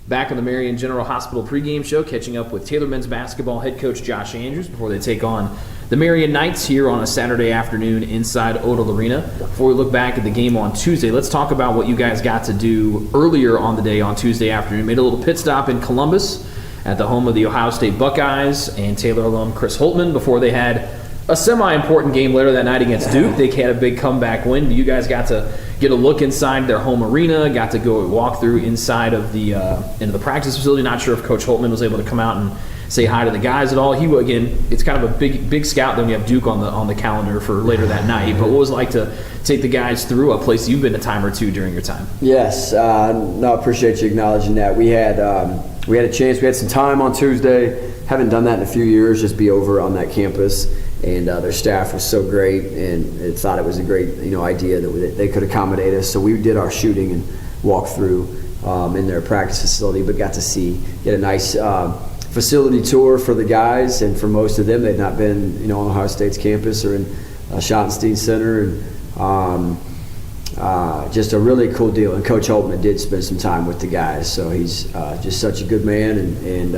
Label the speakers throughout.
Speaker 1: Back on the Marian General Hospital pregame show, catching up with Taylor men's basketball head coach Josh Andrews before they take on the Marian Knights here on a Saturday afternoon inside Odell Arena. Before we look back at the game on Tuesday, let's talk about what you guys got to do earlier on the day on Tuesday afternoon. Made a little pit stop in Columbus at the home of the Ohio State Buckeyes and Taylor alum Chris Holtman before they had a semi-important game later that night against Duke. They had a big comeback win. You guys got to get a look inside their home arena, got to go walk through inside of the into the practice facility. Not sure if Coach Holtman was able to come out and say hi to the guys at all. Again, it's kind of a big scout. Then we have Duke on the calendar for later that night. But what was it like to take the guys through a place you've been a time or two during your time?
Speaker 2: Yes, no, I appreciate you acknowledging that. We had a chance. We had some time on Tuesday. Haven't done that in a few years. Just be over on that campus. And their staff was so great, and it thought it was a great idea that they could accommodate us. So we did our shooting and walked through in their practice facility, but got to get a nice facility tour for the guys. And for most of them, they'd not been on Ohio State's campus or in Schottenstein Center, and just a really cool deal. And Coach Holtman did spend some time with the guys, so he's just such a good man and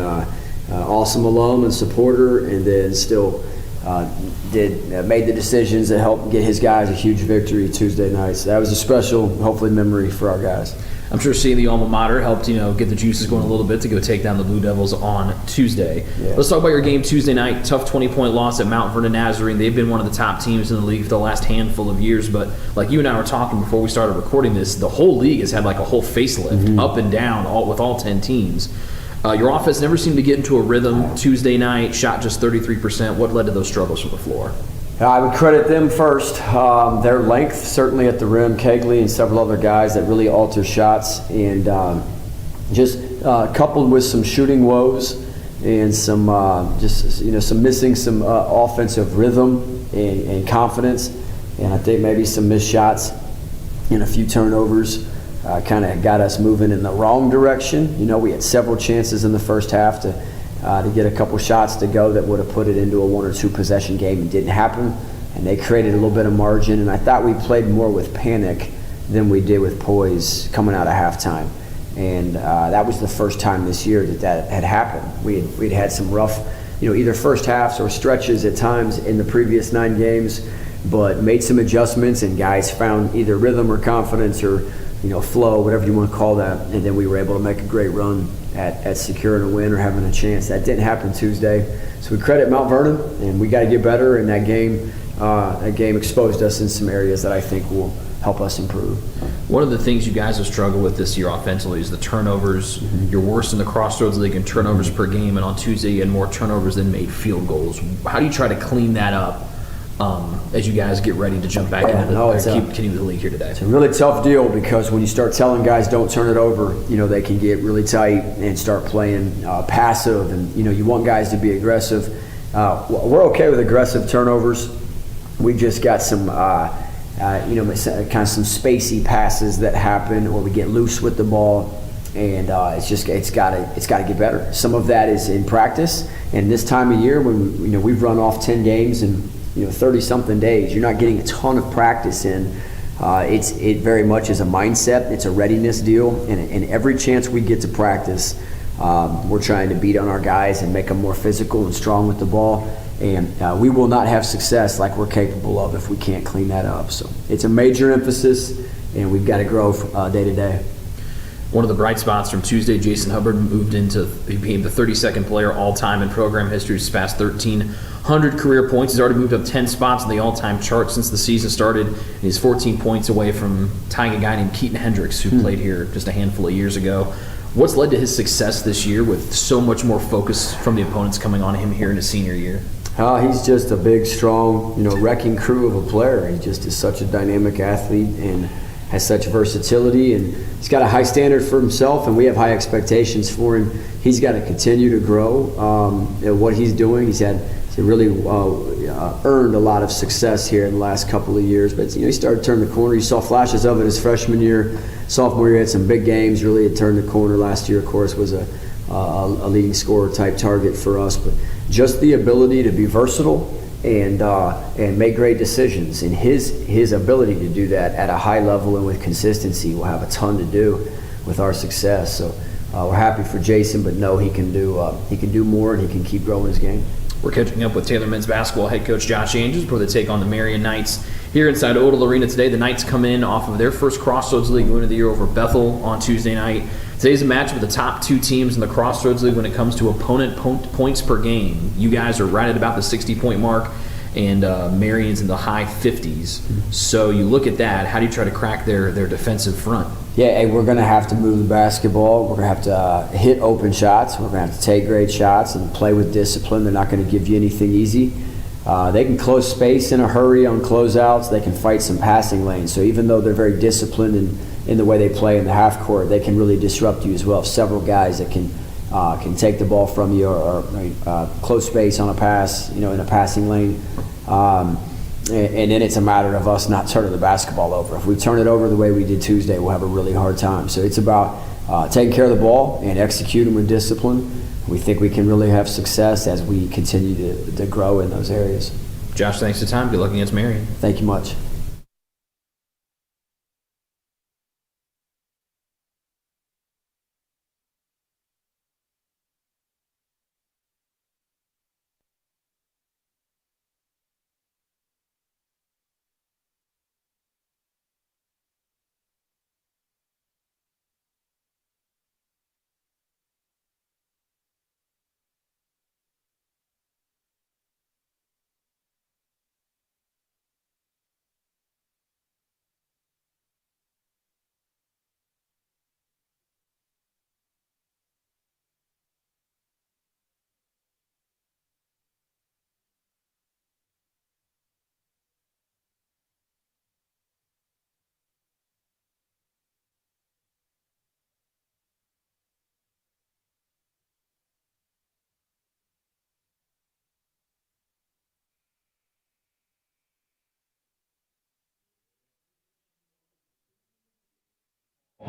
Speaker 2: awesome alum and supporter, and then still made the decisions that helped get his guys a huge victory Tuesday night. So that was a special, hopefully, memory for our guys.
Speaker 1: I'm sure seeing the alma mater helped, get the juices going a little bit to go take down the Blue Devils on Tuesday.
Speaker 2: Yeah.
Speaker 1: Let's talk about your game Tuesday night. Tough 20-point loss at Mount Vernon Nazarene. They've been one of the top teams in the league for the last handful of years, but like you and I were talking before we started recording this, the whole league has had like a whole facelift, up and down, with all 10 teams. Your offense never seemed to get into a rhythm. Tuesday night, shot just 33%. What led to those struggles from the floor?
Speaker 2: I would credit them first. Their length, certainly at the rim, Kegley and several other guys that really alter shots, and just coupled with some shooting woes and some some missing some offensive rhythm and confidence, and I think maybe some missed shots and a few turnovers kind of got us moving in the wrong direction. We had several chances in the first half to get a couple shots to go that would have put it into a 1 or 2 possession game. It didn't happen, and they created a little bit of margin, and I thought we played more with panic than we did with poise coming out of halftime. And that was the first time this year that had happened. We'd had some rough, either first halves or stretches at times in the previous 9 games, but made some adjustments, and guys found either rhythm or confidence or flow, whatever you want to call that, and then we were able to make a great run at securing a win or having a chance. That didn't happen Tuesday, so we credit Mount Vernon, and we got to get better. And that game exposed us in some areas that I think will help us improve.
Speaker 1: One of the things you guys have struggled with this year offensively is the turnovers. You're worse in the Crossroads League in turnovers per game, and on Tuesday you had more turnovers than made field goals. How do you try to clean that up as you guys get ready to jump back into the league here today?
Speaker 2: It's a really tough deal, because when you start telling guys don't turn it over, they can get really tight and start playing passive, and you want guys to be aggressive. We're okay with aggressive turnovers. We just got some kind of some spacey passes that happen, or we get loose with the ball, and it's got to get better. Some of that is in practice, and this time of year when we've run off 10 games and 30-something days, you're not getting a ton of practice in. It very much is a mindset. It's a readiness deal, and every chance we get to practice, we're trying to beat on our guys and make them more physical and strong with the ball. And we will not have success like we're capable of if we can't clean that up. So it's a major emphasis, and we've got to grow day to day.
Speaker 1: One of the bright spots from Tuesday, Jason Hubbard he became the 32nd player all-time in program history to surpass 1,300 career points. He's already moved up 10 spots in the all-time chart since the season started, and he's 14 points away from tying a guy named Keaton Hendricks, who played here just a handful of years ago. What's led to his success this year with so much more focus from the opponents coming on him here in his senior year?
Speaker 2: He's just a big, strong, wrecking crew of a player. He just is such a dynamic athlete and has such versatility, and he's got a high standard for himself, and we have high expectations for him. He's got to continue to grow. What he's doing, he's really earned a lot of success here in the last couple of years, but he started to turn the corner. You saw flashes of it his freshman year. Sophomore year had some big games, really had turned the corner. Last year, of course, was a leading scorer type target for us, but just the ability to be versatile and make great decisions, and his ability to do that at a high level and with consistency will have a ton to do with our success. So we're happy for Jason, but no, he can do more, and he can keep growing his game.
Speaker 1: We're catching up with Taylor men's basketball head coach Josh Andrews before they take on the Marian Knights here inside Odell Arena today. The Knights come in off of their first Crossroads League win of the year over Bethel on Tuesday night. Today's a match with the top 2 teams in the Crossroads League when it comes to opponent points per game. You guys are right at about the 60-point mark, and Marian's in the high 50s. So you look at that. How do you try to crack their defensive front?
Speaker 2: Yeah, we're going to have to move the basketball. We're going to have to hit open shots. We're going to have to take great shots and play with discipline. They're not going to give you anything easy. They can close space in a hurry on closeouts. They can fight some passing lanes. So even though they're very disciplined in the way they play in the half court, they can really disrupt you as well. Several guys that can take the ball from you or close space on a pass, in a passing lane. And then it's a matter of us not turning the basketball over. If we turn it over the way we did Tuesday, we'll have a really hard time. So it's about taking care of the ball and executing with discipline. We think we can really have success as we continue to grow in those areas.
Speaker 1: Josh, thanks for the time. Good luck against Marian.
Speaker 2: Thank you much.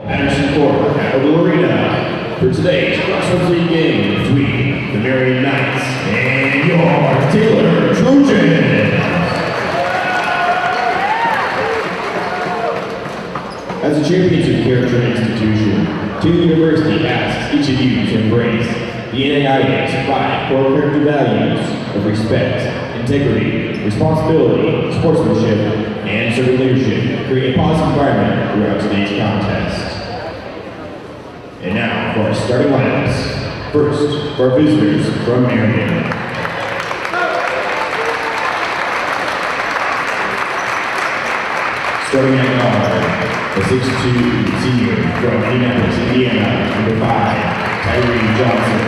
Speaker 3: Patterson Court at Oval Arena for today's Crossroads League game between the Marian Knights and your Taylor Trojans. As a championship character and institution, Taylor University asks each of you to embrace the NAIA's 5 core character values of respect, integrity, responsibility, sportsmanship, and servant leadership. Create a positive environment throughout today's contest. And now for our starting lineups. First, for our visitors from Marian. Starting at guard, the 6'2" senior from Indianapolis, Indiana, number 5, Tyree Johnson.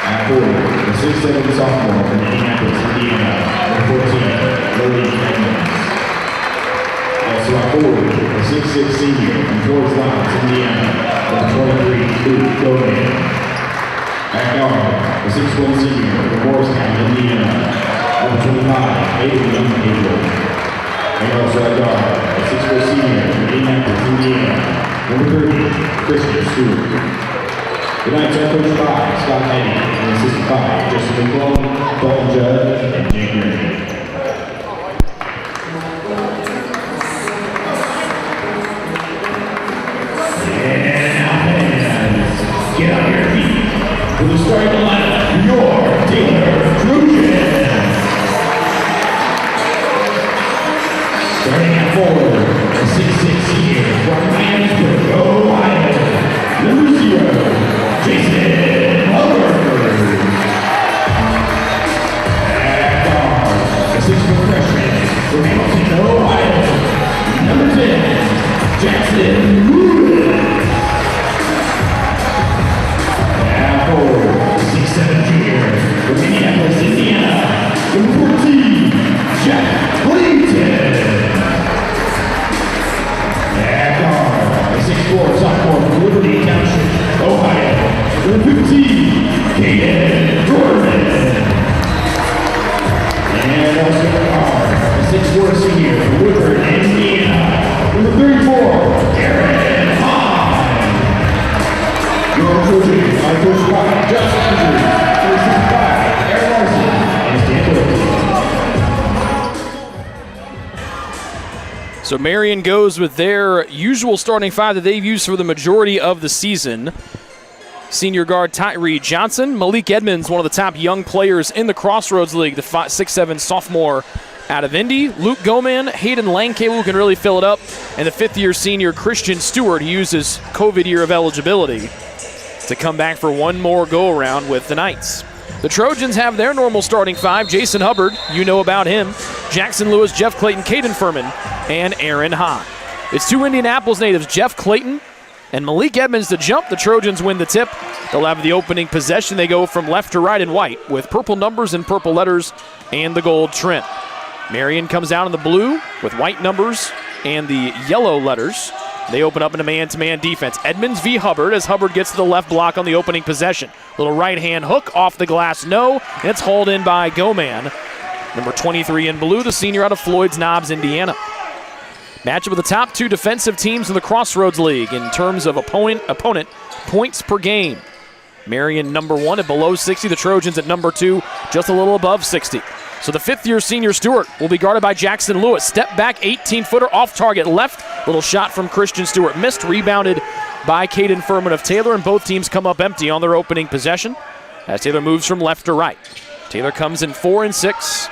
Speaker 3: At forward, the 6'7" sophomore from Indianapolis, Indiana, number 14, Lily Edmonds. Also at forward, the 6'6" senior from Forest Lines, Indiana, number 23, Luke Govan. At guard, the 6'1" senior from Morristown, Indiana, number 25, Aiden Young-Abel. And also at guard, the 6'4" senior from Indianapolis, Indiana, number 30, Christian Stewart. The Knights are coached by Scott Eddy and assisted by Justin McClone, Dalton Judd, and Jake Green. And now fans, get on your feet for the starting lineup, your Taylor Trojans. Starting at forward, the 6'6" senior from Miamisburg, Ohio, number 0, Jason Hubbard. At guard, the 6' freshman from Hamilton, Ohio, number 10, Jackson Lewis. At forward, the 6'7" junior from Minneapolis, Indiana, number 14, Jack Clayton. At guard, the 6'4" sophomore from Liberty Township, Ohio, number 15, Caden Jordan. And also at guard, the 6'4" senior from Woodford, Indiana, number 34, Aaron Hahn. Your Trojans are coached by Josh Andrews, assisted by Aaron Larson, and Stan Wilson.
Speaker 1: So Marian goes with their usual starting 5 that they've used for the majority of the season. Senior guard Tyree Johnson, Malik Edmonds, one of the top young players in the Crossroads League, the 6'7" sophomore out of Indy. Luke Goman, Hayden Langcable, who can really fill it up, and the 5th-year senior Christian Stewart, who used his COVID year of eligibility to come back for one more go-around with the Knights. The Trojans have their normal starting 5. Jason Hubbard, you know about him. Jackson Lewis, Jeff Clayton, Caden Furman, and Aaron Hahn. It's 2 Indianapolis natives, Jeff Clayton and Malik Edmonds to jump. The Trojans win the tip. They'll have the opening possession. They go from left to right in white with purple numbers and purple letters and the gold trim. Marian comes out in the blue with white numbers and the yellow letters. They open up in a man-to-man defense. Edmonds v. Hubbard as Hubbard gets to the left block on the opening possession. Little right-hand hook off the glass, no, and it's hauled in by Goman. Number 23 in blue, the senior out of Floyd's Knobs, Indiana. Matchup of the top 2 defensive teams in the Crossroads League in terms of opponent points per game. Marian number 1 at below 60, the Trojans at number 2 just a little above 60. So the 5th-year senior Stewart will be guarded by Jackson Lewis. Step back, 18-footer off target left. Little shot from Christian Stewart. Missed, rebounded by Caden Furman of Taylor, and both teams come up empty on their opening possession as Taylor moves from left to right. Taylor comes in 4-6.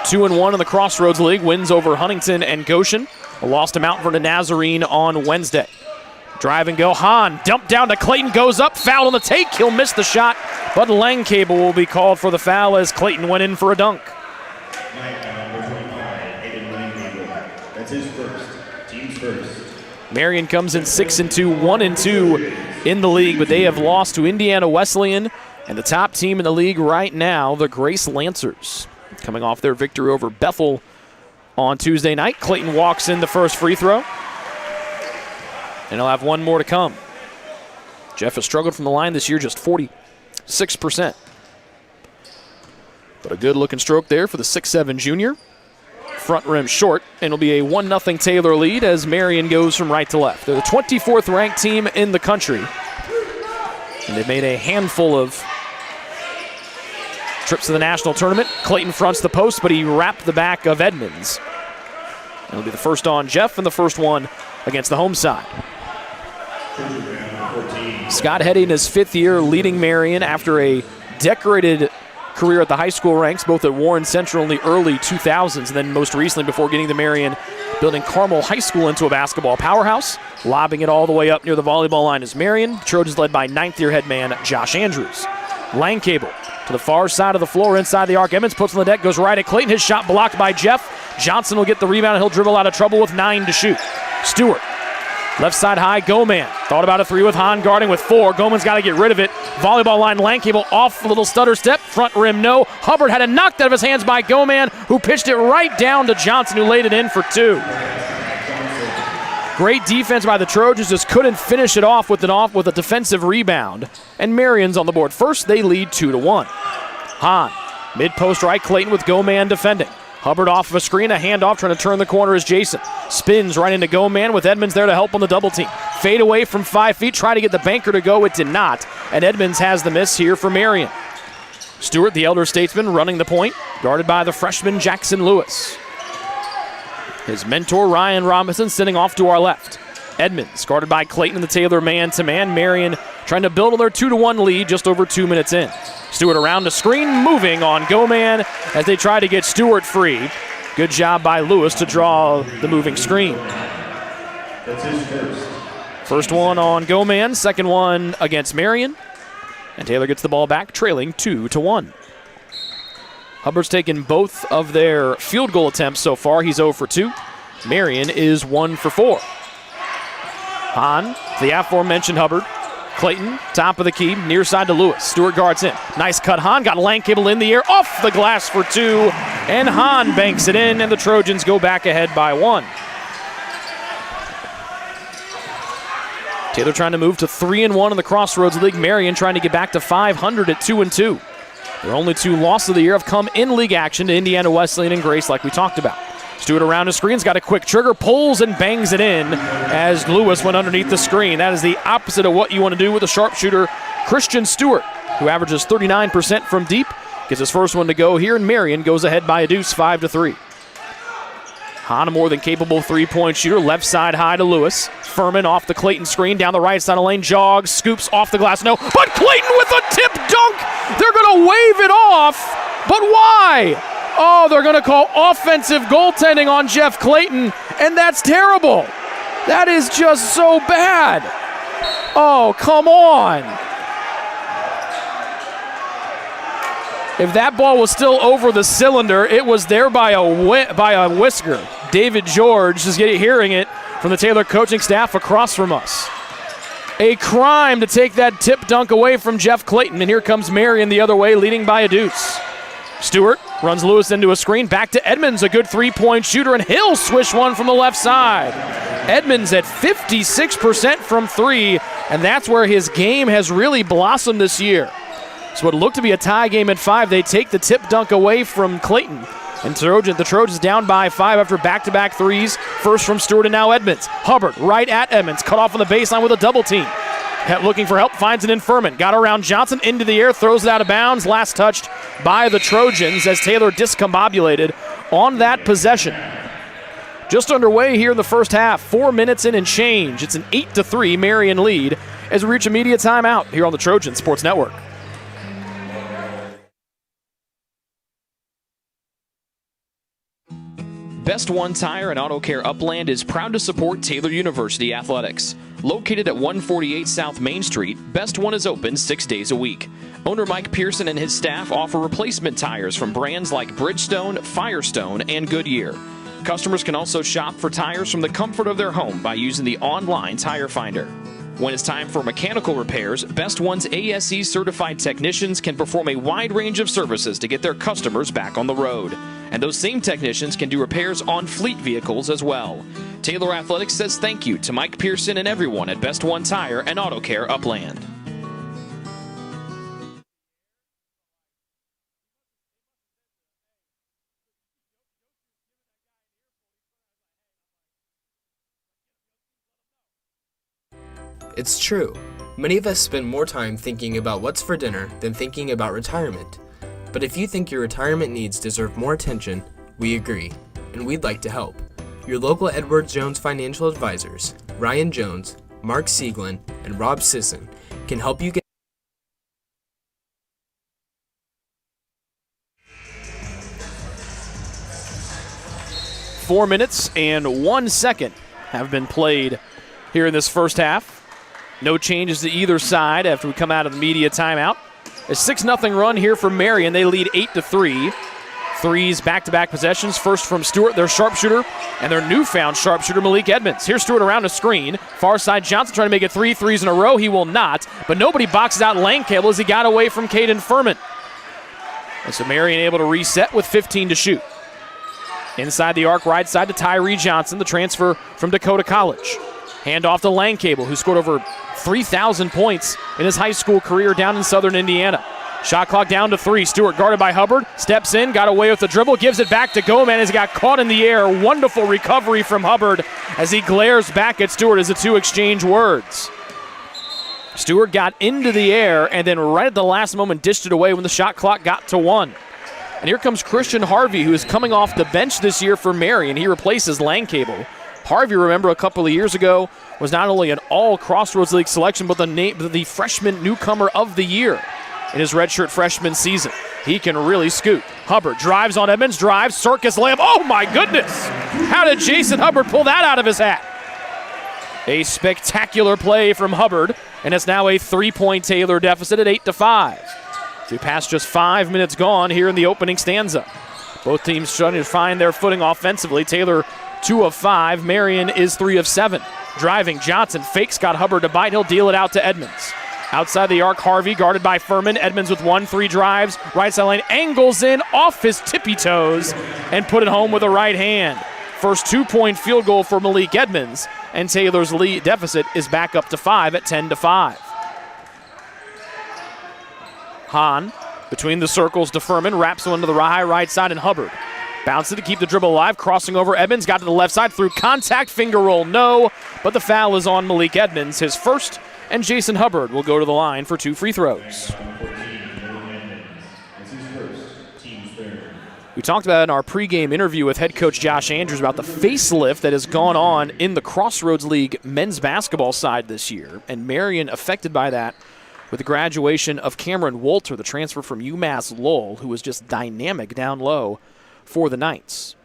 Speaker 1: 2-1 in the Crossroads League. Wins over Huntington and Goshen. A loss to Mount Vernon Nazarene on Wednesday. Drive and go. Hahn dumped down to Clayton. Goes up. Foul on the take. He'll miss the shot. But Langcable will be called for the foul as Clayton went in for a dunk.
Speaker 3: That's his first. Team's first.
Speaker 1: Marian comes in 6-2, 1-2 in the league, but they have lost to Indiana Wesleyan and the top team in the league right now, the Grace Lancers. Coming off their victory over Bethel on Tuesday night. Clayton walks in the first free throw. And he'll have one more to come. Jeff has struggled from the line this year, just 46%. But a good looking stroke there for the 6'7 junior. front rim short, and it'll be a 1-0 Taylor lead as Marian goes from right to left. They're the 24th ranked team in the country, and they've made a handful of trips to the national tournament. Clayton fronts the post, but he wrapped the back of Edmonds. It'll be the first on Jeff and the first one against the home side. Scott Heddy in his 5th year leading Marian after a decorated career at the high school ranks, both at Warren Central in the early 2000s, and then most recently before getting to Marian, building Carmel High School into a basketball powerhouse, lobbing it all the way up near the volleyball line is Marian. Trojans led by 9th-year head man Josh Andrews. Langcable to the far side of the floor inside the arc. Edmonds puts on the deck, goes right at Clayton. His shot blocked by Jeff. Johnson will get the rebound, and he'll dribble out of trouble with 9 to shoot. Stewart, left side high, Goman. Thought about a 3 with Hahn guarding with 4. Goman's got to get rid of it. Volleyball line, Langcable off a little stutter step. Front rim, no. Hubbard had it knocked out of his hands by Goman, who pitched it right down to Johnson, who laid it in for 2. Great defense by the Trojans, just couldn't finish it off with a defensive rebound. And Marian's on the board first. They lead 2-1. Hahn, mid-post right, Clayton with Goman defending. Hubbard off of a screen, a handoff, trying to turn the corner is Jason. Spins right into Goman with Edmonds there to help on the double team. Fade away from 5 feet, try to get the banker to go, it did not. And Edmonds has the miss here for Marian. Stewart, the elder statesman, running the point, guarded by the freshman Jackson Lewis. His mentor, Ryan Robinson, sitting off to our left. Edmonds, guarded by Clayton and the Taylor man-to-man. Marian trying to build on their 2-1 lead just over 2 minutes in. Stewart around the screen, moving on Goman as they try to get Stewart free. Good job by Lewis to draw the moving screen.
Speaker 3: That's his first.
Speaker 1: First one on Goman, second one against Marian. And Taylor gets the ball back, trailing 2-1. Hubbard's taken both of their field goal attempts so far. He's 0 for 2. Marian is 1 for 4. Hahn, the aforementioned Hubbard. Clayton, top of the key, near side to Lewis. Stewart guards in. Nice cut, Hahn. Got Langcable in the air, off the glass for 2. And Hahn banks it in, and the Trojans go back ahead by 1. Taylor trying to move to 3-1 in the Crossroads League. Marian trying to get back to 500 at 2-2. Their only 2 losses of the year have come in league action to Indiana Wesleyan and Grace, like we talked about. Stewart around his screen's got a quick trigger, pulls and bangs it in as Lewis went underneath the screen. That is the opposite of what you want to do with a sharpshooter. Christian Stewart, who averages 39% from deep, gets his first one to go here, and Marian goes ahead by a deuce, 5-3. Hahn, a more than capable 3-point shooter, left side high to Lewis. Furman off the Clayton screen, down the right side of the lane, jogs, scoops off the glass, no. But Clayton with a tip dunk! They're going to wave it off, but why? Oh, they're going to call offensive goaltending on Jeff Clayton, and that's terrible. That is just so bad. Oh, come on. If that ball was still over the cylinder, it was there by a whisker. David George is hearing it from the Taylor coaching staff across from us. A crime to take that tip dunk away from Jeff Clayton, and here comes Marian the other way, leading by a deuce. Stewart runs Lewis into a screen, back to Edmonds, a good 3-point shooter, and he'll swish one from the left side. Edmonds at 56% from 3, and that's where his game has really blossomed this year. So what looked to be a tie game at 5, they take the tip dunk away from Clayton. And the Trojans down by 5 after back-to-back threes. First from Stewart and now Edmonds. Hubbard right at Edmonds, cut off on the baseline with a double team. Looking for help, finds an Furman. Got around Johnson, into the air, throws it out of bounds. Last touched by the Trojans as Taylor discombobulated on that possession. Just underway here in the first half, 4 minutes in and change. It's an 8-3 Marian lead as we reach a media timeout here on the Trojan Sports Network. Best One Tire and Auto Care Upland is proud to support Taylor University Athletics. Located at 148 South Main Street, Best One is open 6 days a week. Owner Mike Pearson and his staff offer replacement tires from brands like Bridgestone, Firestone, and Goodyear. Customers can also shop for tires from the comfort of their home by using the online tire finder. When it's time for mechanical repairs, Best One's ASE certified technicians can perform a wide range of services to get their customers back on the road. And those same technicians can do repairs on fleet vehicles as well. Taylor Athletics says thank you to Mike Pearson and everyone at Best One Tire and Auto Care Upland.
Speaker 4: It's true. Many of us spend more time thinking about what's for dinner than thinking about retirement. But if you think your retirement needs deserve more attention, we agree, and we'd like to help. Your local Edward Jones financial advisors, Ryan Jones, Mark Sieglin, and Rob Sisson, can help you get
Speaker 1: 4 minutes and 1 second have been played here in this first half. No changes to either side after we come out of the media timeout. A 6-0 run here for Marian. They lead 8-3. Threes back-to-back possessions. First from Stewart, their sharpshooter, and their newfound sharpshooter, Malik Edmonds. Here's Stewart around the screen. Far side Johnson trying to make it 3 threes in a row. He will not, but nobody boxes out Langcable as he got away from Caden Furman. And so Marian able to reset with 15 to shoot. Inside the arc, right side to Tyree Johnson, the transfer from Dakota College. Hand off to Langcable, who scored over 3,000 points in his high school career down in southern Indiana. Shot clock down to 3. Stewart guarded by Hubbard. Steps in, got away with the dribble, gives it back to Goman as he got caught in the air. Wonderful recovery from Hubbard as he glares back at Stewart as the two exchange words. Stewart got into the air and then right at the last moment dished it away when the shot clock got to 1. And here comes Christian Harvey, who is coming off the bench this year for Marian. He replaces Langcable. Harvey, remember, a couple of years ago, was not only an all-Crossroads League selection, but the freshman newcomer of the year in his redshirt freshman season. He can really scoot. Hubbard drives on Edmonds, drives, circus layup. Oh, my goodness! How did Jason Hubbard pull that out of his hat? A spectacular play from Hubbard, and it's now a 3-point Taylor deficit at 8-5. We passed just 5 minutes gone here in the opening stanza. Both teams trying to find their footing offensively. Taylor 2 of 5. Marian is 3 of 7. Driving, Johnson fakes, got Hubbard to bite. He'll deal it out to Edmonds. Outside the arc, Harvey guarded by Furman. Edmonds with 3 drives. Right side lane, angles in off his tippy toes and put it home with a right hand. First 2-point field goal for Malik Edmonds, and Taylor's lead deficit is back up to 5 at 10-5. Hahn between the circles to Furman, wraps one to the high right side, and Hubbard bounces to keep the dribble alive, crossing over Edmonds, got to the left side, through contact, finger roll, no, but the foul is on Malik Edmonds, his first, and Jason Hubbard will go to the line for 2 free throws. We talked about in our pregame interview with head coach Josh Andrews about the facelift that has gone on in the Crossroads League men's basketball side this year, and Marian affected by that with the graduation of Cameron Wolter, the transfer from UMass Lowell, who was just dynamic down low for the Knights.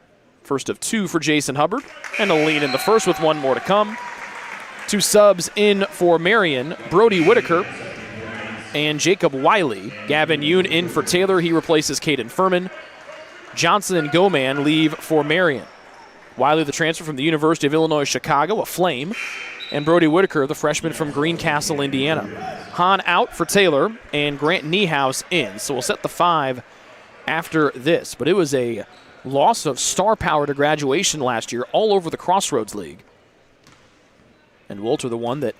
Speaker 1: First of 2 for Jason Hubbard, and a lead in the first with 1 more to come. 2 subs in for Marian, Brody Whitaker and Jacob Wiley. Gavin Yoon in for Taylor. He replaces Caden Furman. Johnson and Goman leave for Marian. Wiley, the transfer from the University of Illinois Chicago, a Flame. And Brody Whitaker, the freshman from Greencastle, Indiana. Hahn out for Taylor, and Grant Niehaus in. So we'll set the 5 after this. But it was a loss of star power to graduation last year all over the Crossroads League. And Wolter, the one that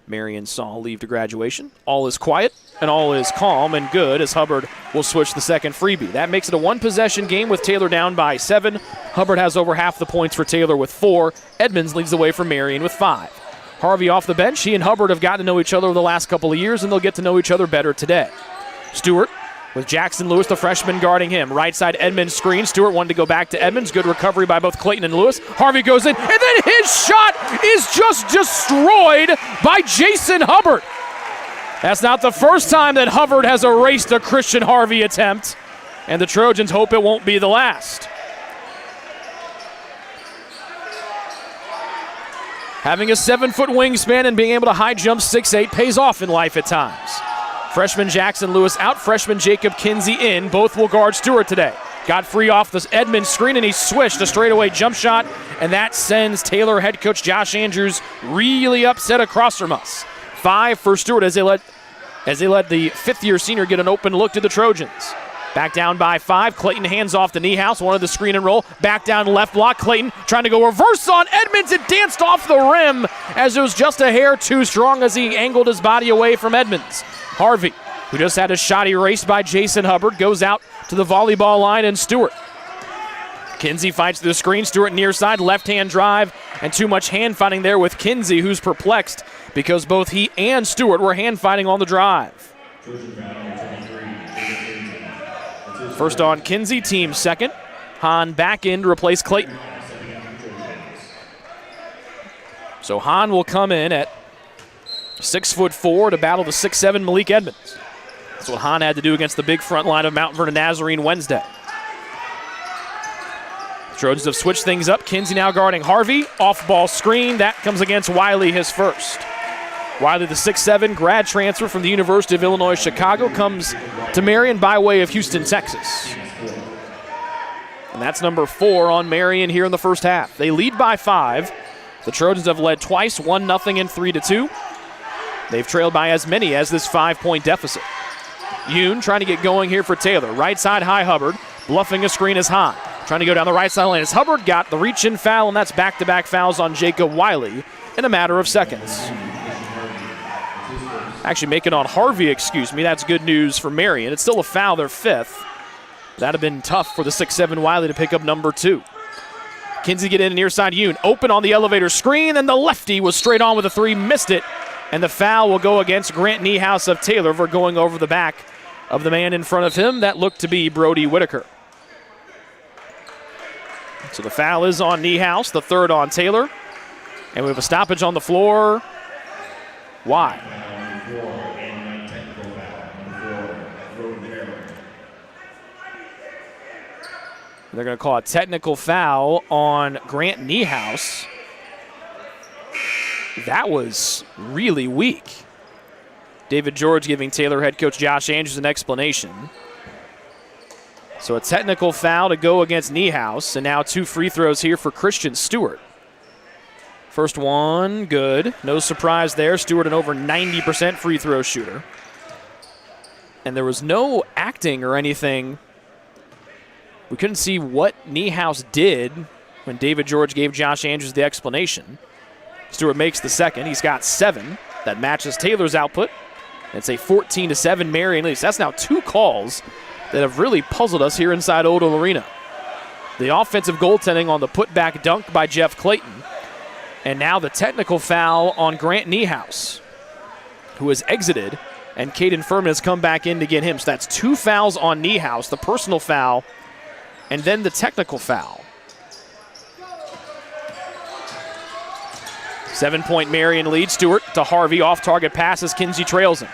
Speaker 1: Marian saw leave to graduation. All is quiet and all is calm and good as Hubbard will switch the second freebie. That makes it a 1-possession game with Taylor down by 7. Hubbard has over half the points for Taylor with 4. Edmonds leads the way for Marian with 5. Harvey off the bench. He and Hubbard have gotten to know each other over the last couple of years, and they'll get to know each other better today. Stewart with Jackson Lewis, the freshman, guarding him. Right side Edmonds screen. Stewart wanted to go back to Edmonds. Good recovery by both Clayton and Lewis. Harvey goes in, and then his shot is just destroyed by Jason Hubbard. That's not the first time that Hubbard has erased a Christian Harvey attempt, and the Trojans hope it won't be the last. Having a 7-foot wingspan and being able to high jump 6'8" pays off in life at times. Freshman Jackson Lewis out, freshman Jacob Kinsey in. Both will guard Stewart today. Got free off the Edmonds screen, and he swished a straightaway jump shot, and that sends Taylor head coach Josh Andrews really upset across from us. 5 for Stewart as they let the 5th-year senior get an open look to the Trojans. Back down by 5. Clayton hands off to Niehaus, wanted the screen and roll. Back down left block. Clayton trying to go reverse on Edmonds. It danced off the rim as it was just a hair too strong as he angled his body away from Edmonds. Harvey, who just had his shot erased by Jason Hubbard, goes out to the volleyball line, and Stewart. Kinsey fights through the screen. Stewart near side, left-hand drive, and too much hand fighting there with Kinsey, who's perplexed because both he and Stewart were hand fighting on the drive. First on Kinsey, team second. Hahn back in to replace Clayton. So Hahn will come in at 6'4" to battle the 6'7" Malik Edmonds. That's what Hahn had to do against the big front line of Mount Vernon Nazarene Wednesday. Trojans have switched things up. Kinsey now guarding Harvey. Off-ball screen. That comes against Wiley, his first. Wiley, the 6'7" grad transfer from the University of Illinois Chicago, comes to Marian by way of Houston, Texas. And that's number 4 on Marian here in the first half. They lead by 5. The Trojans have led twice, 1-0 and 3-2. They've trailed by as many as this 5-point deficit. Yoon trying to get going here for Taylor. Right side, high Hubbard. Bluffing a screen is Hahn. Trying to go down the right side lane as Hubbard got the reach-in foul, and that's back-to-back fouls on Jacob Wiley in a matter of seconds. Actually making on Harvey, excuse me. That's good news for Marian. It's still a foul, their 5th. That'd have been tough for the 6'7" Wiley to pick up number 2. Kinsey get in near side Yoon. Open on the elevator screen, and the lefty was straight on with a 3, missed it. And the foul will go against Grant Niehaus of Taylor for going over the back of the man in front of him. That looked to be Brody Whitaker. So the foul is on Niehaus, the 3rd on Taylor. And we have a stoppage on the floor. Why? They're going to call a technical foul on Grant Niehaus. That was really weak. David George giving Taylor head coach Josh Andrews an explanation. So a technical foul to go against Niehaus, and now 2 free throws here for Christian Stewart. First one, good. No surprise there. Stewart an over 90% free throw shooter. And there was no acting or anything. We couldn't see what Niehaus did when David George gave Josh Andrews the explanation. Stewart makes the second. He's got 7. That matches Taylor's output. It's a 14-7 Marian lead. That's now 2 calls that have really puzzled us here inside Odell Arena. The offensive goaltending on the putback dunk by Jeff Clayton. And now the technical foul on Grant Niehaus, who has exited, and Caden Furman has come back in to get him. So that's 2 fouls on Niehaus, the personal foul, and then the technical foul. 7-point Marian lead. Stewart to Harvey. Off-target passes. Kinsey trails him.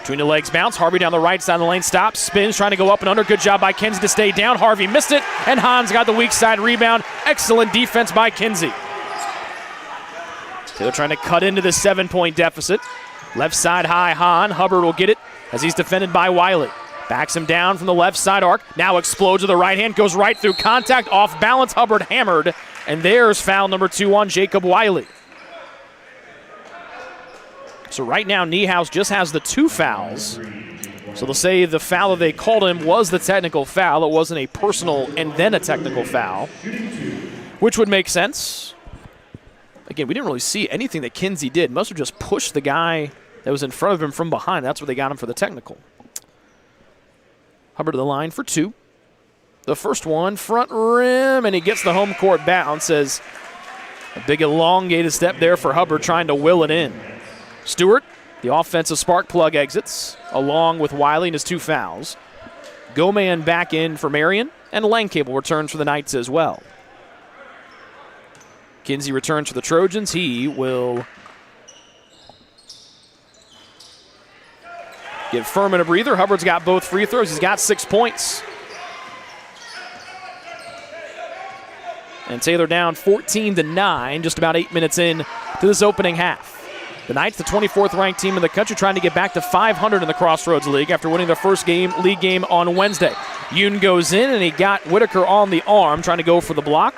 Speaker 1: Between the legs bounce. Harvey down the right side of the lane. Stops. Spins. Trying to go up and under. Good job by Kinsey to stay down. Harvey missed it. And Hahn's got the weak side rebound. Excellent defense by Kinsey. Taylor trying to cut into the 7-point deficit. Left side high Hahn. Hubbard will get it as he's defended by Wiley. Backs him down from the left side arc. Now explodes to the right hand. Goes right through contact. Off balance. Hubbard hammered. And there's foul number 2 on Jacob Wiley. So right now, Niehaus just has the 2 fouls. So they'll say the foul that they called him was the technical foul. It wasn't a personal and then a technical foul, which would make sense. Again, we didn't really see anything that Kinsey did. Must have just pushed the guy that was in front of him from behind. That's where they got him for the technical. Hubbard to the line for 2. The first one, front rim, and he gets the home court bounce as a big elongated step there for Hubbard trying to will it in. Stewart, the offensive spark plug, exits, along with Wiley and his 2 fouls. Goman back in for Marian, and Langcable returns for the Knights as well. Kinsey returns for the Trojans. He will give Furman a breather. Hubbard's got both free throws. He's got 6 points. And Taylor down 14-9, just about 8 minutes in to this opening half. The Knights, the 24th ranked team in the country, trying to get back to 500 in the Crossroads League after winning their first league game on Wednesday. Yoon goes in, and he got Whitaker on the arm, trying to go for the block.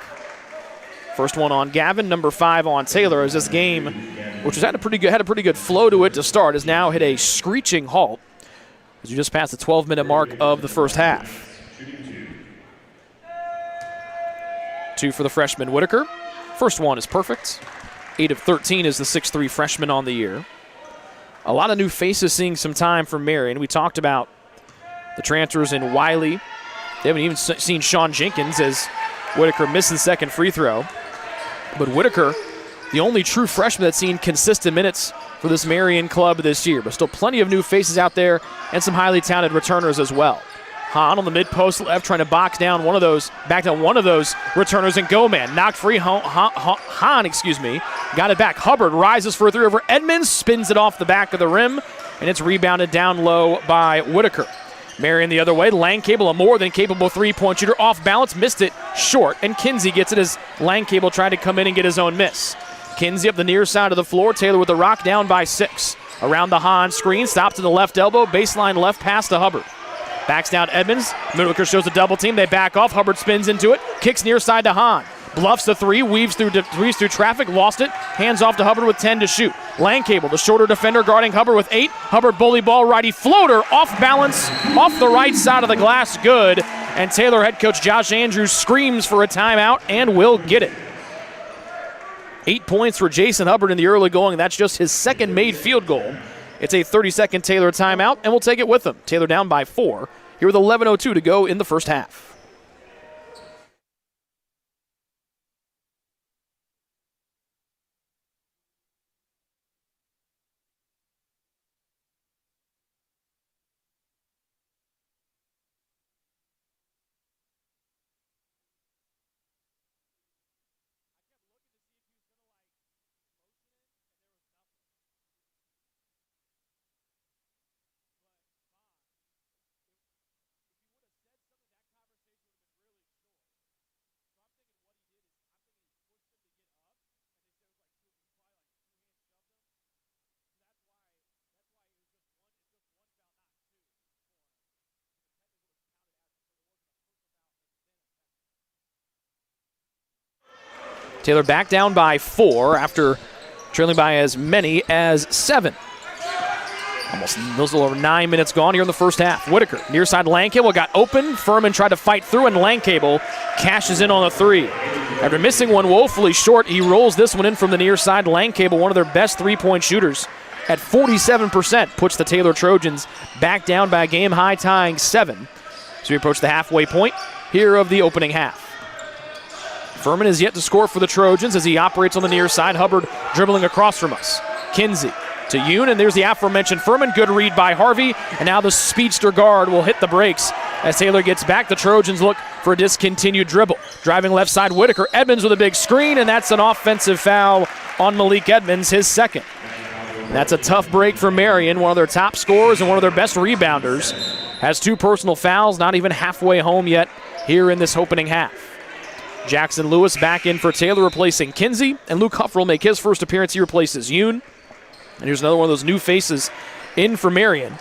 Speaker 1: First one on Gavin, number 5 on Taylor, as this game, which had a pretty good flow to it to start, has now hit a screeching halt as you just passed the 12-minute mark of the first half. 2 for the freshman Whitaker. First one is perfect. 8 of 13 is the 6'3 freshman on the year. A lot of new faces seeing some time for Marian. We talked about the transfers in Wiley. They haven't even seen Sean Jenkins as Whitaker misses the second free throw. But Whitaker, the only true freshman that's seen consistent minutes for this Marian club this year. But still plenty of new faces out there and some highly talented returners as well. Hahn on the mid-post left trying to box down one of those returners, and Goman knocked free. Hahn, got it back. Hubbard rises for a three over Edmonds, spins it off the back of the rim, and it's rebounded down low by Whitaker. Marian the other way. Langcable, a more than capable three-point shooter, off balance, missed it short, and Kinsey gets it as Langcable tried to come in and get his own miss. Kinsey up the near side of the floor. Taylor with the rock, down by 6. Around the Hahn screen, stops to the left elbow, baseline left pass to Hubbard. Backs down Edmonds. Whitaker shows a double team. They back off. Hubbard spins into it. Kicks near side to Hahn. Bluffs the three. Weaves through traffic. Lost it. Hands off to Hubbard with 10 to shoot. Langcable, the shorter defender, guarding Hubbard with 8. Hubbard bully ball. Righty floater. Off balance. Off the right side of the glass. Good. And Taylor head coach Josh Andrews screams for a timeout and will get it. 8 points for Jason Hubbard in the early going. That's just his second made field goal. It's a 30-second Taylor timeout, and we'll take it with them. Taylor down by 4. Here with 11:02 to go in the first half. Taylor back down by 4 after trailing by as many as 7. Almost a little over 9 minutes gone here in the first half. Whitaker, near side Langcable, got open. Furman tried to fight through, and Langcable cashes in on a 3. After missing one woefully short, he rolls this one in from the near side. Langcable, one of their best three-point shooters, at 47%, puts the Taylor Trojans back down by a game-high tying 7. So we approach the halfway point here of the opening half. Furman is yet to score for the Trojans as he operates on the near side. Hubbard dribbling across from us. Kinsey to Yoon, and there's the aforementioned Furman. Good read by Harvey, and now the speedster guard will hit the brakes as Taylor gets back. The Trojans look for a discontinued dribble. Driving left side, Whitaker. Edmonds with a big screen, and that's an offensive foul on Malik Edmonds, his second. That's a tough break for Marian, one of their top scorers and one of their best rebounders. Has 2 personal fouls, not even halfway home yet here in this opening half. Jackson Lewis back in for Taylor, replacing Kinsey, and Luke Huffer will make his first appearance. He replaces Yoon. And here's another one of those new faces in for Marian.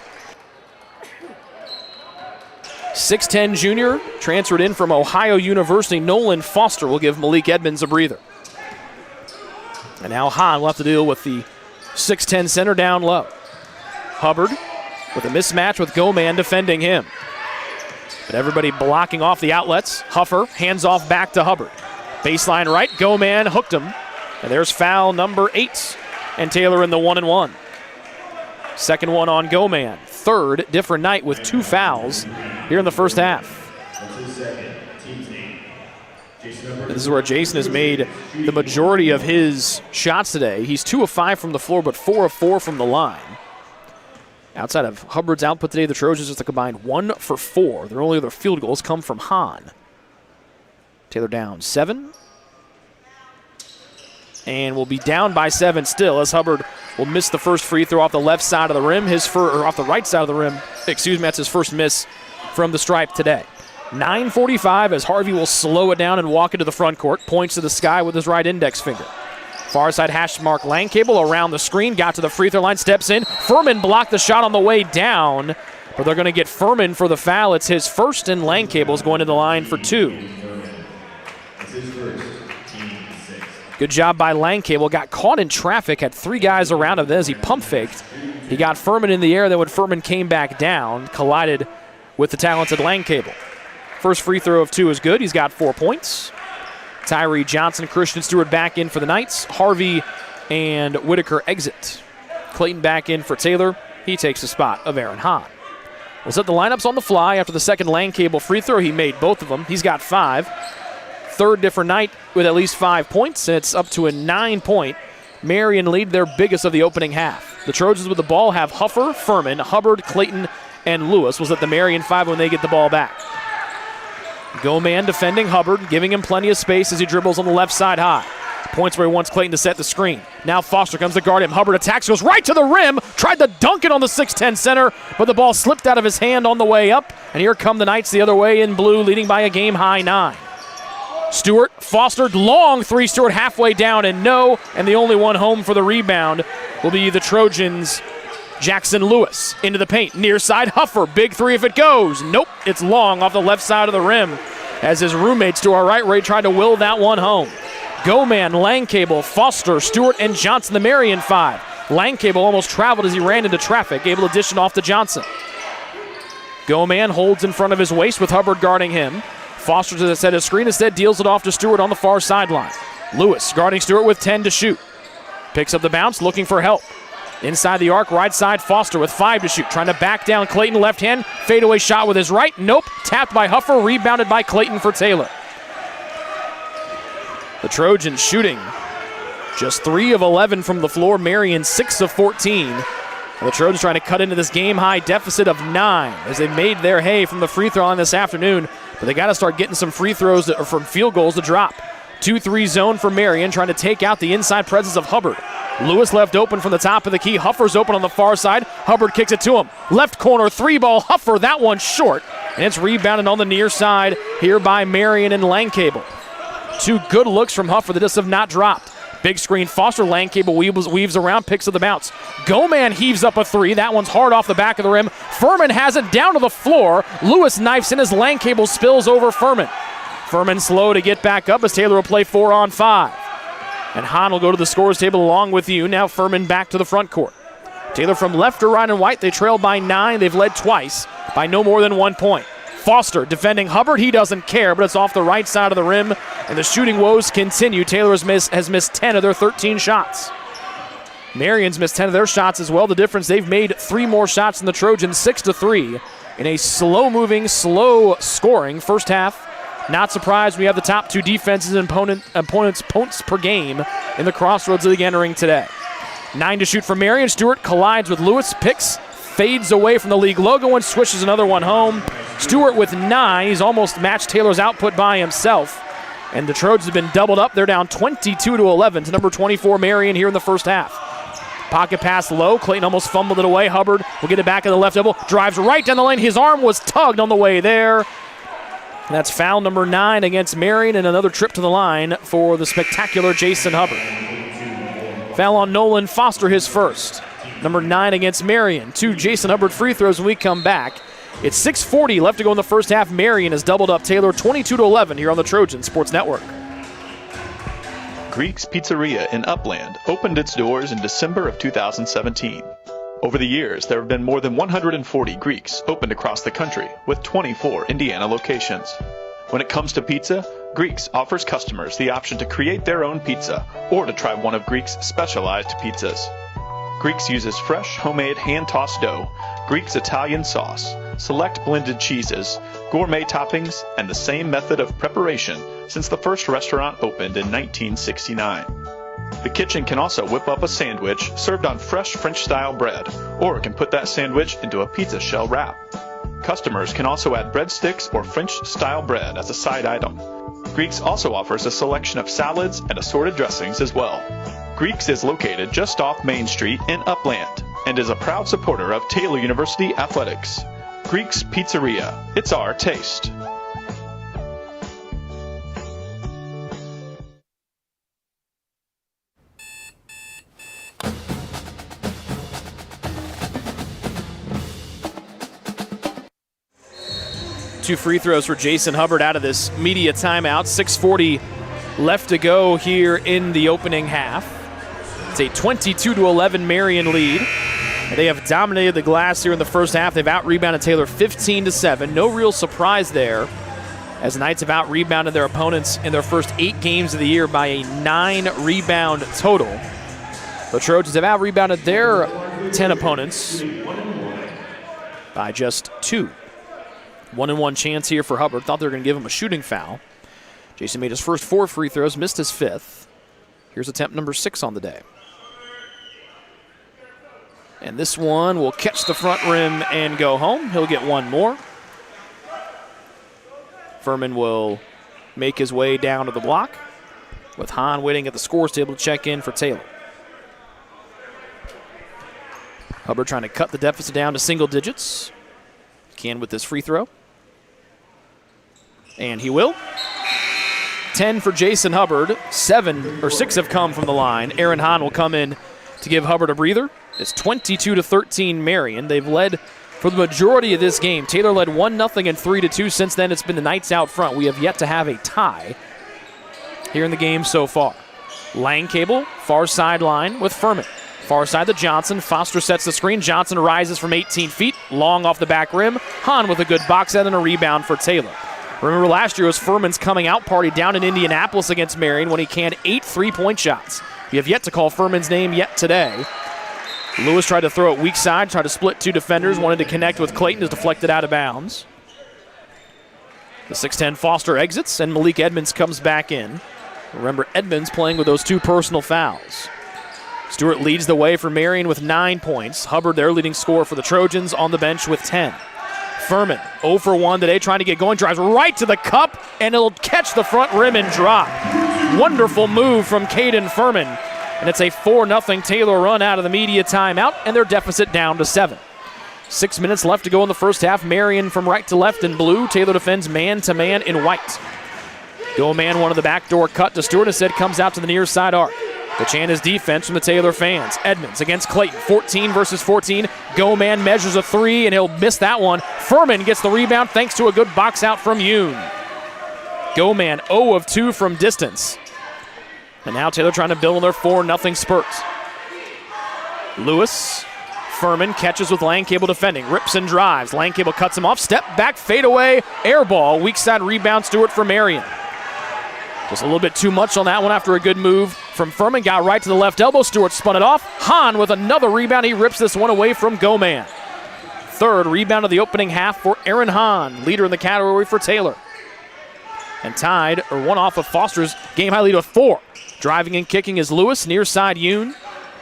Speaker 1: 6'10 junior, transferred in from Ohio University. Nolan Foster will give Malik Edmonds a breather. And now Hahn will have to deal with the 6'10 center down low. Hubbard with a mismatch with Goman defending him. But everybody blocking off the outlets. Huffer hands off back to Hubbard. Baseline right, Goman hooked him. And there's foul number 8. And Taylor in the 1-and-1. Second one on Goman. Third different night with 2 fouls here in the first half. This is where Jason has made the majority of his shots today. He's 2 of 5 from the floor, but 4 of 4 from the line. Outside of Hubbard's output today, the Trojans just a combined 1 for 4. Their only other field goals come from Hahn. Taylor down 7. And will be down by 7 still as Hubbard will miss the first free throw off the left side of the rim. Off the right side of the rim. That's his first miss from the stripe today. 9:45 as Harvey will slow it down and walk into the front court. Points to the sky with his right index finger. Far side hash mark Langcable around the screen. Got to the free throw line, steps in. Furman blocked the shot on the way down, but they're going to get Furman for the foul. It's his first, and Langcable's going to the line for 2. Good job by Langcable. Got caught in traffic, had 3 guys around him. Then as he pump faked, he got Furman in the air. Then when Furman came back down, collided with the talented Langcable. First free throw of 2 is good. He's got 4 points. Tyree Johnson, Christian Stewart back in for the Knights. Harvey and Whitaker exit. Clayton back in for Taylor. He takes the spot of Aaron Hahn. We'll set the lineups on the fly after the second Langcable free throw. He made both of them. He's got 5. third different night with at least 5 points. It's up to a 9-point Marian lead, their biggest of the opening half. The Trojans with the ball have Huffer, Furman, Hubbard, Clayton, and Lewis. Was at the Marian 5 when they get the ball back. Go-man defending Hubbard, giving him plenty of space as he dribbles on the left side high. Points where he wants Clayton to set the screen. Now Foster comes to guard him. Hubbard attacks, goes right to the rim, tried to dunk it on the 6'10 center, but the ball slipped out of his hand on the way up. And here come the Knights the other way in blue, leading by a game-high 9. Stewart, Foster, long three, Stewart halfway down and no, and the only one home for the rebound will be the Trojans' Jackson Lewis. Into the paint, near side, Huffer, big three if it goes. Nope, it's long off the left side of the rim as his roommates to our right, Ray tried to will that one home. Go-man, Langcable, Foster, Stewart, and Johnson, the Marian 5. Langcable almost traveled as he ran into traffic, able to dish it off to Johnson. Go-man holds in front of his waist with Hubbard guarding him. Foster to set his screen, instead deals it off to Stewart on the far sideline. Lewis guarding Stewart with 10 to shoot. Picks up the bounce, looking for help. Inside the arc, right side, Foster with 5 to shoot. Trying to back down Clayton, left hand. Fadeaway shot with his right. Nope. Tapped by Huffer, rebounded by Clayton for Taylor. The Trojans shooting just 3 of 11 from the floor. Marian 6 of 14. And the Trojans trying to cut into this game-high deficit of 9 as they made their hay from the free throw line this afternoon. But they got to start getting some free throws or from field goals to drop. 2-3 zone for Marian, trying to take out the inside presence of Hubbard. Lewis left open from the top of the key. Huffer's open on the far side. Hubbard kicks it to him. Left corner, 3-ball, Huffer, that one short. And it's rebounded on the near side here by Marian and Langcable. 2 good looks from Huffer that just have not dropped. Big screen, Foster, Langcable weaves around, picks up the bounce. Go-man heaves up a 3. That one's hard off the back of the rim. Furman has it down to the floor. Lewis knifes in as Langcable spills over Furman. Furman slow to get back up as Taylor will play 4-on-5. And Hahn will go to the scores table along with you. Now Furman back to the front court. Taylor from left to right and white. They trail by 9. They've led twice by no more than 1 point. Foster defending Hubbard. He doesn't care, but it's off the right side of the rim. And the shooting woes continue. Taylor has missed 10 of their 13 shots. Marian's missed 10 of their shots as well. The difference, they've made 3 more shots than the Trojans, 6-3 in a slow-moving, slow-scoring first half. Not surprised we have the top 2 defenses and opponents' points per game in the Crossroads League entering today. 9 to shoot for Marian. Stewart collides with Lewis, picks, fades away from the league logo and swishes another one home. Stewart with 9. He's almost matched Taylor's output by himself. And the Trojans have been doubled up. They're down 22-11 to number 24 Marian here in the first half. Pocket pass low. Clayton almost fumbled it away. Hubbard will get it back at the left elbow. Drives right down the lane. His arm was tugged on the way there. And that's foul number 9 against Marian, and another trip to the line for the spectacular Jason Hubbard. Foul on Nolan Foster, his first. Number 9 against Marian. 2 Jason Hubbard free throws when we come back. It's 6:40 left to go in the first half. Marian has doubled up Taylor 22-11 here on the Trojan Sports Network.
Speaker 5: Greek's Pizzeria in Upland opened its doors in December of 2017. Over the years, there have been more than 140 Greeks opened across the country, with 24 Indiana locations. When it comes to pizza, Greeks offers customers the option to create their own pizza or to try one of Greek's specialized pizzas. Greeks uses fresh, homemade, hand-tossed dough, Greek's Italian sauce, select blended cheeses, gourmet toppings, and the same method of preparation since the first restaurant opened in 1969. The kitchen can also whip up a sandwich served on fresh French-style bread, or it can put that sandwich into a pizza shell wrap. Customers can also add breadsticks or French-style bread as a side item. Greeks also offers a selection of salads and assorted dressings as well. Greeks is located just off Main Street in Upland and is a proud supporter of Taylor University Athletics. Greek's Pizzeria, it's our taste.
Speaker 1: Two free throws for Jason Hubbard out of this media timeout. 6:40 left to go here in the opening half. It's a 22-11 Marian lead. They have dominated the glass here in the first half. They've out-rebounded Taylor 15-7. No real surprise there, as the Knights have out-rebounded their opponents in their first 8 games of the year by a 9-rebound total. The Trojans have out-rebounded their 10 opponents by just 2. 1-1 chance here for Hubbard. Thought they were going to give him a shooting foul.
Speaker 6: Jason made his first 4 free throws, missed his 5th. Here's attempt number 6 on the day. And this one will catch the front rim and go home. He'll get one more. Furman will make his way down to the block, with Hahn waiting at the scores table to check in for Taylor. Hubbard trying to cut the deficit down to single digits. Can with this free throw. And he will. 10 for Jason Hubbard. 6 have come from the line. Aaron Hahn will come in to give Hubbard a breather. It's 22-13 Marian. They've led for the majority of this game. Taylor led 1-0 and 3-2. Since then, it's been the Knights out front. We have yet to have a tie here in the game so far. Langcable, far sideline with Furman. Far side to Johnson. Foster sets the screen. Johnson rises from 18 feet, long off the back rim. Hahn with a good box out and a rebound for Taylor. Remember last year was Furman's coming out party down in Indianapolis against Marian when he canned 8 3-point shots. You have yet to call Furman's name yet today. Lewis tried to throw it weak side, tried to split 2 defenders, wanted to connect with Clayton, is deflected out of bounds. The 6'10 Foster exits, and Malik Edmonds comes back in. Remember, Edmonds playing with those 2 personal fouls. Stewart leads the way for Marian with 9 points. Hubbard, their leading scorer for the Trojans, on the bench with 10. Furman, 0 for 1 today, trying to get going, drives right to the cup, and it'll catch the front rim and drop. Wonderful move from Caden Furman. And it's a 4-0 Taylor run out of the media timeout, and their deficit down to 7. 6 minutes left to go in the first half. Marian from right to left in blue. Taylor defends man-to-man in white. Go man wanted the backdoor cut to Stewart. Instead comes out to the near side arc. The chant is defense from the Taylor fans. Edmonds against Clayton. 14 versus 14. Go man measures a 3, and he'll miss that one. Furman gets the rebound thanks to a good box out from Yoon. Go man 0 of 2 from distance. And now Taylor trying to build on their 4-0 spurts. Lewis, Furman catches with Langcable defending. Rips and drives. Langcable cuts him off. Step back, fade away, air ball. Weak side rebound, Stewart for Marian. Just a little bit too much on that one after a good move from Furman. Got right to the left elbow. Stewart spun it off. Hahn with another rebound. He rips this one away from Goman. 3rd rebound of the opening half for Aaron Hahn, leader in the category for Taylor. And tied, or one off of Foster's game high lead of 4. Driving and kicking is Lewis, near side Yoon.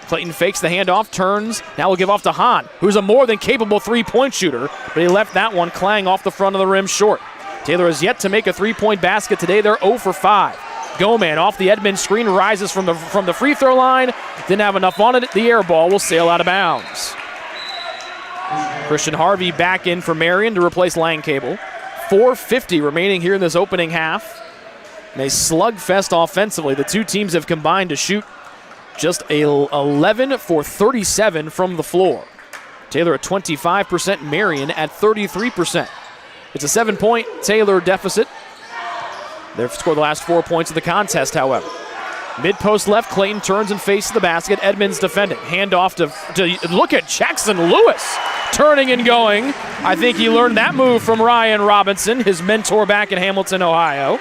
Speaker 6: Clayton fakes the handoff, turns. Now will give off to Hahn, who's a more than capable 3-point shooter, but he left that one clang off the front of the rim short. Taylor has yet to make a 3-point basket today. They're 0 for 5. Goman off the Edmonds screen, rises from the free throw line. Didn't have enough on it. The air ball will sail out of bounds. Christian Harvey back in for Marian to replace Langcable. 4:50 remaining here in this opening half. And a slugfest offensively. The 2 teams have combined to shoot just 11 for 37 from the floor. Taylor at 25%, Marian at 33%. It's a 7-point Taylor deficit. They've scored the last 4 points of the contest, however. Mid-post left, Clayton turns and faces the basket. Edmonds defending. Hand off to look at Jackson Lewis turning and going. I think he learned that move from Ryan Robinson, his mentor back in Hamilton, Ohio.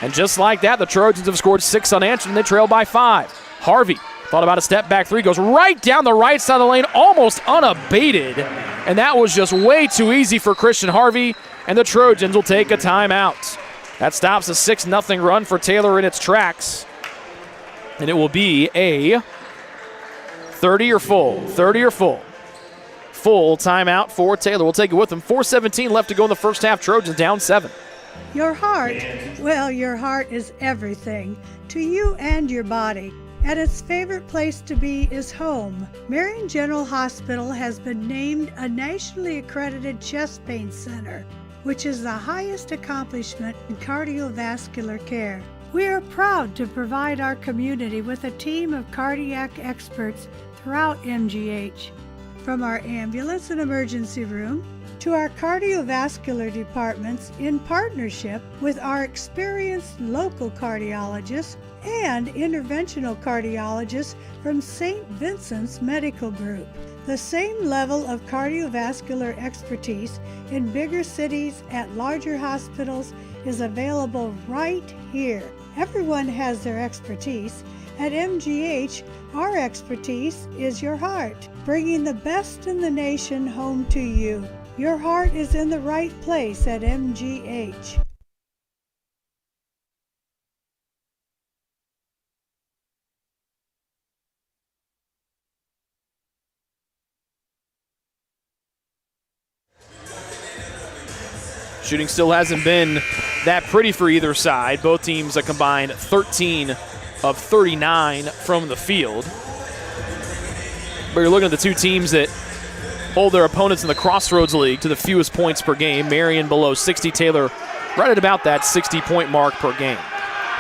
Speaker 6: And just like that, the Trojans have scored 6 unanswered, and they trail by 5. Harvey thought about a step back 3, goes right down the right side of the lane, almost unabated. And that was just way too easy for Christian Harvey, and the Trojans will take a timeout. That stops a 6-0 run for Taylor in its tracks. And it will be a 30 or full. Full timeout for Taylor. We'll take it with them. 4:17 left to go in the first half. Trojans down 7.
Speaker 7: Your heart, well, your heart is everything to you and your body. And its favorite place to be is home. Marian General Hospital has been named a nationally accredited chest pain center, which is the highest accomplishment in cardiovascular care. We are proud to provide our community with a team of cardiac experts throughout MGH. From our ambulance and emergency room to our cardiovascular departments in partnership with our experienced local cardiologists and interventional cardiologists from St. Vincent's Medical Group. The same level of cardiovascular expertise in bigger cities at larger hospitals is available right here. Everyone has their expertise. At MGH, our expertise is your heart, bringing the best in the nation home to you. Your heart is in the right place at MGH.
Speaker 6: Shooting still hasn't been that pretty for either side. Both teams a combined 13 of 39 from the field. But you're looking at the two teams that hold their opponents in the Crossroads League to the fewest points per game. Marian below 60, Taylor right at about that 60-point mark per game.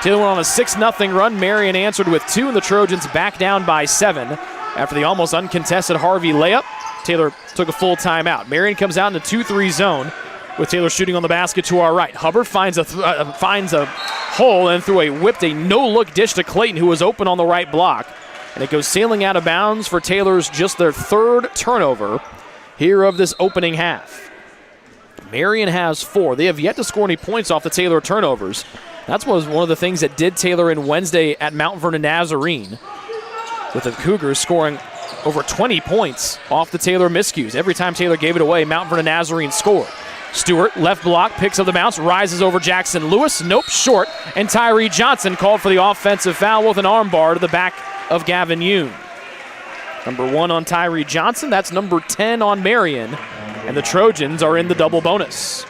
Speaker 6: Taylor went on a 6-0 run. Marian answered with 2, and the Trojans back down by 7. After the almost uncontested Harvey layup, Taylor took a full timeout. Marian comes out in the 2-3 zone with Taylor shooting on the basket to our right. Hubbard finds a hole and threw a no-look dish to Clayton, who was open on the right block. And it goes sailing out of bounds for Taylor's just their 3rd turnover here of this opening half. Marian has 4. They have yet to score any points off the Taylor turnovers. That was one of the things that did Taylor in Wednesday at Mount Vernon Nazarene, with the Cougars scoring over 20 points off the Taylor miscues. Every time Taylor gave it away, Mount Vernon Nazarene scored. Stewart, left block, picks up the bounce, rises over Jackson Lewis. Nope, short. And Tyree Johnson called for the offensive foul with an arm bar to the back of Gavin Yoon. Number 1 on Tyree Johnson. That's number 10 on Marian. And the Trojans are in the double bonus.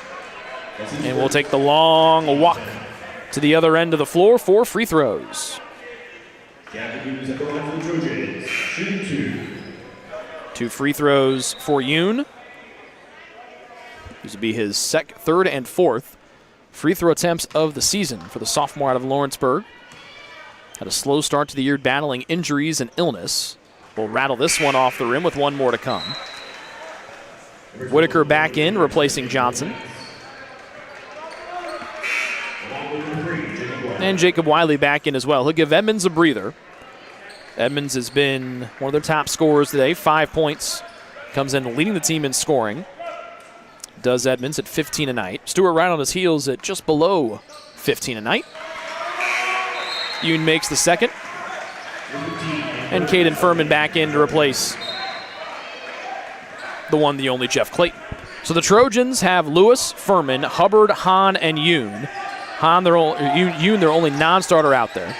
Speaker 6: And we'll take the long walk to the other end of the floor for free throws.
Speaker 3: Gavin Yoon is at the line for the Trojans, shooting 2.
Speaker 6: 2 free throws for Yoon. These would be his 3rd and 4th free throw attempts of the season for the sophomore out of Lawrenceburg. Had a slow start to the year battling injuries and illness. We'll rattle this one off the rim with 1 more to come. Whitaker back in, replacing Johnson. And Jacob Wiley back in as well. He'll give Edmonds a breather. Edmonds has been one of their top scorers today, 5 points. Comes in leading the team in scoring. Does Edmonds at 15 a night. Stewart right on his heels at just below 15 a night. Yoon makes the 2nd. And Caden Furman back in to replace the one, the only Jeff Clayton. So the Trojans have Lewis, Furman, Hubbard, Hahn, and Yoon. Yoon, their only non-starter out there.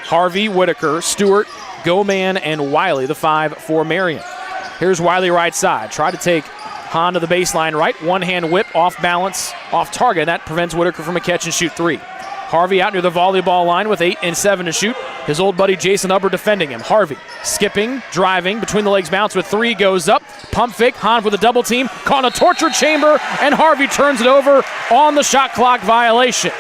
Speaker 6: Harvey, Whitaker, Stewart, Goman, and Wiley, the 5 for Marian. Here's Wiley right side. Try to take Hahn to the baseline right. One-hand whip, off balance, off target. That prevents Whitaker from a catch-and-shoot 3. Harvey out near the volleyball line with 8 and 7 to shoot. His old buddy Jason Hubbard defending him. Harvey skipping, driving, between the legs bounce with 3, goes up. Pump fake, Hahn with a double team, caught in a torture chamber, and Harvey turns it over on the shot clock violation.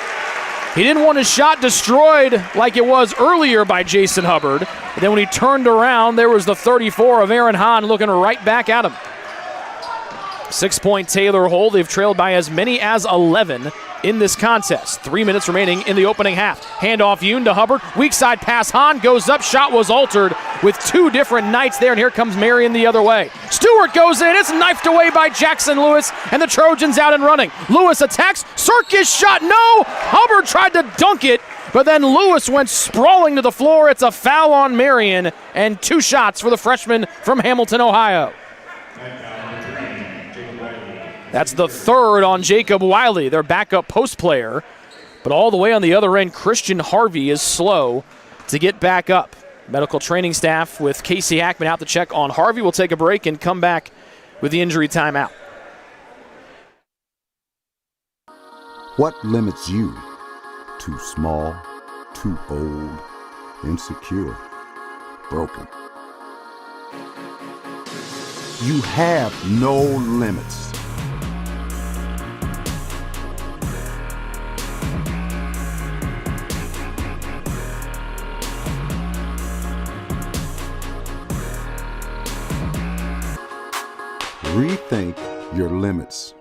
Speaker 6: He didn't want his shot destroyed like it was earlier by Jason Hubbard. But then when he turned around, there was the 34 of Aaron Hahn looking right back at him. 6-point Taylor hold. They've trailed by as many as 11 in this contest. 3 minutes remaining in the opening half. Handoff Yoon to Hubbard. Weak side pass. Hahn goes up. Shot was altered with 2 different nights there, and here comes Marian the other way. Stewart goes in. It's knifed away by Jackson Lewis, and the Trojans out and running. Lewis attacks. Circus shot. No! Hubbard tried to dunk it, but then Lewis went sprawling to the floor. It's a foul on Marian, and 2 shots for the freshman from Hamilton, Ohio. That's the 3rd on Jacob Wiley, their backup post player. But all the way on the other end, Christian Harvey is slow to get back up. Medical training staff with Casey Hackman out to check on Harvey. We'll take a break and come back with the injury timeout.
Speaker 8: What limits you? Too small, too old, insecure, broken. You have no limits. Rethink your limits.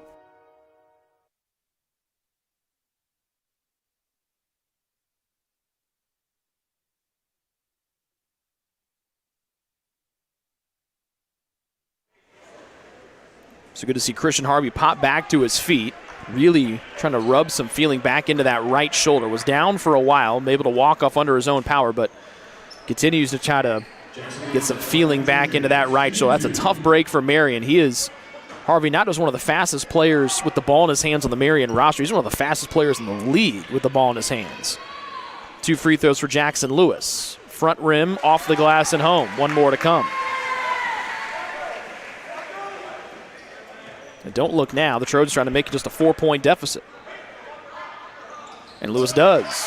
Speaker 6: So good to see Christian Harvey pop back to his feet, really trying to rub some feeling back into that right shoulder. Was down for a while, able to walk off under his own power, but continues to try to get some feeling back into that right shoulder. That's a tough break for Marian. He is, Harvey, not just one of the fastest players with the ball in his hands on the Marian roster, he's one of the fastest players in the league with the ball in his hands. 2 free throws for Jackson Lewis. Front rim, off the glass and home. 1 more to come. And don't look now. The Trojans trying to make it just a 4-point deficit. And Lewis does.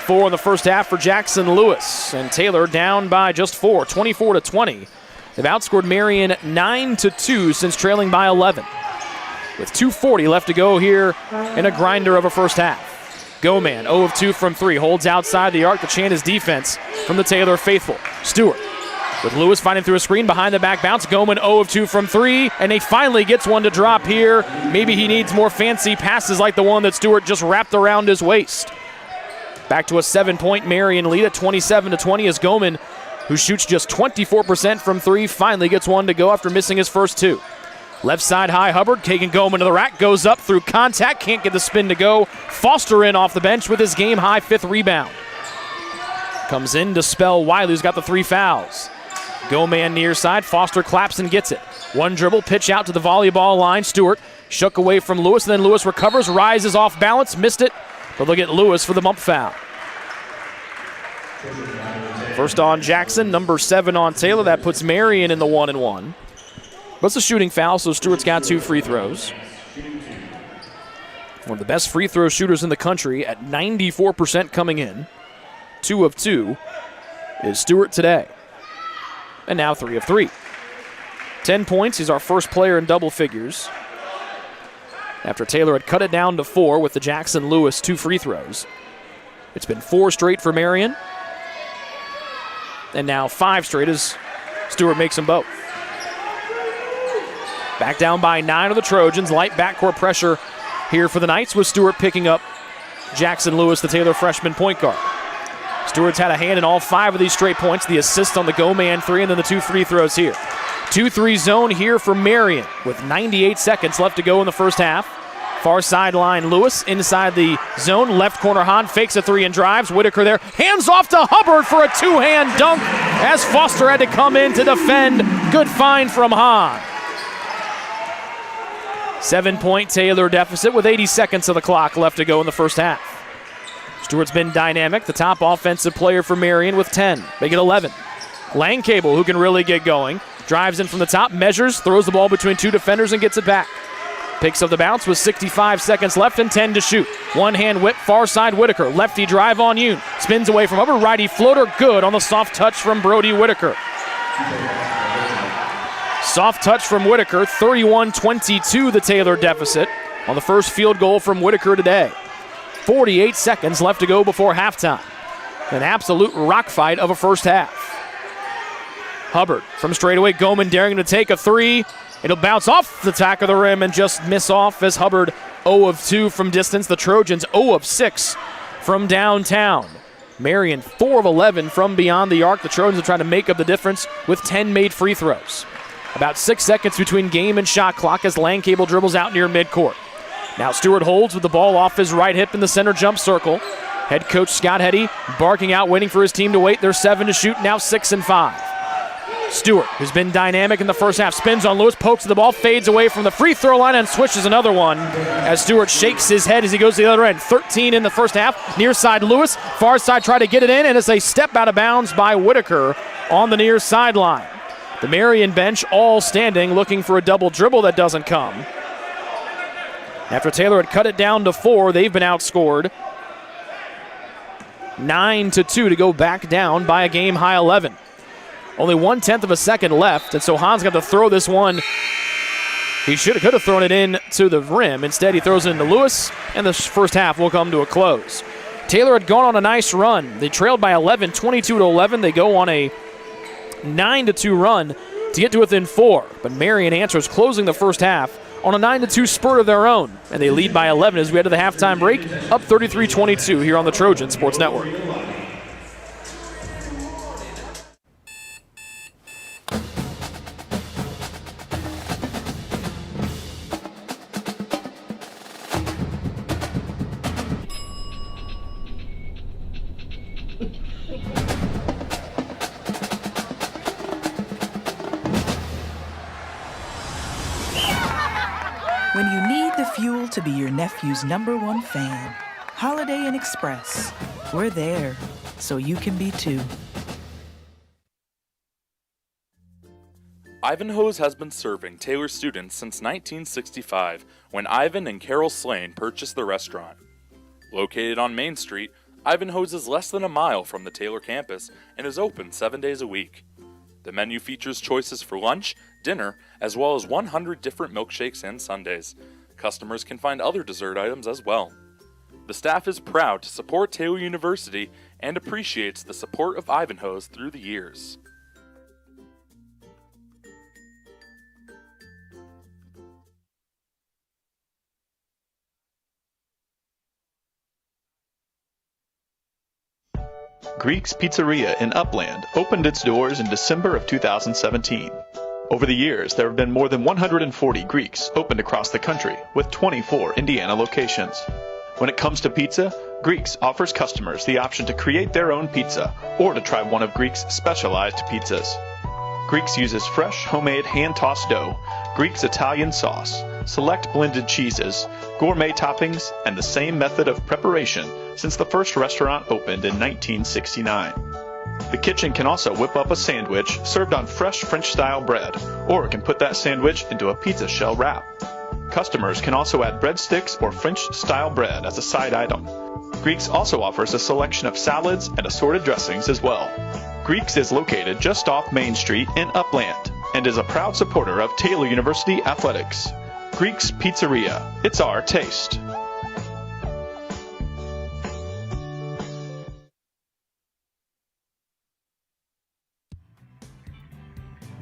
Speaker 6: 4 in the first half for Jackson Lewis. And Taylor down by just 4, 24-20. They've outscored Marian 9-2 since trailing by 11. With 2:40 left to go here in a grinder of a first half. Goman, 0 of 2 from 3, holds outside the arc to chant his defense from the Taylor faithful. Stewart with Lewis finding through a screen behind the back bounce. Goman 0 of 2 from 3, and he finally gets one to drop here. Maybe he needs more fancy passes like the one that Stewart just wrapped around his waist. Back to a 7-point Marian lead at 27-20 as Goman, who shoots just 24% from 3, finally gets one to go after missing his first 2. Left side high, Hubbard, taking Goman to the rack, goes up through contact, can't get the spin to go. Foster in off the bench with his game-high 5th rebound. Comes in to spell Wiley, who's got the 3 fouls. Goman near side, Foster claps and gets it. One dribble, pitch out to the volleyball line. Stewart shook away from Lewis, then Lewis recovers, rises off balance, missed it, but they'll get Lewis for the bump foul. First on Jackson, number 7 on Taylor. That puts Marian in the 1-1. But it's a shooting foul, so Stewart's got 2 free throws. One of the best free throw shooters in the country at 94% coming in. 2 of 2 is Stewart today. And now 3 of 3. 10 points, he's our first player in double figures. After Taylor had cut it down to 4 with the Jackson Lewis 2 free throws. It's been 4 straight for Marian. And now 5 straight as Stewart makes them both. Back down by 9 of the Trojans. Light backcourt pressure here for the Knights with Stewart picking up Jackson Lewis, the Taylor freshman point guard. Stewart's had a hand in all 5 of these straight points. The assist on the Goman 3 and then the 2 free throws here. 2-3 zone here for Marian with 98 seconds left to go in the first half. Far sideline Lewis inside the zone. Left corner Hahn fakes a 3 and drives. Whitaker there. Hands off to Hubbard for a 2-hand dunk as Foster had to come in to defend. Good find from Hahn. 7-point Taylor deficit with 80 seconds of the clock left to go in the first half. Stewart's been dynamic, the top offensive player for Marian with 10. They get 11. Langcable, who can really get going, drives in from the top, measures, throws the ball between 2 defenders and gets it back. Picks up the bounce with 65 seconds left and 10 to shoot. One-hand whip, far side Whitaker. Lefty drive on Yoon. Spins away from Hubbard. Righty floater, good on the soft touch from Brody Whitaker. Soft touch from Whitaker, 31-22 the Taylor deficit on the first field goal from Whitaker today. 48 seconds left to go before halftime. An absolute rock fight of a first half. Hubbard from straightaway, Goman daring him to take a 3. It'll bounce off the tack of the rim and just miss off as Hubbard 0 of 2 from distance. The Trojans 0 of 6 from downtown. Marian 4 of 11 from beyond the arc. The Trojans are trying to make up the difference with 10 made free throws. About 6 seconds between game and shot clock as Langcable dribbles out near midcourt. Now Stewart holds with the ball off his right hip in the center jump circle. Head coach Scott Heddy barking out, waiting for his team to wait. There's 7 to shoot, now 6 and 5. Stewart, who's been dynamic in the first half, spins on Lewis, pokes the ball, fades away from the free throw line and swishes another one as Stewart shakes his head as he goes to the other end. 13 in the first half. Near side Lewis, far side try to get it in, and it's a step out of bounds by Whitaker on the near sideline. The Marian bench all standing, looking for a double dribble that doesn't come. After Taylor had cut it down to 4, they've been outscored 9-2 to go back down by a game-high 11. Only 1/10 of a second left, and so Hahn's got to throw this one. He could have thrown it in to the rim. Instead, he throws it into Lewis, and the first half will come to a close. Taylor had gone on a nice run. They trailed by 11, 22-11. They go on a 9-2 run to get to within 4. But Marian answers, closing the first half on a 9-2 spurt of their own. And they lead by 11 as we head to the halftime break, up 33-22 here on the Trojan Sports Network.
Speaker 9: When you need the fuel to be your nephew's #1 fan, Holiday Inn Express. We're there, so you can be too.
Speaker 10: Ivanhoe's has been serving Taylor students since 1965, when Ivan and Carol Slane purchased the restaurant. Located on Main Street, Ivanhoe's is less than a mile from the Taylor campus and is open 7 days a week. The menu features choices for lunch, dinner, as well as 100 different milkshakes and sundaes. Customers can find other dessert items as well. The staff is proud to support Taylor University and appreciates the support of Ivanhoe's through the years.
Speaker 5: Greek's Pizzeria in Upland opened its doors in December of 2017. Over the years, there have been more than 140 Greeks opened across the country, with 24 Indiana locations. When it comes to pizza, Greeks offers customers the option to create their own pizza or to try one of Greek's specialized pizzas. Greeks uses fresh, homemade, hand-tossed dough, Greek's Italian sauce, select blended cheeses, gourmet toppings, and the same method of preparation since the first restaurant opened in 1969. The kitchen can also whip up a sandwich served on fresh French-style bread, or it can put that sandwich into a pizza shell wrap. Customers can also add breadsticks or French-style bread as a side item. Greek's also offers a selection of salads and assorted dressings as well. Greek's is located just off Main Street in Upland and is a proud supporter of Taylor University Athletics. Greek's Pizzeria. It's our taste.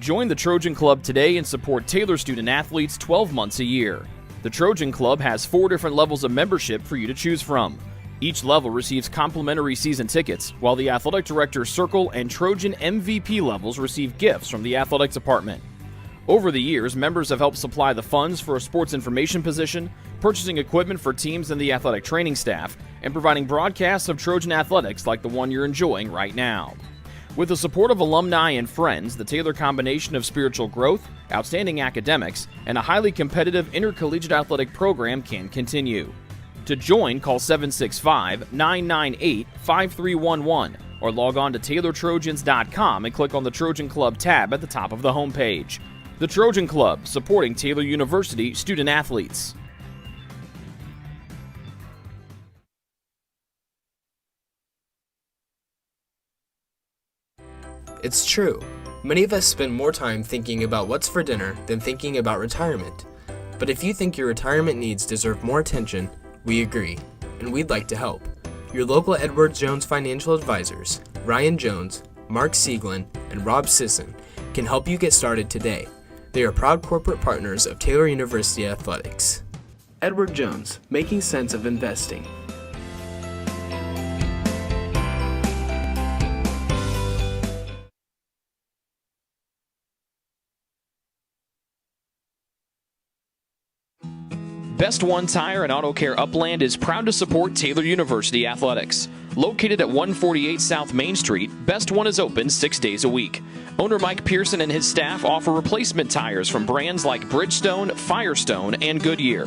Speaker 6: Join the Trojan Club today and support Taylor student athletes 12 months a year. The Trojan Club has 4 different levels of membership for you to choose from. Each level receives complimentary season tickets, while the Athletic Director's Circle and Trojan MVP levels receive gifts from the Athletics Department. Over the years, members have helped supply the funds for a sports information position, purchasing equipment for teams and the athletic training staff, and providing broadcasts of Trojan athletics like the one you're enjoying right now. With the support of alumni and friends, the Taylor combination of spiritual growth, outstanding academics, and a highly competitive intercollegiate athletic program can continue. To join, call 765-998-5311 or log on to TaylorTrojans.com and click on the Trojan Club tab at the top of the homepage. The Trojan Club, supporting Taylor University student athletes.
Speaker 4: It's true. Many of us spend more time thinking about what's for dinner than thinking about retirement. But if you think your retirement needs deserve more attention, we agree, and we'd like to help. Your local Edward Jones financial advisors, Ryan Jones, Mark Sieglin, and Rob Sisson, can help you get started today. They are proud corporate partners of Taylor University Athletics. Edward Jones, making sense of investing.
Speaker 6: Best One Tire and Auto Care Upland is proud to support Taylor University Athletics. Located at 148 South Main Street, Best One is open 6 days a week. Owner Mike Pearson and his staff offer replacement tires from brands like Bridgestone, Firestone, and Goodyear.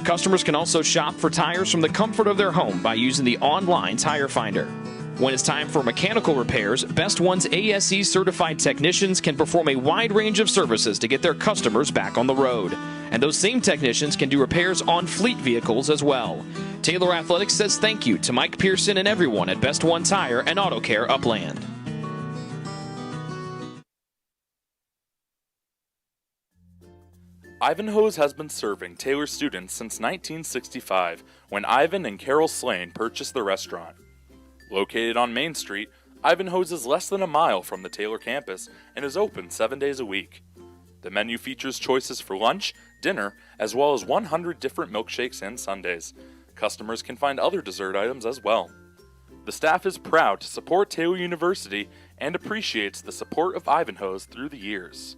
Speaker 6: Customers can also shop for tires from the comfort of their home by using the online tire finder. When it's time for mechanical repairs, Best One's ASE certified technicians can perform a wide range of services to get their customers back on the road. And those same technicians can do repairs on fleet vehicles as well. Taylor Athletics says thank you to Mike Pearson and everyone at Best One Tire and Auto Care Upland.
Speaker 10: Ivanhoe's has been serving Taylor students since 1965, when Ivan and Carol Slane purchased the restaurant. Located on Main Street, Ivanhoe's is less than a mile from the Taylor campus and is open 7 days a week. The menu features choices for lunch, dinner, as well as 100 different milkshakes and sundaes. Customers can find other dessert items as well. The staff is proud to support Taylor University and appreciates the support of Ivanhoe's through the years.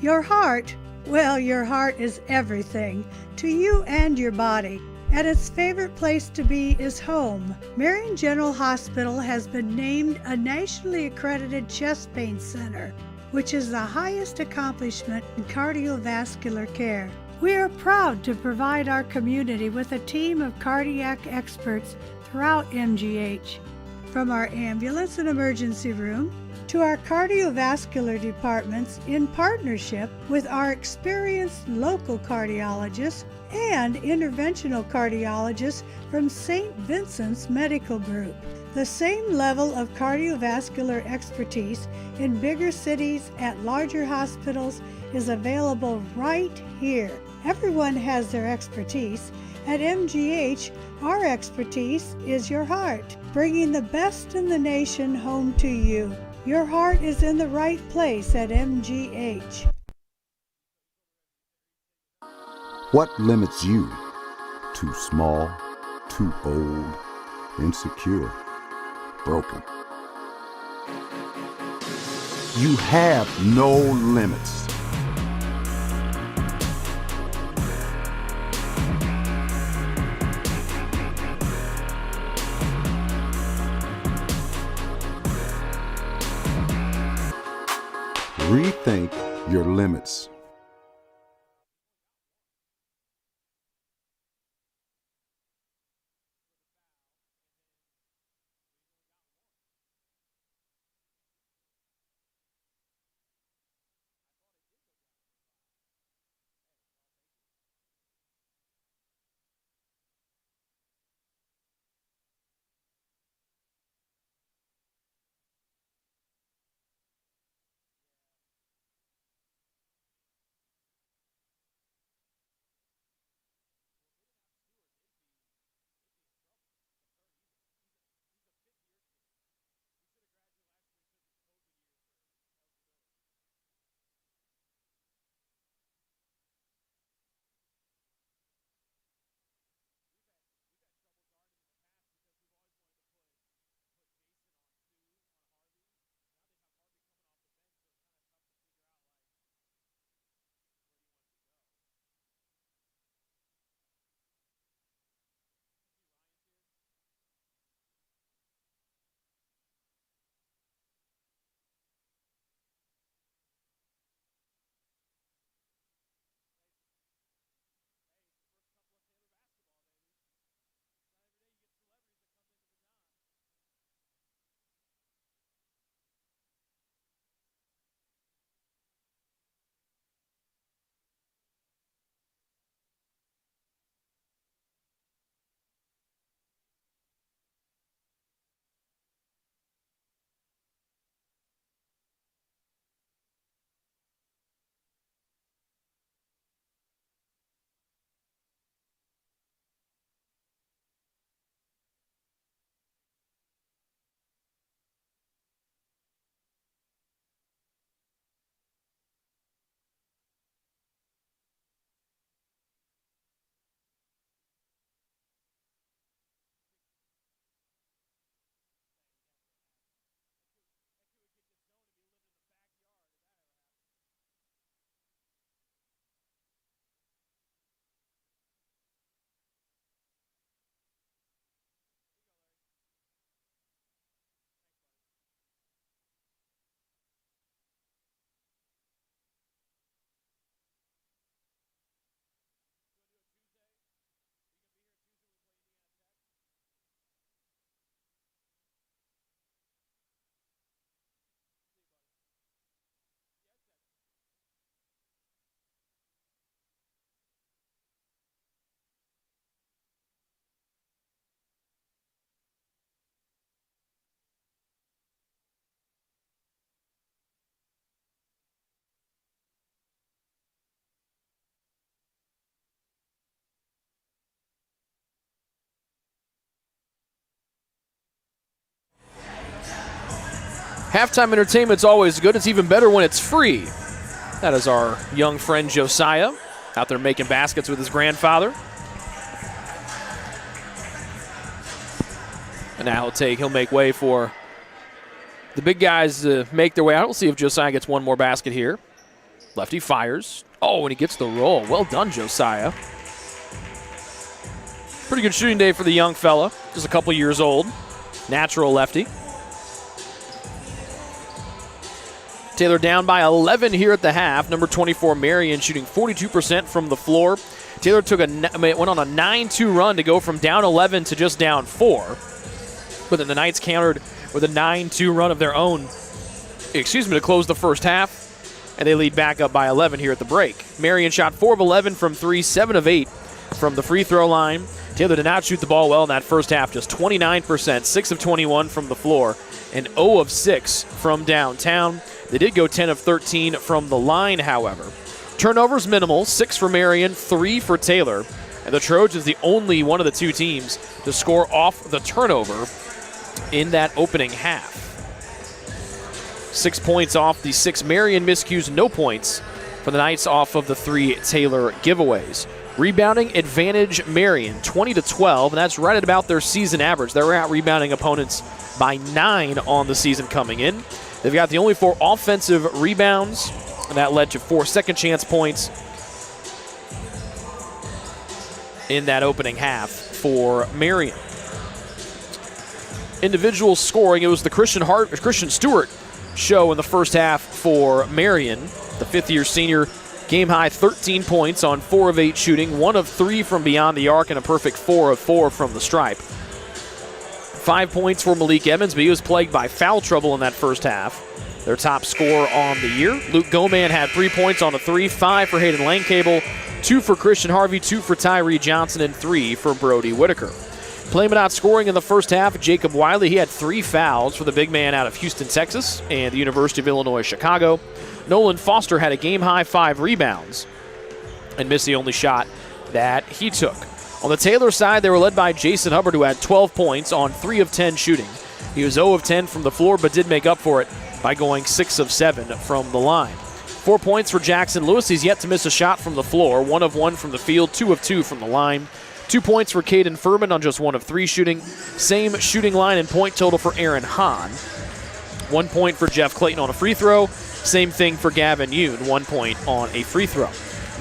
Speaker 7: Your heart, well, your heart is everything to you and your body, and its favorite place to be is home. Marian General Hospital has been named a nationally accredited chest pain center, which is the highest accomplishment in cardiovascular care. We are proud to provide our community with a team of cardiac experts throughout MGH. From our ambulance and emergency room to our cardiovascular departments in partnership with our experienced local cardiologists and interventional cardiologists from St. Vincent's Medical Group. The same level of cardiovascular expertise in bigger cities at larger hospitals is available right here. Everyone has their expertise. At MGH, our expertise is your heart, bringing the best in the nation home to you. Your heart is in the right place at MGH.
Speaker 8: What limits you? Too small, too old, insecure, broken. You have no limits. Rethink your limits.
Speaker 6: Halftime entertainment's always good. It's even better when it's free. That is our young friend Josiah out there making baskets with his grandfather. And now he'll make way for the big guys to make their way out. We'll see if Josiah gets one more basket here. Lefty fires. Oh, and he gets the roll. Well done, Josiah. Pretty good shooting day for the young fella. Just a couple years old. Natural lefty. Taylor down by 11 here at the half. Number 24, Marian, shooting 42% from the floor. Taylor went on a 9-2 run to go from down 11 to just down 4. But then the Knights countered with a 9-2 run of their own, to close the first half. And they lead back up by 11 here at the break. Marian shot 4 of 11 from 3, 7 of 8 from the free throw line. Taylor did not shoot the ball well in that first half, just 29%, 6 of 21 from the floor, and 0 of 6 from downtown. They did go 10 of 13 from the line, however. Turnovers minimal, 6 for Marian, 3 for Taylor. And the Trojans the only one of the two teams to score off the turnover in that opening half. 6 points off the 6 Marian miscues, no points for the Knights off of the 3 Taylor giveaways. Rebounding advantage Marian, 20-12, and that's right at about their season average. They're out rebounding opponents by 9 on the season coming in. They've got the only 4 offensive rebounds, and that led to 4 second chance points in that opening half for Marian. Individual scoring, it was the Christian Stewart show in the first half for Marian. The fifth-year senior, game-high 13 points on 4 of 8 shooting, 1 of 3 from beyond the arc, and a perfect 4 of 4 from the stripe. 5 points for Malik Evans, but he was plagued by foul trouble in that first half. Their top scorer on the year. Luke Goman had 3 points on a 3, 5 for Hayden Langcable, 2 for Christian Harvey, 2 for Tyree Johnson, and 3 for Brody Whitaker. Playing out scoring in the first half, Jacob Wiley, he had 3 fouls for the big man out of Houston, Texas, and the University of Illinois, Chicago. Nolan Foster had a game-high 5 rebounds and missed the only shot that he took. On the Taylor side, they were led by Jason Hubbard, who had 12 points on 3 of 10 shooting. He was 0 of 10 from the floor, but did make up for it by going 6 of 7 from the line. 4 points for Jackson Lewis. He's yet to miss a shot from the floor, 1 of 1 from the field, 2 of 2 from the line. 2 points for Caden Furman on just 1 of 3 shooting. Same shooting line and point total for Aaron Hahn. 1 point for Jeff Clayton on a free throw. Same thing for Gavin Yoon, 1 point on a free throw.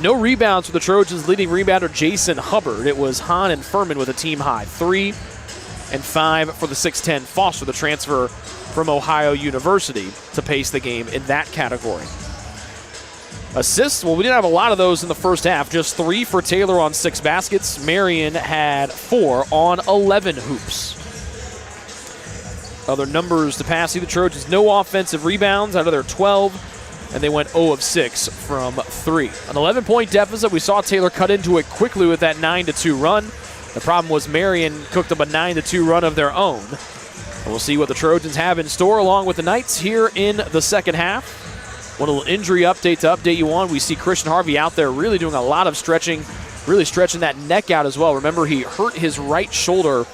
Speaker 6: No rebounds for the Trojans, leading rebounder Jason Hubbard. It was Hahn and Furman with a team-high 3, and 5 for the 6'10 Foster, the transfer from Ohio University, to pace the game in that category. Assists, well, we didn't have a lot of those in the first half. Just 3 for Taylor on 6 baskets. Marian had 4 on 11 hoops. Other numbers to pass the Trojans, no offensive rebounds out of their 12, and they went 0 of 6 from 3. An 11-point deficit. We saw Taylor cut into it quickly with that 9-2 run. The problem was Marian cooked up a 9-2 run of their own. And we'll see what the Trojans have in store along with the Knights here in the second half. One little injury update to update you on. We see Christian Harvey out there really doing a lot of stretching, really stretching that neck out as well. Remember, he hurt his right shoulder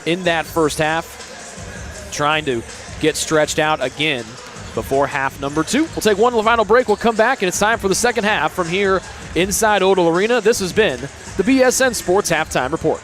Speaker 6: in that first half, trying to get stretched out again before half number 2. We'll take one final break. We'll come back, and it's time for the second half from here inside Odell Arena. This has been the BSN Sports Halftime Report.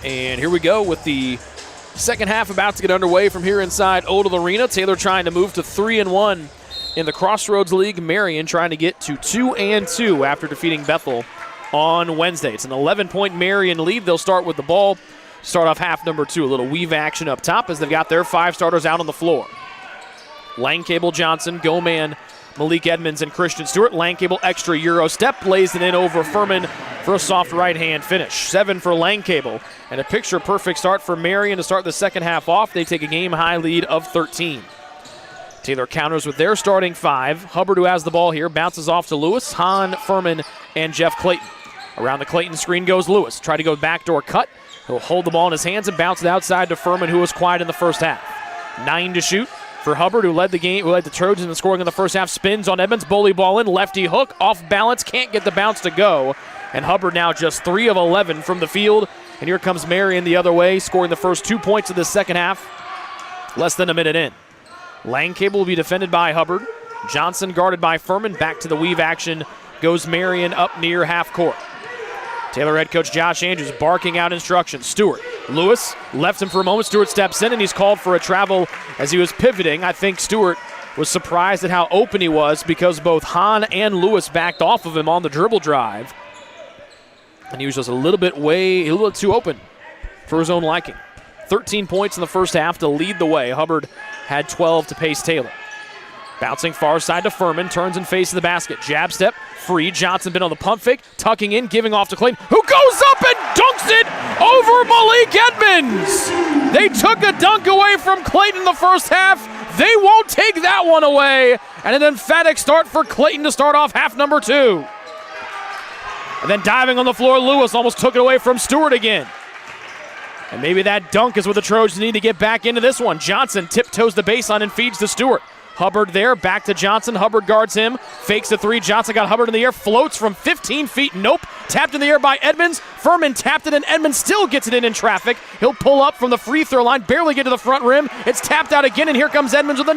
Speaker 6: And here we go with the second half about to get underway from here inside Odell Arena. Taylor trying to move to 3-1 in the Crossroads League. Marian trying to get to 2-2 after defeating Bethel on Wednesday. It's an 11-point Marian lead. They'll start with the ball. Start off half number 2. A little weave action up top as they've got their 5 starters out on the floor. Langcable, Johnson, Goman, Malik Edmonds, and Christian Stewart. Langcable extra Euro step, lays it in over Furman for a soft right-hand finish. 7 for Langcable, and a picture-perfect start for Marian to start the second half off. They take a game-high lead of 13. Taylor counters with their starting 5. Hubbard, who has the ball here, bounces off to Lewis, Hahn, Furman, and Jeff Clayton. Around the Clayton screen goes Lewis. Try to go backdoor cut. He'll hold the ball in his hands and bounce it outside to Furman, who was quiet in the first half. 9 to shoot for Hubbard, who led the Trojans in scoring in the first half. Spins on Edmonds, bully ball in, lefty hook, off balance, can't get the bounce to go. And Hubbard now just 3 of 11 from the field. And here comes Marian the other way, scoring the first 2 points of the second half, less than a minute in. Langcable will be defended by Hubbard. Johnson guarded by Furman. Back to the weave action goes Marian up near half court. Taylor head coach Josh Andrews barking out instructions. Stewart, Lewis left him for a moment. Stewart steps in and he's called for a travel as he was pivoting. I think Stewart was surprised at how open he was because both Hahn and Lewis backed off of him on the dribble drive. And he was just a little bit too open for his own liking. 13 points in the first half to lead the way. Hubbard had 12 to pace Taylor. Bouncing far side to Furman, turns and faces the basket. Jab step, free. Johnson been on the pump fake, tucking in, giving off to Clayton, who goes up and dunks it over Malik Edmonds. They took a dunk away from Clayton in the first half. They won't take that one away. And an emphatic start for Clayton to start off half number 2. And then diving on the floor, Lewis almost took it away from Stewart again. And maybe that dunk is what the Trojans need to get back into this one. Johnson tiptoes the baseline and feeds to Stewart. Hubbard there, back to Johnson. Hubbard guards him, fakes the 3. Johnson got Hubbard in the air, floats from 15 feet. Nope. Tapped in the air by Edmonds. Furman tapped it, and Edmonds still gets it in traffic. He'll pull up from the free throw line, barely get to the front rim. It's tapped out again, and here comes Edmonds with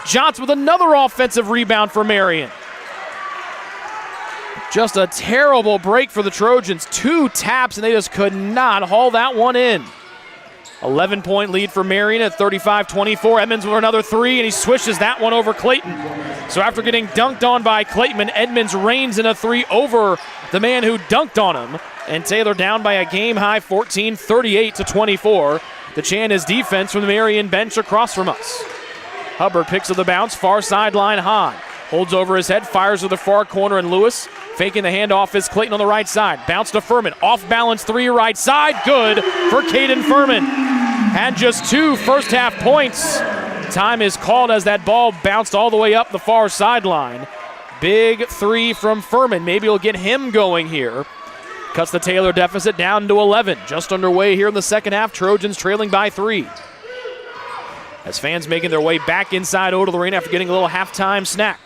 Speaker 6: Johnson with another offensive rebound for Marian. Just a terrible break for the Trojans. 2 taps, and they just could not haul that one in. 11-point lead for Marian at 35-24. Edmonds with another 3, and he swishes that one over Clayton. So after getting dunked on by Clayton, Edmonds reigns in a 3 over the man who dunked on him. And Taylor down by a game-high 14, 38-24. The chant is defense from the Marian bench across from us. Hubbard picks up the bounce, far sideline Hahn. Holds over his head, fires to the far corner, and Lewis faking the handoff is Clayton on the right side. Bounce to Furman, off balance 3 right side, good for Caden Furman. Had just 2 first half points. Time is called as that ball bounced all the way up the far sideline. Big 3 from Furman, maybe he'll get him going here. Cuts the Taylor deficit down to 11. Just underway here in the second half, Trojans trailing by 3. As fans making their way back inside Odell Arena after getting a little halftime snack.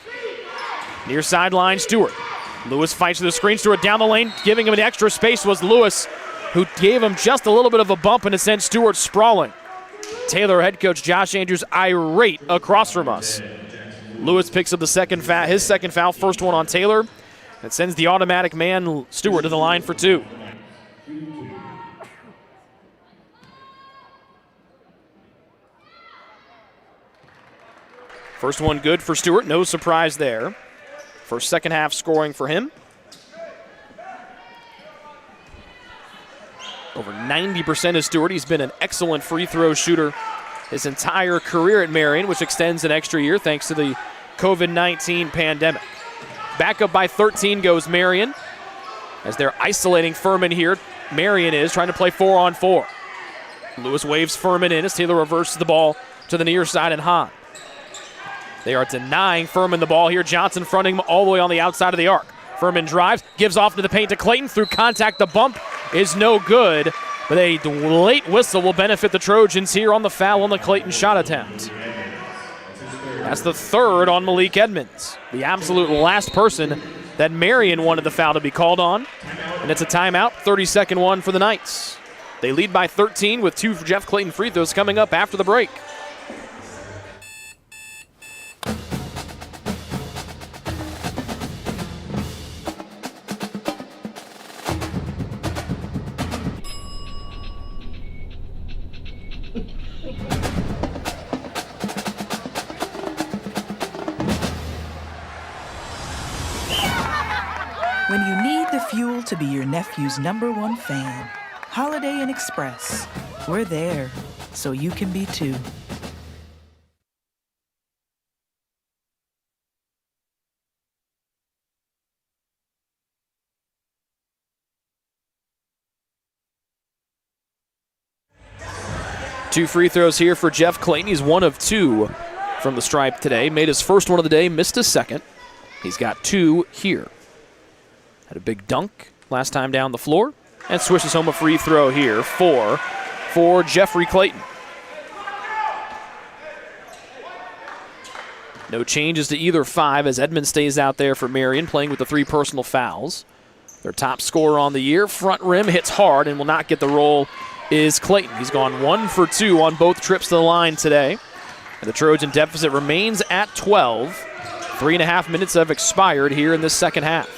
Speaker 6: Near sideline, Stewart. Lewis fights to the screen. Stewart down the lane, giving him an extra space was Lewis, who gave him just a little bit of a bump and it sent Stewart sprawling. Taylor head coach Josh Andrews irate across from us. Lewis picks up his second foul, first one on Taylor. It sends the automatic man Stewart to the line for 2. First one good for Stewart, no surprise there. First second half scoring for him. Over 90% is Stewart. He's been an excellent free throw shooter his entire career at Marian, which extends an extra year thanks to the COVID-19 pandemic. Back up by 13 goes Marian. As they're isolating Furman here, Marian is trying to play 4-on-4. Lewis waves Furman in as Taylor reverses the ball to the near side and Hahn. They are denying Furman the ball here. Johnson fronting him all the way on the outside of the arc. Furman drives, gives off to the paint to Clayton. Through contact, the bump is no good. But a late whistle will benefit the Trojans here on the foul on the Clayton shot attempt. That's the 3rd on Malik Edmonds. The absolute last person that Marian wanted the foul to be called on. And it's a timeout, 30-second one for the Knights. They lead by 13 with 2 Jeff Clayton free throws coming up after the break.
Speaker 9: When you need the fuel to be your nephew's #1 fan. Holiday Inn Express. We're there, so you can be too.
Speaker 6: Two free throws here for Jeff Clayton. He's 1 of 2 from the stripe today. Made his first one of the day, missed his second. He's got 2 here. Had a big dunk last time down the floor and swishes home a free throw here for Jeffrey Clayton. No changes to either 5 as Edmonds stays out there for Marian, playing with the 3 personal fouls. Their top scorer on the year, front rim, hits hard and will not get the roll, is Clayton. He's gone 1 for 2 on both trips to the line today. And the Trojan deficit remains at 12. 3.5 minutes have expired here in this second half.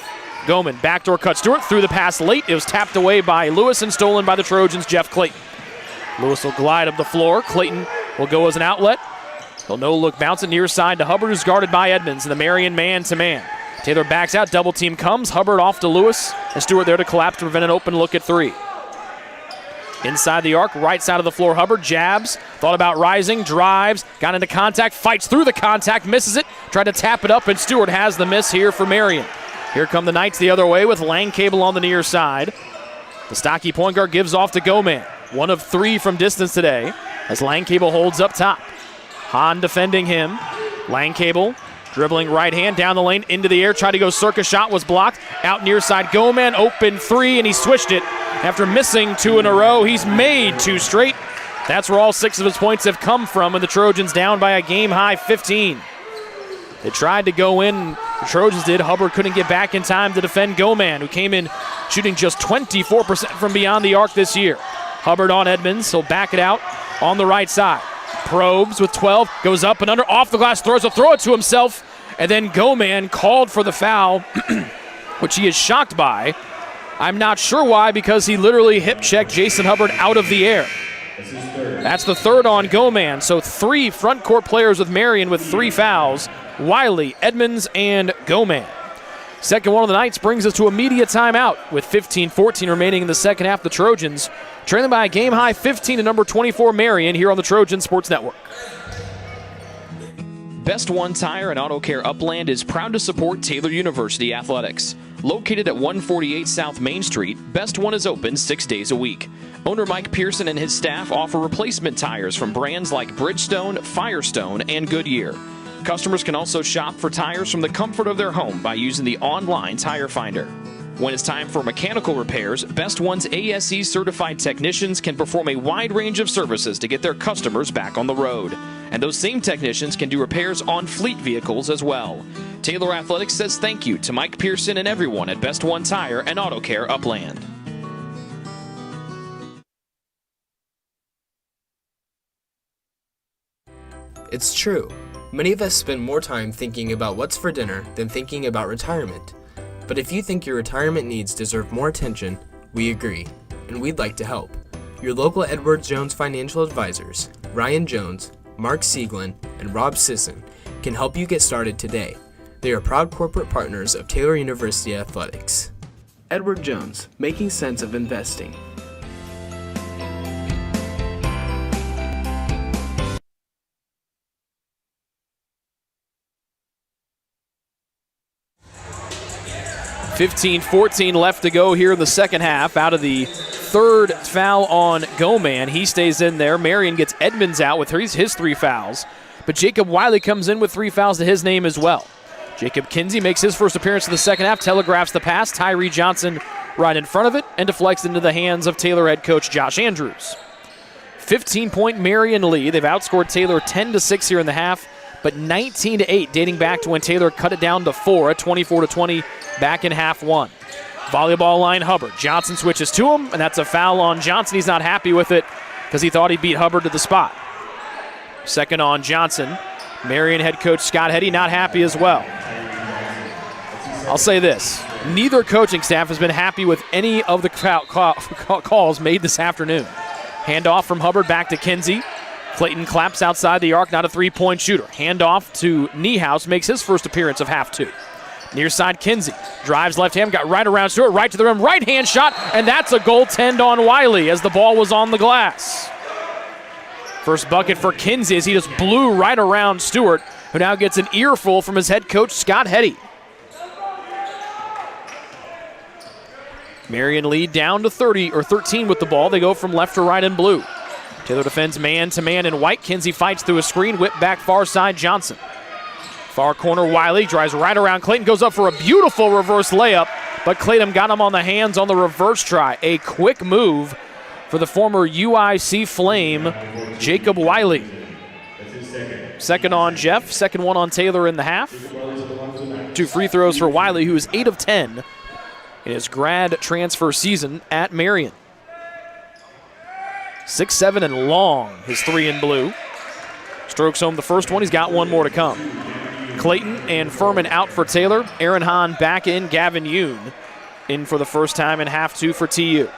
Speaker 6: Goman, backdoor cut Stewart, through the pass late. It was tapped away by Lewis and stolen by the Trojans, Jeff Clayton. Lewis will glide up the floor. Clayton will go as an outlet. He'll no-look bounce it near side to Hubbard, who's guarded by Edmonds, and the Marian man-to-man. Taylor backs out, double team comes. Hubbard off to Lewis, and Stewart there to collapse to prevent an open look at 3. Inside the arc, right side of the floor, Hubbard jabs, thought about rising, drives, got into contact, fights through the contact, misses it, tried to tap it up, and Stewart has the miss here for Marian. Here come the Knights the other way with Langcable on the near side. The stocky point guard gives off to Goman. 1 of 3 from distance today as Langcable holds up top. Hahn defending him. Langcable dribbling right hand down the lane into the air, tried to go circus shot, was blocked. Out near side, Goman open 3, and he swished it. After missing 2 in a row, he's made 2 straight. That's where all 6 of his points have come from, and the Trojans down by a game-high 15. They tried to go in, the Trojans did. Hubbard couldn't get back in time to defend Goman, who came in shooting just 24% from beyond the arc this year. Hubbard on Edmonds, he'll back it out on the right side. Probes with 12, goes up and under, off the glass, throw it to himself, and then Goman called for the foul, which he is shocked by. I'm not sure why, because he literally hip-checked Jason Hubbard out of the air. That's the 3rd on Goman, so 3 front court players with Marian with 3 fouls. Wiley, Edmonds, and Goman. Second one of the Knights brings us to a media timeout with 15-14 remaining in the second half. The Trojans trailing by a game-high 15 to number 24 Marian here on the Trojan Sports Network. Best One Tire and Auto Care Upland is proud to support Taylor University Athletics. Located at 148 South Main Street, Best One is open 6 days a week. Owner Mike Pearson and his staff offer replacement tires from brands like Bridgestone, Firestone, and Goodyear. Customers can also shop for tires from the comfort of their home by using the online tire finder. When it's time for mechanical repairs, Best One's ASE certified technicians can perform a wide range of services to get their customers back on the road. And those same technicians can do repairs on fleet vehicles as well. Taylor Athletics says thank you to Mike Pearson and everyone at Best One Tire and Auto Care Upland.
Speaker 4: It's true. Many of us spend more time thinking about what's for dinner than thinking about retirement. But if you think your retirement needs deserve more attention, we agree, and we'd like to help. Your local Edward Jones financial advisors, Ryan Jones, Mark Sieglin, and Rob Sisson, can help you get started today. They are proud corporate partners of Taylor University Athletics. Edward Jones, making sense of investing.
Speaker 6: $15-14 left to go here in the second half. Out of the 3rd foul on Goman, he stays in there. Marian gets Edmonds out with his 3 fouls, but Jacob Wiley comes in with 3 fouls to his name as well. Jacob Kinsey makes his first appearance in the second half, telegraphs the pass. Tyree Johnson right in front of it and deflects into the hands of Taylor head coach Josh Andrews. 15-point Marian lead. They've outscored Taylor 10-6 here in the half, but 19-8 dating back to when Taylor cut it down to 4 at 24-20 back in half 1. Volleyball line, Hubbard. Johnson switches to him, and that's a foul on Johnson. He's not happy with it because he thought he beat Hubbard to the spot. Second on Johnson. Marian head coach Scott Heddy not happy as well. I'll say this. Neither coaching staff has been happy with any of the calls made this afternoon. Handoff from Hubbard back to Kinsey. Clayton claps outside the arc, not a 3-point shooter. Handoff to Niehaus, makes his first appearance of half 2. Near side, Kinsey drives left hand, got right around Stewart, right to the rim, right hand shot, and that's a goaltend on Wiley as the ball was on the glass. First bucket for Kinsey as he just blew right around Stewart, who now gets an earful from his head coach, Scott Hetty. Marian lead down to 13 with the ball. They go from left to right in blue. Taylor defends man-to-man in white. Kinsey fights through a screen, whip back far side Johnson. Far corner, Wiley drives right around Clayton, goes up for a beautiful reverse layup, but Clayton got him on the hands on the reverse try. A quick move for the former UIC Flame, Jacob Wiley. Second on Jeff, second one on Taylor in the half. 2 free throws for Wiley, who is 8 of 10 in his grad transfer season at Marian. 6'7" and long, his 3 in blue. Strokes home the first one, he's got one more to come. Clayton and Furman out for Taylor. Aaron Hahn back in, Gavin Yoon in for the first time in half 2 for TU.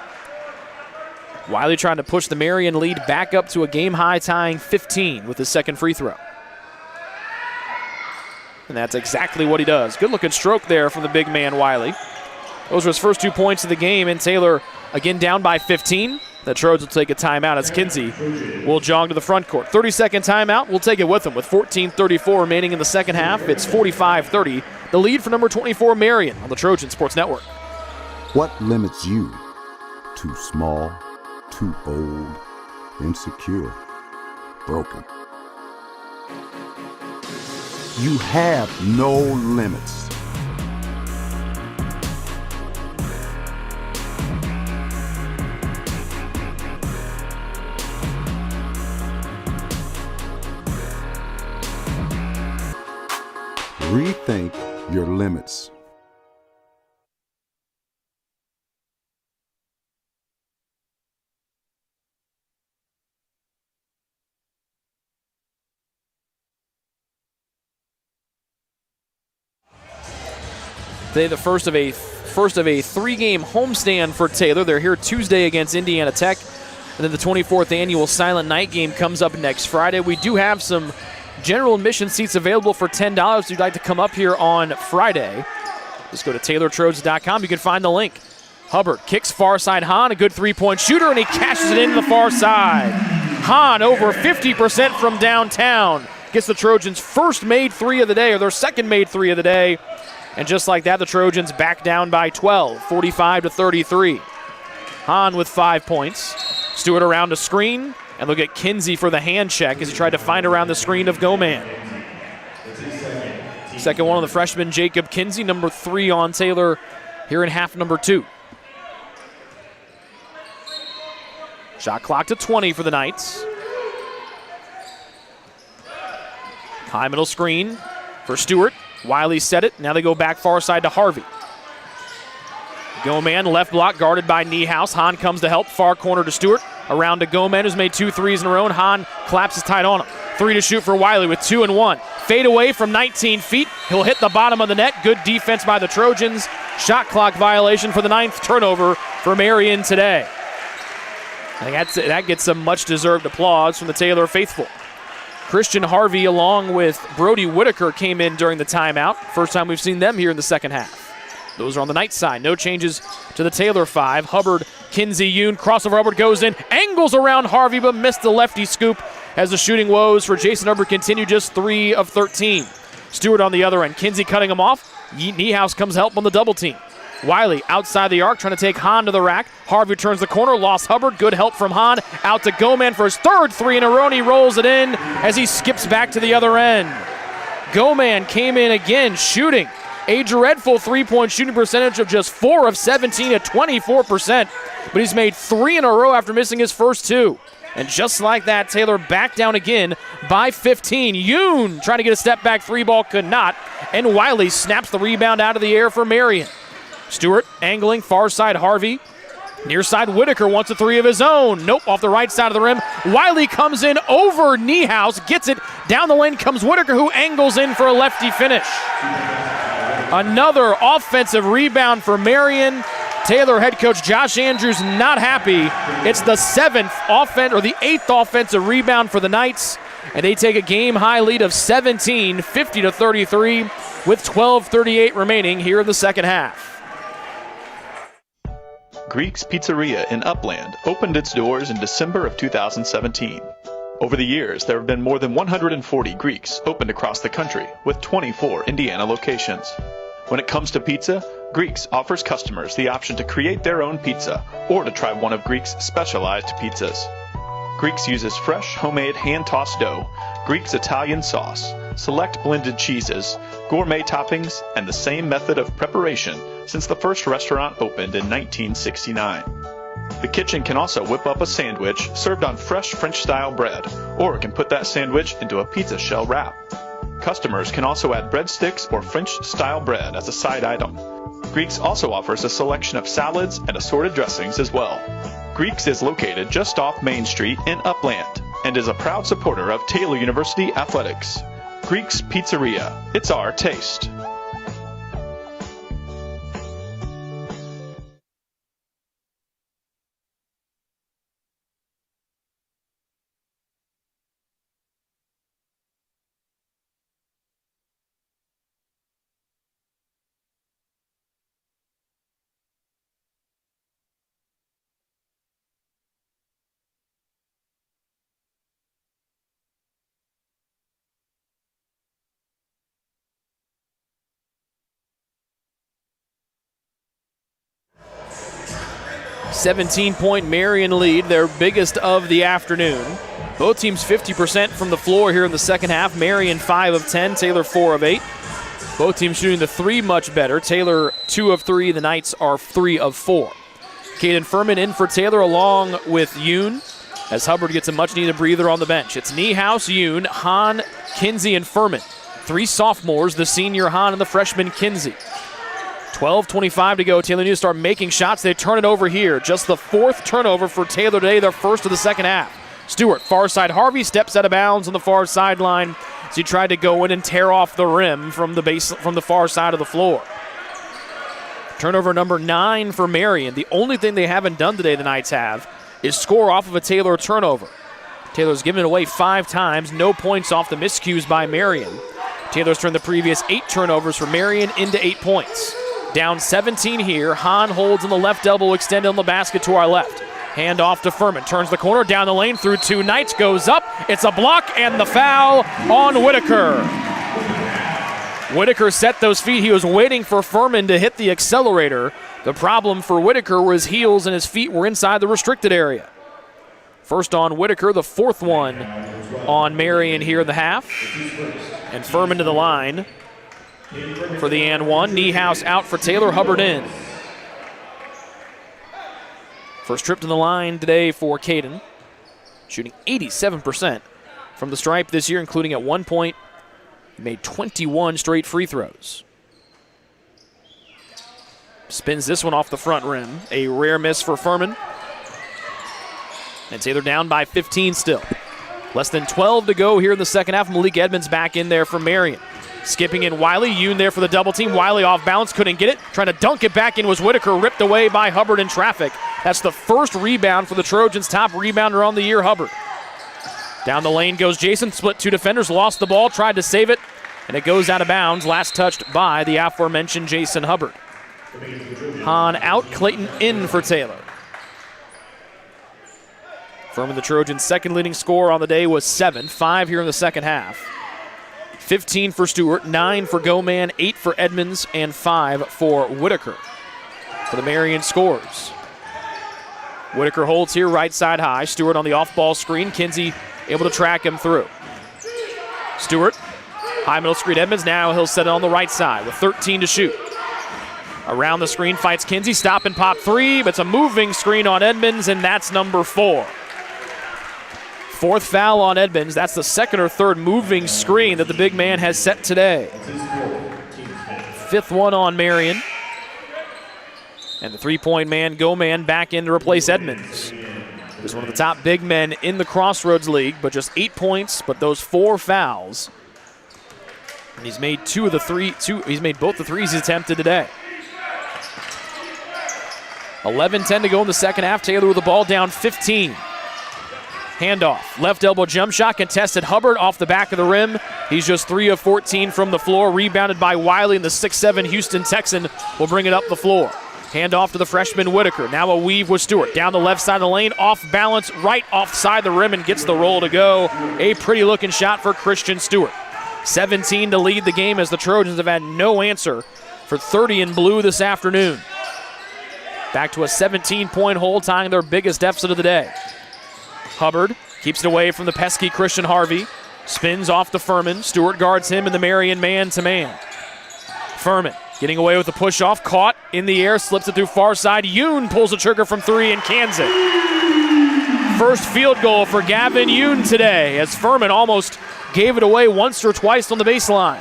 Speaker 6: Wiley trying to push the Marian lead back up to a game-high tying 15 with his second free throw. And that's exactly what he does. Good-looking stroke there from the big man, Wiley. Those were his first 2 points of the game, and Taylor again down by 15. The Trojans will take a timeout as Kinsey will jog to the front court. 30-second timeout, we'll take it with him with 14:34 remaining in the second half. It's 45-30, the lead for number 24, Marian, on the Trojan Sports Network.
Speaker 8: What limits you? Too small, too old, insecure, broken. You have no limits. Rethink your limits.
Speaker 6: Today, the first of a 3-game homestand for Taylor. They're here Tuesday against Indiana Tech, and then the 24th annual Silent Night game comes up next Friday. We do have some general admission seats available for $10 if you'd like to come up here on Friday. Just go to TaylorTrojans.com. You can find the link. Hubbard kicks far side Hahn, a good 3-point shooter, and he cashes it into the far side. Hahn over 50% from downtown. Gets the Trojans' first made 3 of the day, or their second made 3 of the day. And just like that, the Trojans back down by 12, 45-33. Hahn with 5 points. Stewart around a screen. And look at Kinsey for the hand check as he tried to find around the screen of Goman. Second one of the freshman, Jacob Kinsey, number 3 on Taylor here in half number 2. Shot clock to 20 for the Knights. High middle screen for Stewart. Wiley set it. Now they go back far side to Harvey. Goman left block guarded by Niehaus. Hahn comes to help. Far corner to Stewart. Around to Goman, who's made 2 threes in a row, and Hahn collapses tight on him. 3 to shoot for Wiley with 2 and 1. Fade away from 19 feet. He'll hit the bottom of the net. Good defense by the Trojans. Shot clock violation for the 9th turnover for Marian today. I think that gets some much-deserved applause from the Taylor faithful. Christian Harvey along with Brody Whitaker came in during the timeout. First time we've seen them here in the second half. Those are on the Knights side. No changes to the Taylor 5. Hubbard, Kinsey, Yoon. Crossover Hubbard goes in. Angles around Harvey, but missed the lefty scoop as the shooting woes for Jason Hubbard continue, just 3 of 13. Stewart on the other end. Kinsey cutting him off. Niehaus comes to help on the double team. Wiley outside the arc trying to take Hahn to the rack. Harvey turns the corner. Lost Hubbard. Good help from Hahn. Out to Goman for his 3rd 3 in a row, and he rolls it in as he skips back to the other end. Goman came in again shooting. A dreadful 3-point shooting percentage of just 4 of 17 at 24%. But he's made 3 in a row after missing his first 2. And just like that, Taylor back down again by 15. Yoon trying to get a step-back 3-ball, could not. And Wiley snaps the rebound out of the air for Marian. Stewart angling far side Harvey. Near side Whitaker wants a 3 of his own. Nope, off the right side of the rim. Wiley comes in over Niehaus, gets it. Down the lane comes Whitaker, who angles in for a lefty finish. Another offensive rebound for Marian. Taylor head coach Josh Andrews not happy. It's the 7th offense, or the 8th offensive rebound for the Knights. and they take a game-high lead of 17, 50-33, with 12:38 remaining here in the second half.
Speaker 5: Greek's Pizzeria in Upland opened its doors in December of 2017. Over the years, there have been more than 140 Greeks opened across the country, with 24 Indiana locations. When it comes to pizza, Greeks offers customers the option to create their own pizza or to try one of Greek's specialized pizzas. Greeks uses fresh, homemade, hand-tossed dough, Greek's Italian sauce, select blended cheeses, gourmet toppings, and the same method of preparation since the first restaurant opened in 1969. The kitchen can also whip up a sandwich served on fresh French-style bread, or it can put that sandwich into a pizza shell wrap. Customers can also add breadsticks or French-style bread as a side item. Greeks also offers a selection of salads and assorted dressings as well. Greeks is located just off Main Street in Upland and is a proud supporter of Taylor University Athletics. Greek's Pizzeria. It's our taste.
Speaker 6: "17-point Marian lead, their biggest of the afternoon. Both teams 50% from the floor here in the second half. Marian 5 of 10, Taylor 4 of 8. Both teams shooting the three much better. Taylor 2 of 3, the Knights are 3 of 4. Caden Furman in for Taylor along with Yoon as Hubbard gets a much-needed breather on the bench. It's Niehaus, Yoon, Hahn, Kinsey, and Furman. 3 sophomores, the senior Hahn and the freshman Kinsey. 12:25 to go. Taylor needs to start making shots. They turn it over here. Just the 4th turnover for Taylor today, their first of the second half. Stewart, far side. Harvey steps out of bounds on the far sideline as he tried to go in and tear off the rim from the far side of the floor. Turnover number 9 for Marian. The only thing they haven't done today, the Knights have, is score off of a Taylor turnover. Taylor's given it away 5 times. No points off the miscues by Marian. Taylor's turned the previous 8 turnovers for Marian into 8 points. Down 17 here. Hahn holds on the left elbow, extended on the basket to our left. Hand off to Furman. Turns the corner, down the lane through 2. Knights goes up. It's a block and the foul on Whitaker. Whitaker set those feet. He was waiting for Furman to hit the accelerator. The problem for Whitaker was his heels and his feet were inside the restricted area. First on Whitaker, the 4th one on Marian here in the half. And Furman to the line for the and one. Niehaus out for Taylor, Hubbard in. First trip to the line today for Caden. Shooting 87% from the stripe this year, including at one point, made 21 straight free throws. Spins this one off the front rim. A rare miss for Furman. And Taylor down by 15 still. Less than 12 to go here in the second half. Malik Edmonds back in there for Marian. Skipping in Wiley. Yoon there for the double team. Wiley off balance, couldn't get it. Trying to dunk it back in was Whitaker, ripped away by Hubbard in traffic. That's the first rebound for the Trojans. Top rebounder on the year, Hubbard. Down the lane goes Jason. Split 2 defenders, lost the ball, tried to save it, and it goes out of bounds. Last touched by the aforementioned Jason Hubbard. Hahn out, Clayton in for Taylor. Furman, the Trojans' second leading scorer on the day, was 7. 5 here in the second half. 15 for Stewart, 9 for Goman, 8 for Edmonds, and 5 for Whitaker. For the Marian scores. Whitaker holds here, right side high. Stewart on the off-ball screen. Kinsey able to track him through. Stewart, high middle screen. Edmonds now he'll set it on the right side with 13 to shoot. Around the screen fights Kinsey. Stop and pop 3, but it's a moving screen on Edmonds, and that's number 4. 4th foul on Edmonds. That's the 2nd or 3rd moving screen that the big man has set today. 5th one on Marian. And the 3-point man, Goman, back in to replace Edmonds. He's one of the top big men in the Crossroads League, but just 8 points, but those 4 fouls. And he's made he's made both the threes he's attempted today. 11-10 to go in the second half. Taylor with the ball down 15. Handoff, left elbow jump shot, contested. Hubbard off the back of the rim. He's just 3 of 14 from the floor, rebounded by Wiley, and the 6'7" Houston Texan will bring it up the floor. Handoff to the freshman Whitaker. Now a weave with Stewart. Down the left side of the lane, off balance, right offside the rim, and gets the roll to go. A pretty looking shot for Christian Stewart. 17 to lead the game as the Trojans have had no answer for 30 in blue this afternoon. Back to a 17-point hole, tying their biggest deficit of the day. Hubbard keeps it away from the pesky Christian Harvey. Spins off to Furman. Stewart guards him in the Marian man-to-man. Furman getting away with the push-off. Caught in the air, slips it through far side. Yoon pulls the trigger from 3 and cans it. First field goal for Gavin Yoon today, as Furman almost gave it away once or twice on the baseline.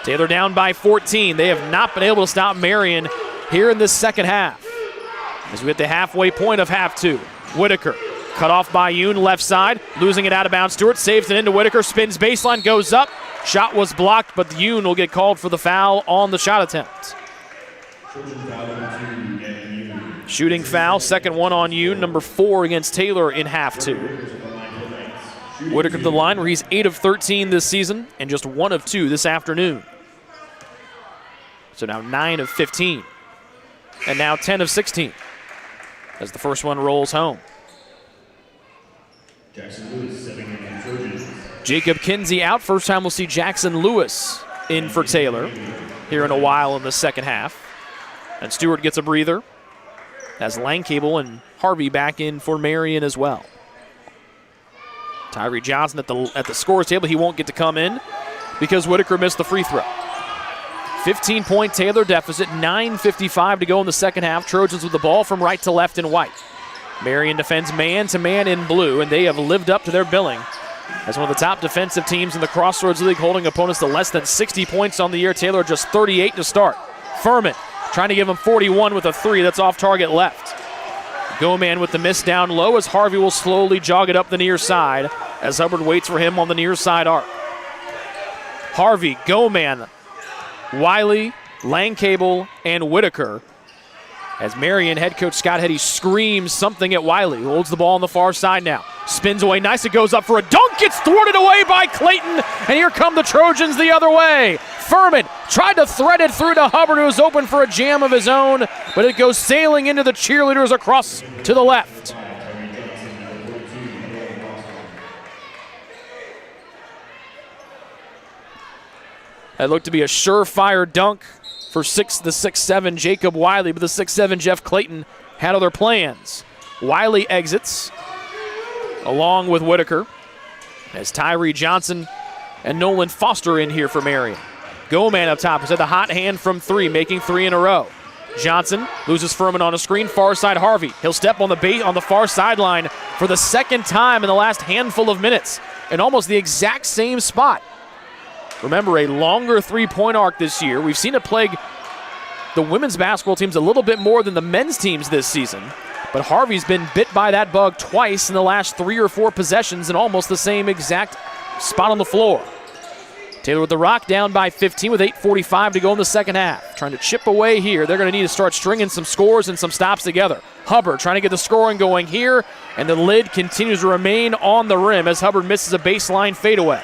Speaker 6: Taylor down by 14. They have not been able to stop Marian here in this second half. As we hit the halfway point of half 2. Whitaker cut off by Yoon, left side, losing it out of bounds. Stewart saves it into Whitaker, spins baseline, goes up. Shot was blocked, but Yoon will get called for the foul on the shot attempt. Shooting foul, second one on Yoon, number 4 against Taylor in half 2. Whitaker to the line where he's 8 of 13 this season and just 1 of 2 this afternoon. So now 9 of 15. And now 10 of 16 as the first one rolls home. Jacob Kinsey out. First time we'll see Jackson Lewis in for Taylor here in a while in the second half. And Stewart gets a breather as Langcable and Harvey back in for Marian as well. Tyree Johnson at the scores table. He won't get to come in because Whitaker missed the free throw. 15-point Taylor deficit, 9:55 to go in the second half. Trojans with the ball from right to left in white. Marian defends man-to-man in blue, and they have lived up to their billing as one of the top defensive teams in the Crossroads League, holding opponents to less than 60 points on the year. Taylor just 38 to start. Furman trying to give him 41 with a 3 that's off target left. Goman with the miss down low as Harvey will slowly jog it up the near side as Hubbard waits for him on the near side arc. Harvey, Goman, Wiley, Langcable, and Whitaker. As Marian head coach Scott Heddy screams something at Wiley, who holds the ball on the far side now. Spins away nice, it goes up for a dunk, gets thwarted away by Clayton, and here come the Trojans the other way. Furman tried to thread it through to Hubbard, who was open for a jam of his own, but it goes sailing into the cheerleaders across to the left. That looked to be a surefire dunk for the 6'7" Jacob Wiley, but the 6'7" Jeff Clayton had other plans. Wiley exits along with Whitaker as Tyree Johnson and Nolan Foster in here for Marian. Goman up top has had the hot hand from 3, making 3 in a row. Johnson loses Furman on a screen, far side Harvey. He'll step on the far sideline for the second time in the last handful of minutes in almost the exact same spot. Remember, a longer three-point arc this year. We've seen it plague the women's basketball teams a little bit more than the men's teams this season. But Harvey's been bit by that bug twice in the last 3 or 4 possessions in almost the same exact spot on the floor. Taylor with the rock, down by 15 with 8:45 to go in the second half. Trying to chip away here. They're going to need to start stringing some scores and some stops together. Hubbard trying to get the scoring going here, and the lid continues to remain on the rim as Hubbard misses a baseline fadeaway.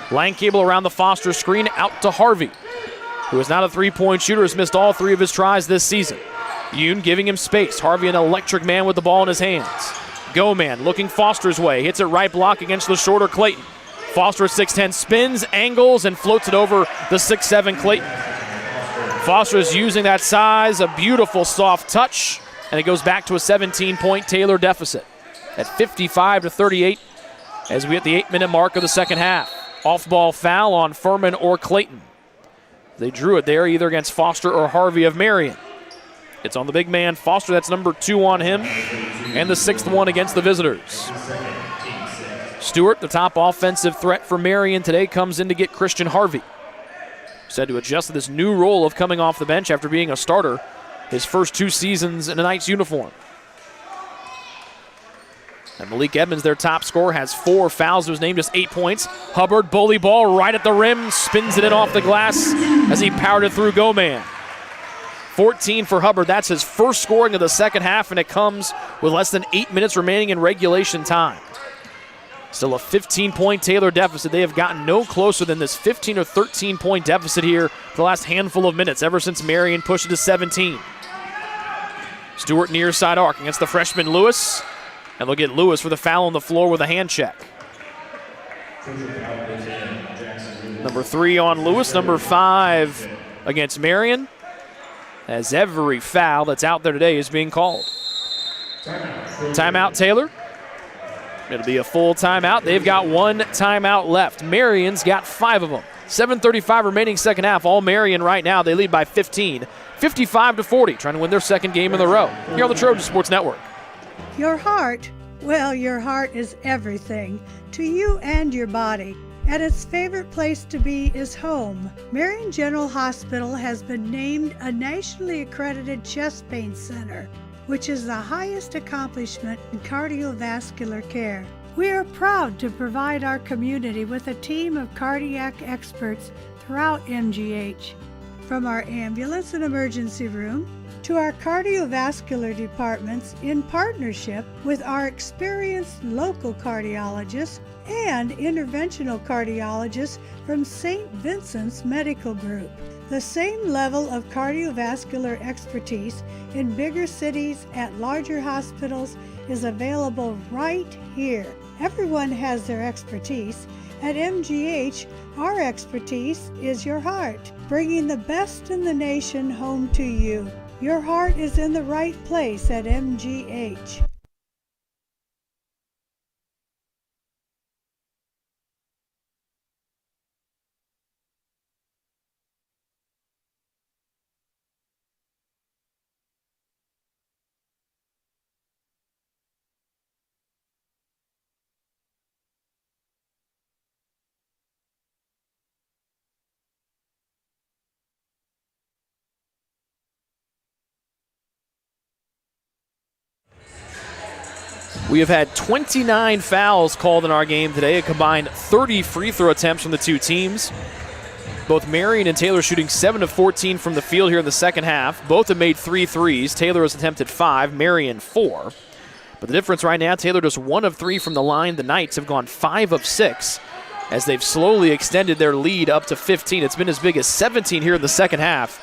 Speaker 6: Langcable around the Foster screen, out to Harvey, who is not a three-point shooter, has missed all 3 of his tries this season. Yoon giving him space. Harvey an electric man with the ball in his hands. Goman looking Foster's way, hits it right block against the shorter Clayton. Foster at 6'10", spins, angles, and floats it over the 6'7" Clayton. Foster is using that size, a beautiful soft touch, and it goes back to a 17-point Taylor deficit at 55-38 as we hit the 8-minute mark of the second half. Off-ball foul on Furman or Clayton. They drew it there either against Foster or Harvey of Marian. It's on the big man, Foster, that's number 2 on him, and the 6th one against the visitors. Stewart, the top offensive threat for Marian today, comes in to get Christian Harvey. Said to adjust to this new role of coming off the bench after being a starter his first 2 seasons in a Knights uniform. And Malik Edmonds, their top scorer, has 4 fouls to his name, just 8 points. Hubbard, bully ball right at the rim, spins it in off the glass as he powered it through Goman. 14 for Hubbard. That's his first scoring of the second half, and it comes with less than 8 minutes remaining in regulation time. Still a 15-point Taylor deficit. They have gotten no closer than this 15 or 13-point deficit here for the last handful of minutes, ever since Marian pushed it to 17. Stewart near side arc against the freshman Lewis, and they'll get Lewis for the foul on the floor with a hand check. Number 3 on Lewis, number 5 against Marian, as every foul that's out there today is being called. Timeout, Taylor. It'll be a full timeout. They've got 1 timeout left. Marian's got 5 of them. 7:35 remaining second half. All Marian right now. They lead by 15, 55-40, trying to win their second game in a row here on the Trojan Sports Network.
Speaker 7: Your heart, well, your heart is everything to you and your body, and its favorite place to be is home. Marian General Hospital has been named a nationally accredited chest pain center, which is the highest accomplishment in cardiovascular care. We are proud to provide our community with a team of cardiac experts throughout MGH. From our ambulance and emergency room to our cardiovascular departments, in partnership with our experienced local cardiologists and interventional cardiologists from St. Vincent's Medical Group. The same level of cardiovascular expertise in bigger cities at larger hospitals is available right here. Everyone has their expertise. At MGH, our expertise is your heart, bringing the best in the nation home to you. Your heart is in the right place at MGH.
Speaker 6: We have had 29 fouls called in our game today, a combined 30 free throw attempts from the two teams. Both Marian and Taylor shooting 7 of 14 from the field here in the second half. Both have made 3 threes. Taylor has attempted 5, Marian 4. But the difference right now, Taylor just 1 of 3 from the line. The Knights have gone 5 of 6 as they've slowly extended their lead up to 15. It's been as big as 17 here in the second half.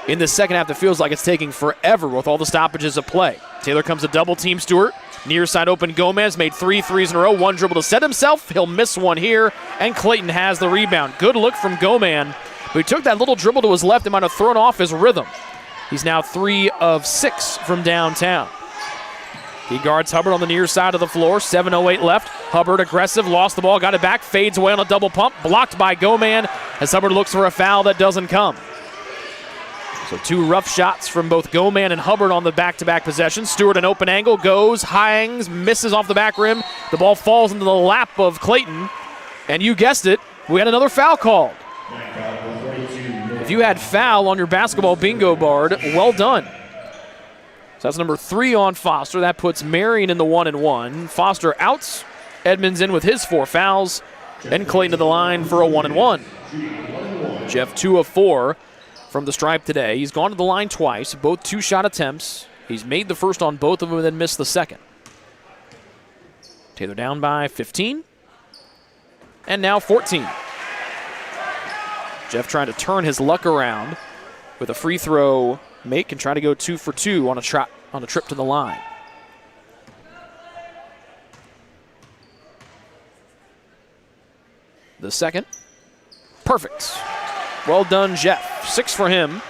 Speaker 6: In the second half, it feels like it's taking forever with all the stoppages of play. Taylor comes to double team Stewart. Near side open, Gomez made 3 threes in a row. 1 dribble to set himself. He'll miss one here, and Clayton has the rebound. Good look from Gomez, but he took that little dribble to his left and might have thrown off his rhythm. He's now 3 of 6 from downtown. He guards Hubbard on the near side of the floor. 7:08 left. Hubbard aggressive, lost the ball, got it back, fades away on a double pump, blocked by Gomez as Hubbard looks for a foul that doesn't come. So 2 rough shots from both Gomez and Hubbard on the back-to-back possession. Stewart an open angle, goes, hangs, misses off the back rim. The ball falls into the lap of Clayton. And you guessed it, we had another foul called. If you had foul on your basketball bingo board, well done. So that's number 3 on Foster. That puts Marian in the 1-and-1. Foster outs Edmonds in with his 4 fouls. And Clayton to the line for a 1-and-1. Jeff 2 of 4. From the stripe today. He's gone to the line twice, both 2-shot attempts. He's made the first on both of them and then missed the second. Taylor down by 15. And now 14. Jeff trying to turn his luck around with a free throw make and try to go 2 for 2 on a trip to the line. The second. Perfect. Well done, Jeff. 6 for him.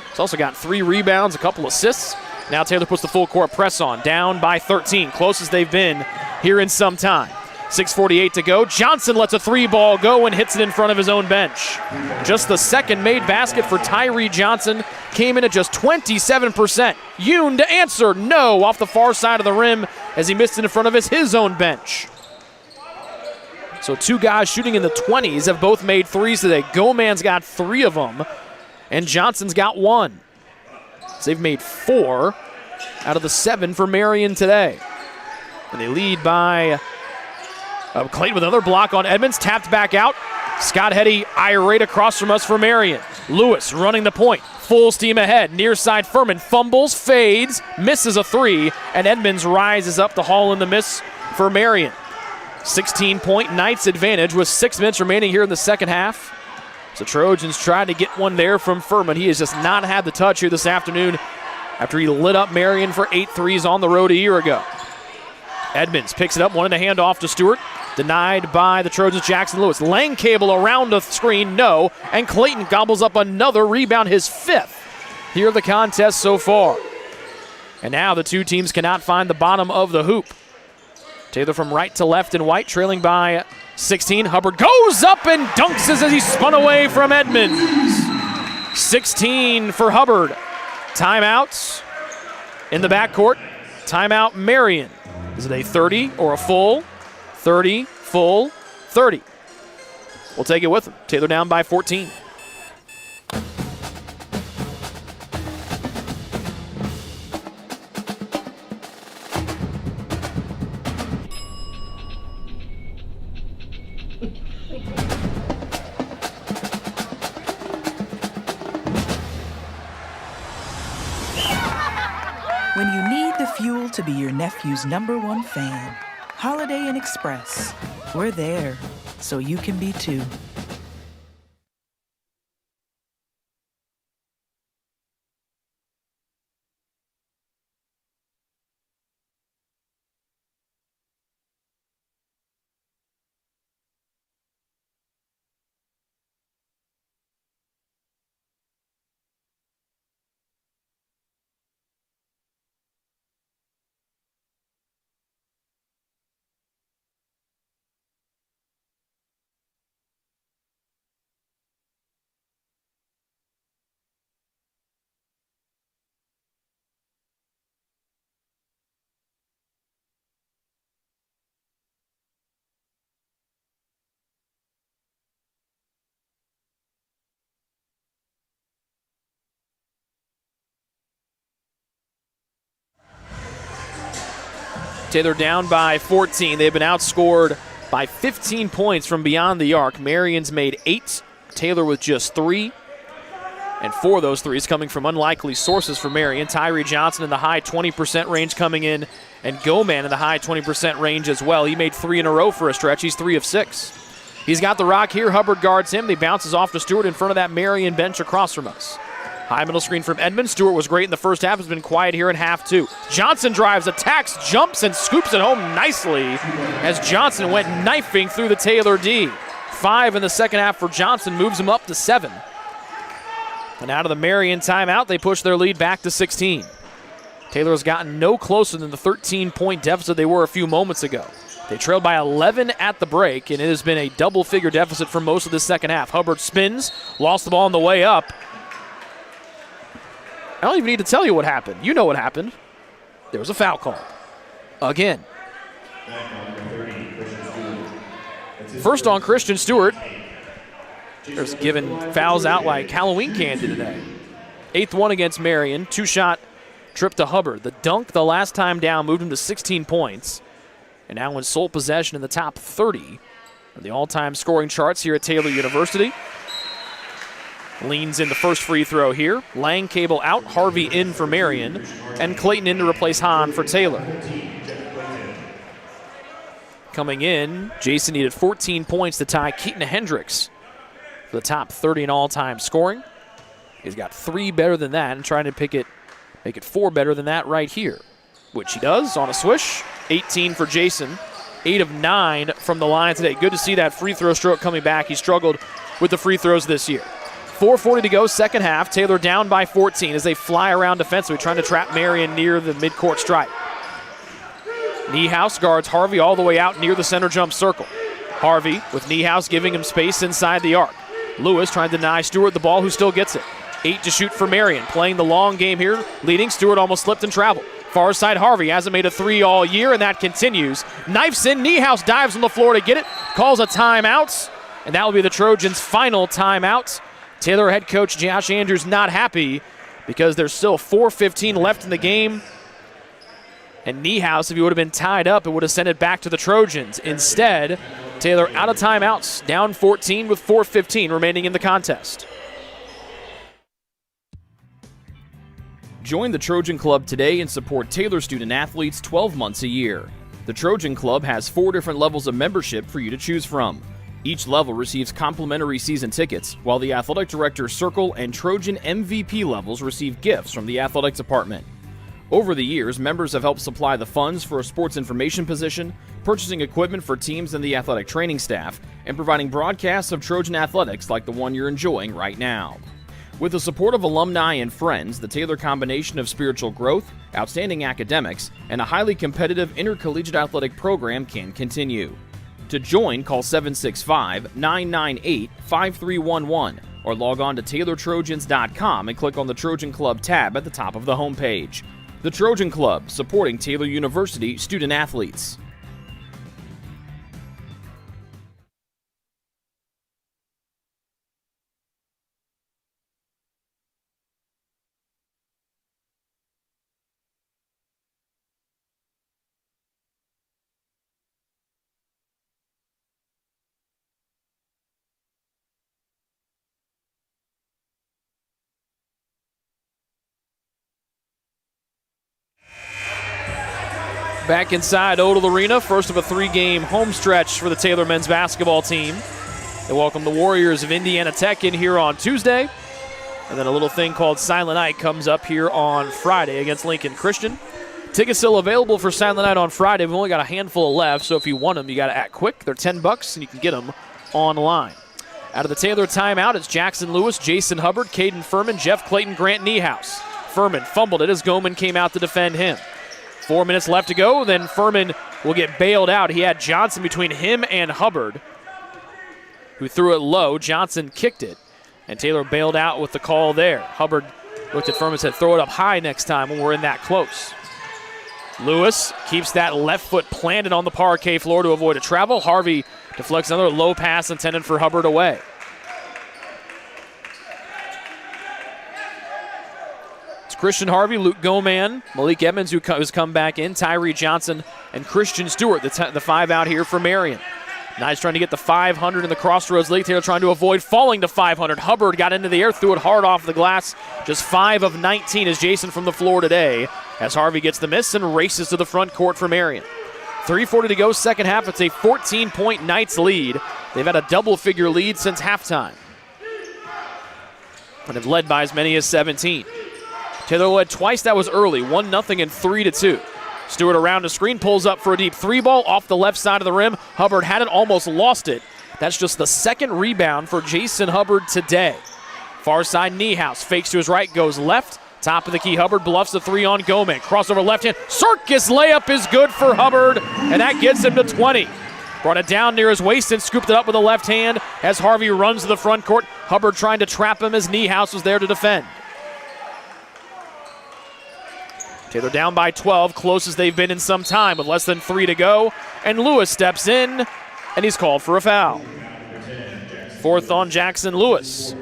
Speaker 6: He's also got 3 rebounds, a couple assists. Now Taylor puts the full court press on. Down by 13. Closest they've been here in some time. 6:48 to go. Johnson lets a 3-ball go and hits it in front of his own bench. Just the second made basket for Tyree Johnson. Came in at just 27%. Yoon to answer no off the far side of the rim as he missed it in front of his own bench. So 2 guys shooting in the 20s have both made 3s today. Gomez got 3 of them, and Johnson's got 1. So they've made 4 out of the 7 for Marian today. And they lead by Clayton with another block on Edmonds. Tapped back out. Scott Heddy irate across from us for Marian. Lewis running the point. Full steam ahead. Near side Furman fumbles, fades, misses a three, and Edmonds rises up to haul in the miss for Marian. 16-point Knights advantage with 6 minutes remaining here in the second half. So Trojans tried to get one there from Furman. He has just not had the touch here this afternoon after he lit up Marian for 8 threes on the road a year ago. Edmonds picks it up, wanted to hand off to Stewart. Denied by the Trojans, Jackson Lewis. Lang Cable around the screen, no. And Clayton gobbles up another rebound, his 5th here of the contest so far. And now the two teams cannot find the bottom of the hoop. Taylor from right to left in white, trailing by 16. Hubbard goes up and dunks as he spun away from Edmonds. 16 for Hubbard. Timeouts in the backcourt. Timeout Marian. Is it a 30 or a full? 30, full, 30. We'll take it with them. Taylor down by 14.
Speaker 9: When you need the fuel to be your nephew's #1 fan, Holiday Inn Express. We're there, so you can be too.
Speaker 6: Taylor down by 14. They've been outscored by 15 points from beyond the arc. Marian's made 8. Taylor with just 3. And 4 of those threes coming from unlikely sources for Marian. Tyree Johnson in the high 20% range coming in, and Goman in the high 20% range as well. He made 3 in a row for a stretch. He's 3 of 6. He's got the rock here. Hubbard guards him. He bounces off to Stewart in front of that Marian bench across from us. High middle screen from Edmonds. Stewart was great in the first half. Has been quiet here in half 2. Johnson drives, attacks, jumps, and scoops it home nicely as Johnson went knifing through the Taylor D. 5 in the second half for Johnson, moves him up to 7. And out of the Marian timeout, they push their lead back to 16. Taylor has gotten no closer than the 13-point deficit they were a few moments ago. They trailed by 11 at the break, and it has been a double-figure deficit for most of the second half. Hubbard spins, lost the ball on the way up. I don't even need to tell you what happened. You know what happened. There was a foul call. Again. First on Christian Stewart. There's giving fouls out like Halloween candy today. 8th one against Marian. 2-shot trip to Hubbard. The dunk the last time down moved him to 16 points. And now in sole possession in the top 30 of the all-time scoring charts here at Taylor University. Leans in the first free throw here. Lang Cable out, Harvey in for Marian, and Clayton in to replace Hahn for Taylor. Coming in, Jason needed 14 points to tie Keaton Hendricks for the top 30 in all-time scoring. He's got 3 better than that and trying to make it 4 better than that right here, which he does on a swish. 18 for Jason, 8 of 9 from the line today. Good to see that free throw stroke coming back. He struggled with the free throws this year. 4:40 to go, second half. Taylor down by 14 as they fly around defensively, trying to trap Marian near the midcourt stripe. Niehaus guards Harvey all the way out near the center jump circle. Harvey with Niehaus giving him space inside the arc. Lewis trying to deny Stewart the ball, who still gets it. 8 to shoot for Marian, playing the long game here, leading. Stewart almost slipped and traveled. Far side Harvey hasn't made a 3 all year, and that continues. Knifes in, Niehaus dives on the floor to get it, calls a timeout, and that will be the Trojans' final timeout. Taylor head coach Josh Andrews not happy because there's still 4:15 left in the game. And Niehaus, if he would have been tied up, it would have sent it back to the Trojans. Instead, Taylor out of timeouts, down 14 with 4:15 remaining in the contest. Join the Trojan Club today and support Taylor student athletes 12 months a year. The Trojan Club has 4 different levels of membership for you to choose from. Each level receives complimentary season tickets, while the Athletic Director's Circle and Trojan MVP levels receive gifts from the Athletics Department. Over the years, members have helped supply the funds for a sports information position, purchasing equipment for teams and the athletic training staff, and providing broadcasts of Trojan athletics like the one you're enjoying right now. With the support of alumni and friends, the Taylor combination of spiritual growth, outstanding academics, and a highly competitive intercollegiate athletic program can continue. To join, call 765-998-5311 or log on to TaylorTrojans.com and click on the Trojan Club tab at the top of the homepage. The Trojan Club, supporting Taylor University student athletes. Back inside Odell Arena, first of a 3-game home stretch for the Taylor men's basketball team. They welcome the Warriors of Indiana Tech in here on Tuesday. And then a little thing called Silent Night comes up here on Friday against Lincoln Christian. Tickets still available for Silent Night on Friday. We've only got a handful left, so if you want them, you got to act quick. They're $10, and you can get them online. Out of the Taylor timeout, it's Jackson Lewis, Jason Hubbard, Caden Furman, Jeff Clayton, Grant Niehaus. Furman fumbled it as Goman came out to defend him. 4 minutes left to go, then Furman will get bailed out. He had Johnson between him and Hubbard, who threw it low. Johnson kicked it, and Taylor bailed out with the call there. Hubbard looked at Furman and said, throw it up high next time when we're in that close. Lewis keeps that left foot planted on the parquet floor to avoid a travel. Harvey deflects another low pass intended for Hubbard away. Christian Harvey, Luke Goman, Malik Edmonds, who's come back in, Tyree Johnson, and Christian Stewart, the 5 out here for Marian. Knights trying to get the 500 in the Crossroads League. Taylor trying to avoid falling to 500. Hubbard got into the air, threw it hard off the glass. Just 5 of 19 is Jason from the floor today as Harvey gets the miss and races to the front court for Marian. 3:40 to go, second half. It's a 14-point Knights lead. They've had a double-figure lead since halftime and have led by as many as 17. Taylor led twice, that was early, 1-0 and 3-2. Stewart around the screen, pulls up for a deep 3-ball off the left side of the rim. Hubbard had it, almost lost it. That's just the second rebound for Jason Hubbard today. Far side, Niehaus fakes to his right, goes left. Top of the key, Hubbard bluffs the 3 on Goman. Crossover left hand, circus layup is good for Hubbard, and that gets him to 20. Brought it down near his waist and scooped it up with the left hand as Harvey runs to the front court. Hubbard trying to trap him as Niehaus was there to defend. Taylor down by 12, closest they've been in some time with less than 3 to go. And Lewis steps in, and he's called for a foul. 4th on Jackson Lewis.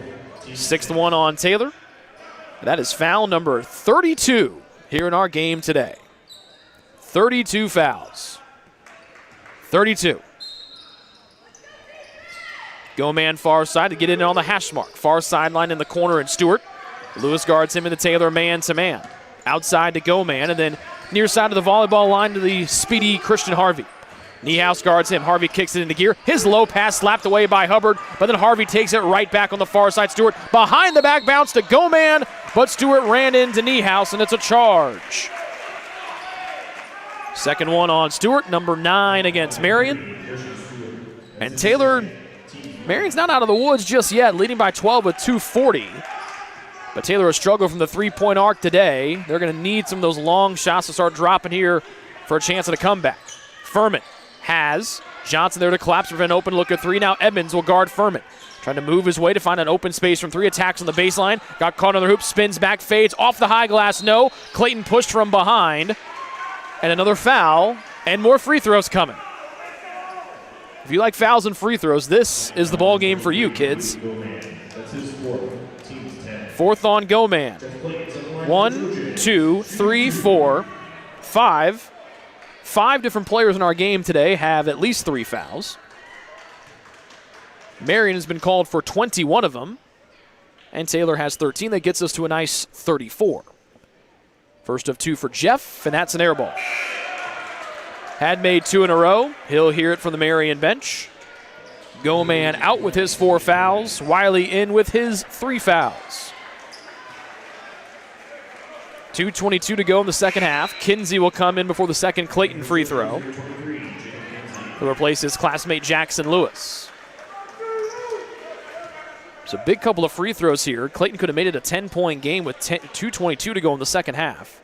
Speaker 6: 6th one on Taylor. That is foul number 32 here in our game today. 32 fouls. 32. Go man far side to get in on the hash mark. Far sideline in the corner and Stewart. Lewis guards him in the Taylor man-to-man. Outside to Goman, and then near side of the volleyball line to the speedy Christian Harvey. Niehaus guards him. Harvey kicks it into gear. His low pass slapped away by Hubbard, but then Harvey takes it right back on the far side. Stewart behind the back bounce to Goman, but Stewart ran into Niehaus, and it's a charge. Second one on Stewart, number 9 against Marian. And Taylor, Marian's not out of the woods just yet, leading by 12 with 2:40. But Taylor has struggled from the 3-point arc today. They're going to need some of those long shots to start dropping here for a chance at a comeback. Furman has Johnson there to collapse for an open look at 3. Now Edmonds will guard Furman. Trying to move his way to find an open space from 3. Attacks on the baseline. Got caught on the hoop, spins back, fades off the high glass. No. Clayton pushed from behind. And another foul. And more free throws coming. If you like fouls and free throws, this is the ball game for you, kids. 4th on Goman. 1, 2, 3, 4, 5. 5 different players in our game today have at least 3 fouls. Marian has been called for 21 of them, and Taylor has 13. That gets us to a nice 34. First of 2 for Jeff, and that's an air ball. Had made 2 in a row. He'll hear it from the Marian bench. Goman out with his 4 fouls. Wiley in with his 3 fouls. 2:22 to go in the second half. Kinsey will come in before the second Clayton free throw. He'll replace his classmate Jackson Lewis. It's a big couple of free throws here. Clayton could have made it a 10-point game with 2:22 to go in the second half.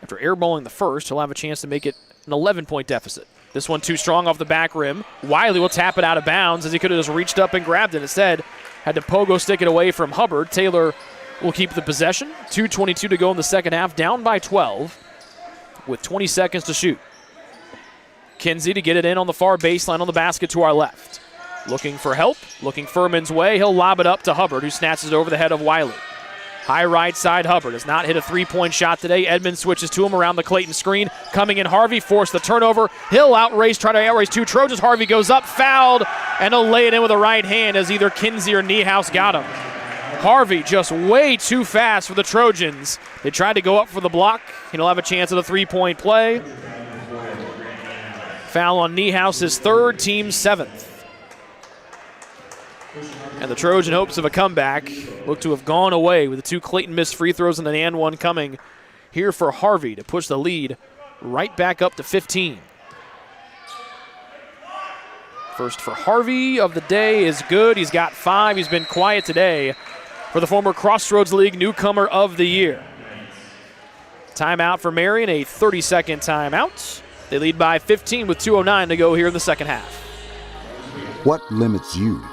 Speaker 6: After airballing the first, he'll have a chance to make it an 11-point deficit. This one too strong off the back rim. Wiley will tap it out of bounds as he could have just reached up and grabbed it. Instead, had to pogo stick it away from Hubbard. Taylor will keep the possession. 2:22 to go in the second half, down by 12 with 20 seconds to shoot. Kinsey to get it in on the far baseline on the basket to our left. Looking for help, looking Furman's way. He'll lob it up to Hubbard, who snatches it over the head of Wiley. High right side, Hubbard has not hit a three-point shot today. Edmonds switches to him around the Clayton screen. Coming in, Harvey forced the turnover. He'll try to outrace 2 Trojans. Harvey goes up, fouled, and he'll lay it in with a right hand as either Kinsey or Niehaus got him. Harvey just way too fast for the Trojans. They tried to go up for the block. He'll have a chance at a 3-point play. Foul on Niehaus, his 3rd, team 7th. And the Trojan hopes of a comeback look to have gone away with the 2 Clayton missed free throws and an and one coming here for Harvey to push the lead right back up to 15. First for Harvey of the day is good. He's got 5. He's been quiet today for the former Crossroads League Newcomer of the Year. Timeout for Marian, a 30-second timeout. They lead by 15 with 2:09 to go here in the second half.
Speaker 8: What limits you?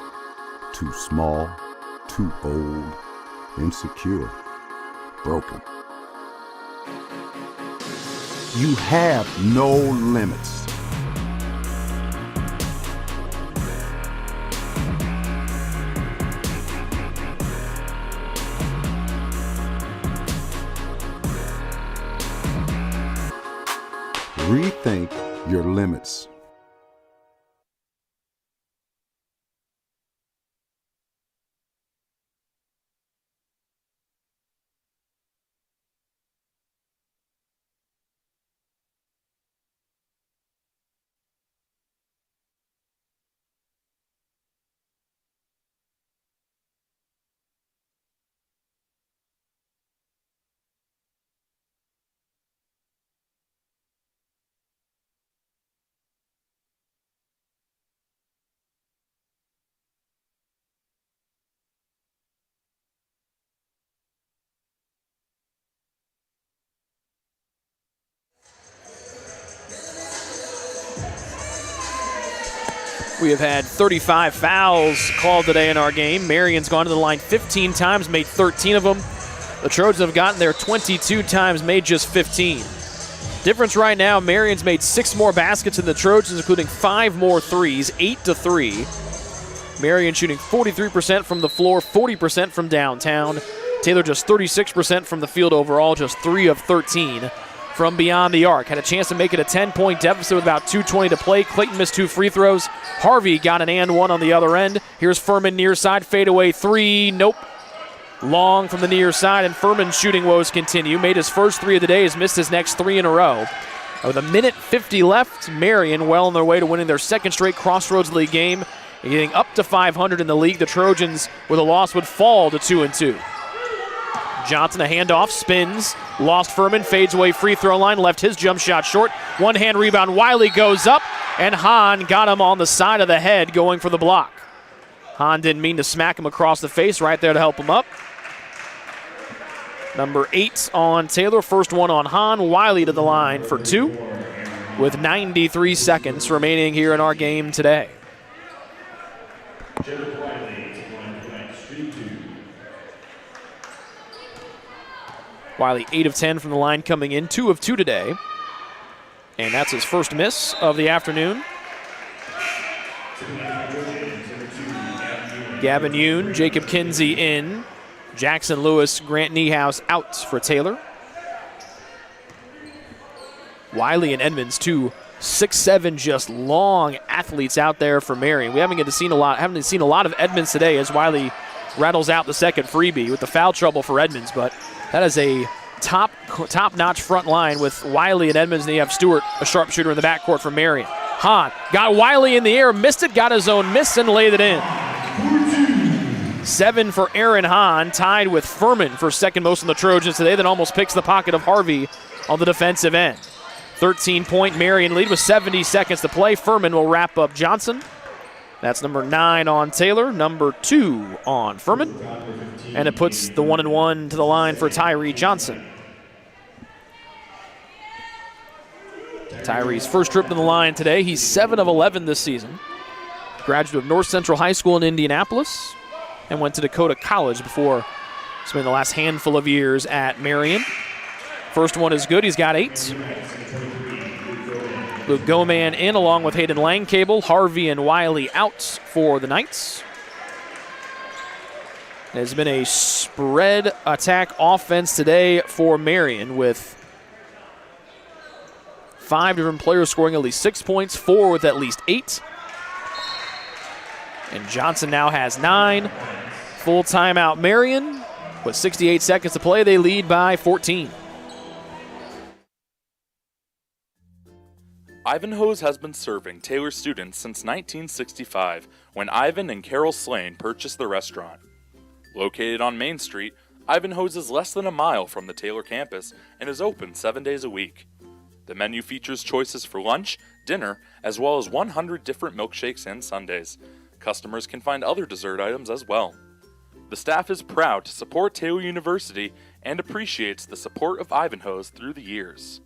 Speaker 8: Too small, too old, insecure, broken. You have no limits. Rethink your limits.
Speaker 6: We have had 35 fouls called today in our game. Marian's gone to the line 15 times, made 13 of them. The Trojans have gotten there 22 times, made just 15. Difference right now, Marian's made 6 more baskets than the Trojans, including 5 more threes, 8-3. Marian shooting 43% from the floor, 40% from downtown. Taylor just 36% from the field overall, just 3 of 13 from beyond the arc. Had a chance to make it a 10-point deficit with about 2:20 to play. Clayton missed 2 free throws. Harvey got an and one on the other end. Here's Furman near side, fadeaway 3, nope. Long from the near side, and Furman's shooting woes continue. Made his first 3 of the day, has missed his next 3 in a row. With 1:50 left, Marian well on their way to winning their 2nd straight Crossroads League game. And getting up to 500 in the league, the Trojans with a loss would fall to 2-2. Johnson, a handoff, spins, lost Furman, fades away free throw line, left his jump shot short. One-hand rebound, Wiley goes up, and Hahn got him on the side of the head going for the block. Hahn didn't mean to smack him across the face, right there to help him up. Number 8 on Taylor, first one on Hahn. Wiley to the line for 2 with 93 seconds remaining here in our game today. Wiley 8 of 10 from the line coming in, 2 of 2 today. And that's his first miss of the afternoon. Gavin Yoon, Jacob Kinsey in. Jackson Lewis, Grant Niehaus out for Taylor. Wiley and Edmonds, 2 6'7", just long athletes out there for Marian. We haven't seen a lot of Edmonds today as Wiley rattles out the second freebie with the foul trouble for Edmonds, but that is a top-notch front line with Wiley and Edmonds, and then you have Stewart, a sharpshooter in the backcourt for Marian. Hahn got Wiley in the air, missed it, got his own miss, and laid it in. 7 for Aaron Hahn, tied with Furman for second most on the Trojans today, then almost picks the pocket of Harvey on the defensive end. 13-point Marian lead with 70 seconds to play. Furman will wrap up Johnson. That's number 9 on Taylor, number 2 on Furman. And it puts the 1-1 to the line for Tyree Johnson. Tyree's first trip to the line today. He's 7 of 11 this season. Graduate of North Central High School in Indianapolis and went to Dakota College before spending the last handful of years at Marian. First one is good. He's got 8. Luke Goman in along with Hayden Langcable. Harvey and Wiley out for the Knights. It has been a spread attack offense today for Marian with 5 different players scoring at least 6 points, 4 with at least 8. And Johnson now has 9. Full timeout Marian. With 68 seconds to play, they lead by 14.
Speaker 10: Ivanhoe's has been serving Taylor students since 1965 when Ivan and Carol Slane purchased the restaurant. Located on Main Street, Ivanhoe's is less than a mile from the Taylor campus and is open 7 days a week. The menu features choices for lunch, dinner, as well as 100 different milkshakes and sundaes. Customers can find other dessert items as well. The staff is proud to support Taylor University and appreciates the support of Ivanhoe's through the years.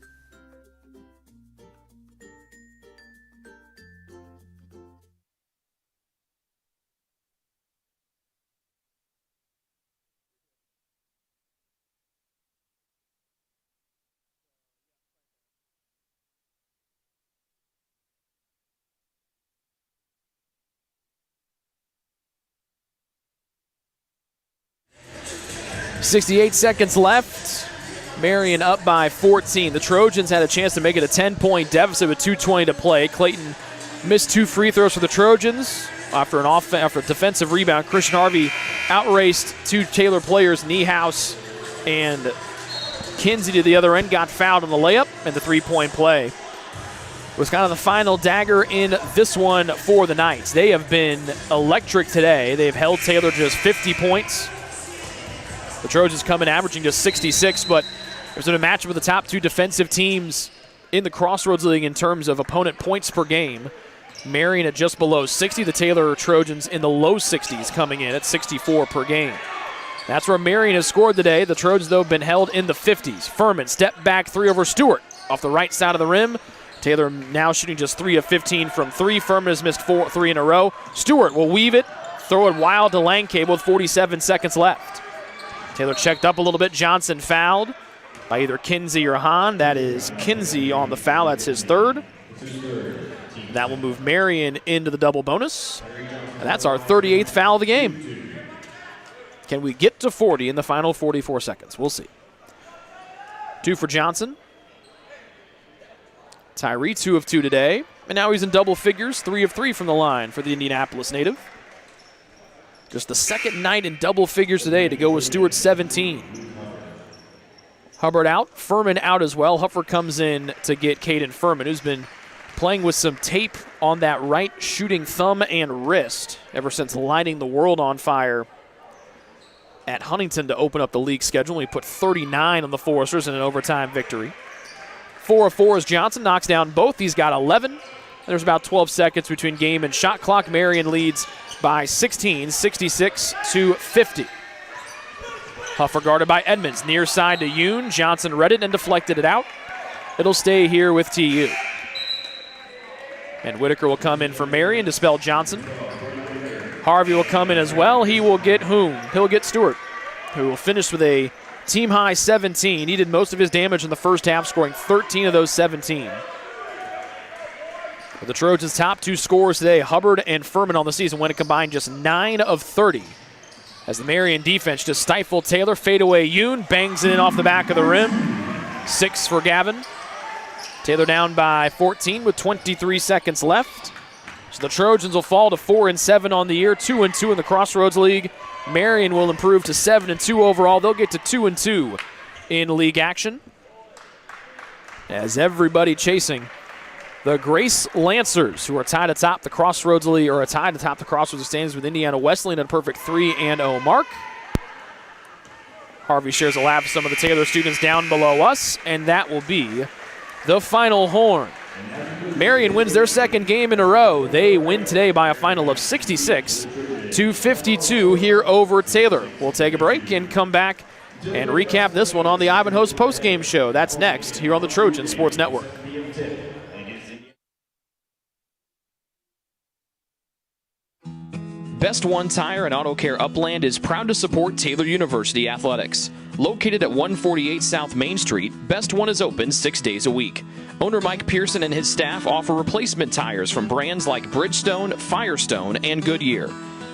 Speaker 6: .68 seconds left. Marian up by 14. The Trojans had a chance to make it a 10-point deficit with 2:20 to play. Clayton missed 2 free throws for the Trojans. After a defensive rebound, Christian Harvey outraced 2 Taylor players, Niehaus and Kinsey to the other end, got fouled on the layup, and the 3-point play was kind of the final dagger in this one for the Knights. They have been electric today. They've held Taylor to just 50 points. The Trojans come in averaging just 66, but there's been a matchup with the top 2 defensive teams in the Crossroads League in terms of opponent points per game. Marian at just below 60. The Taylor Trojans in the low 60s coming in at 64 per game. That's where Marian has scored today. The Trojans, though, have been held in the 50s. Furman step back 3 over Stewart off the right side of the rim. Taylor now shooting just 3 of 15 from 3. Furman has missed 3 in a row. Stewart will weave it, throw it wild to Langcable with 47 seconds left. Taylor checked up a little bit. Johnson fouled by either Kinsey or Hahn. That is Kinsey on the foul. That's his 3rd. That will move Marian into the double bonus. And that's our 38th foul of the game. Can we get to 40 in the final 44 seconds? We'll see. 2 for Johnson. Tyree 2 of 2 today. And now he's in double figures, 3 of 3 from the line for the Indianapolis native. Just the second night in double figures today to go with Stewart 17. Hubbard out, Furman out as well. Huffer comes in to get Caden Furman, who's been playing with some tape on that right shooting thumb and wrist ever since lighting the world on fire at Huntington to open up the league schedule. He put 39 on the Foresters in an overtime victory. 4 of 4 as Johnson knocks down both. He's got 11. There's about 12 seconds between game and shot clock. Marian leads by 16, 66-50. Huffer guarded by Edmonds. Near side to Yoon. Johnson read it and deflected it out. It'll stay here with TU. And Whitaker will come in for Marian to spell Johnson. Harvey will come in as well. He will get whom? He'll get Stewart, who will finish with a team-high 17. He did most of his damage in the first half, scoring 13 of those 17. But the Trojans' top 2 scorers today, Hubbard and Furman on the season, went a combined just 9 of 30. As the Marian defense just stifled Taylor. Fadeaway Yoon bangs it in off the back of the rim. 6 for Gavin. Taylor down by 14 with 23 seconds left. So the Trojans will fall to 4-7 on the year, 2-2 in the Crossroads League. Marian will improve to 7-2 overall. They'll get to 2-2 in league action. As everybody chasing the Grace Lancers, who are tied atop the Crossroads League, or are tied atop the Crossroads standings with Indiana Wesleyan at a perfect 3-0 mark. Harvey shares a laugh with some of the Taylor students down below us, and that will be the final horn. Marian wins their second game in a row. They win today by a final of 66-52 here over Taylor. We'll take a break and come back and recap this one on the Ivanhoe's postgame show. That's next here on the Trojan Sports Network. Best One Tire and Auto Care Upland is proud to support Taylor University Athletics. Located at 148 South Main Street, Best One is open 6 days a week. Owner Mike Pearson and his staff offer replacement tires from brands like Bridgestone, Firestone, and Goodyear.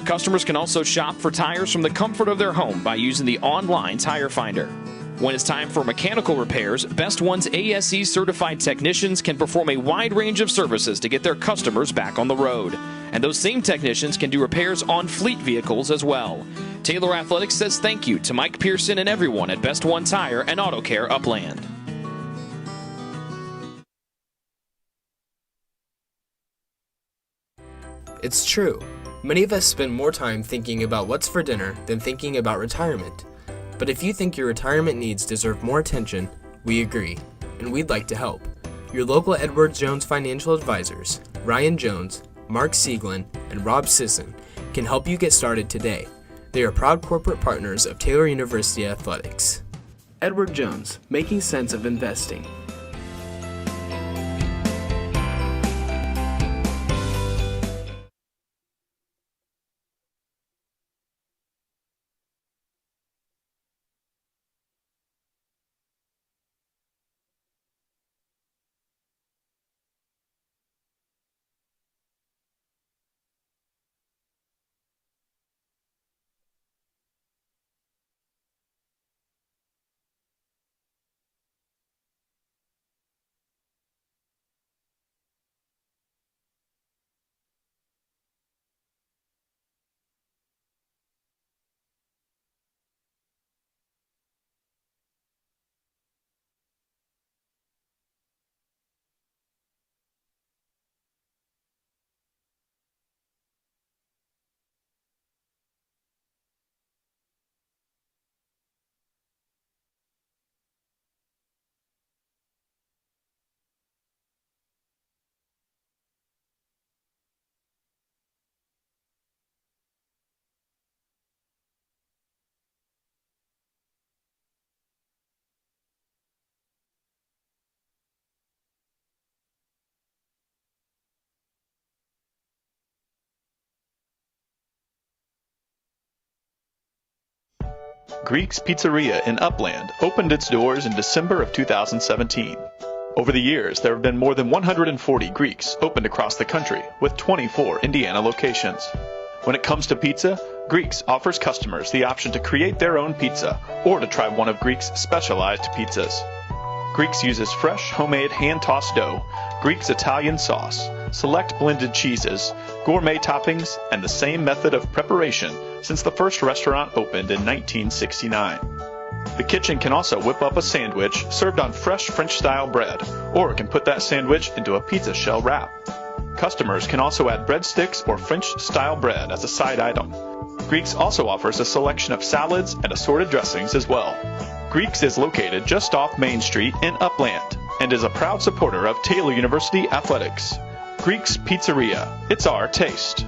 Speaker 6: Customers can also shop for tires from the comfort of their home by using the online tire finder. When it's time for mechanical repairs, Best One's ASE certified technicians can perform a wide range of services to get their customers back on the road. And those same technicians can do repairs on fleet vehicles as well. Taylor Athletics says thank you to Mike Pearson and everyone at Best One Tire and Auto Care Upland.
Speaker 4: It's true. Many of us spend more time thinking about what's for dinner than thinking about retirement. But if you think your retirement needs deserve more attention, we agree, and we'd like to help. Your local Edward Jones financial advisors, Ryan Jones, Mark Sieglin, and Rob Sisson, can help you get started today. They are proud corporate partners of Taylor University Athletics. Edward Jones, making sense of investing.
Speaker 5: Greek's Pizzeria in Upland opened its doors in December of 2017. Over the years, there have been more than 140 Greeks opened across the country, with 24 Indiana locations. When it comes to pizza, Greeks offers customers the option to create their own pizza or to try one of Greek's specialized pizzas. Greeks uses fresh, homemade, hand-tossed dough, Greek's Italian sauce, select blended cheeses, gourmet toppings, and the same method of preparation since the first restaurant opened in 1969. The kitchen can also whip up a sandwich served on fresh French-style bread, or it can put that sandwich into a pizza shell wrap. Customers can also add breadsticks or French-style bread as a side item. Greeks also offers a selection of salads and assorted dressings as well. Greeks is located just off Main Street in Upland and is a proud supporter of Taylor University Athletics. Greek's Pizzeria. It's our taste.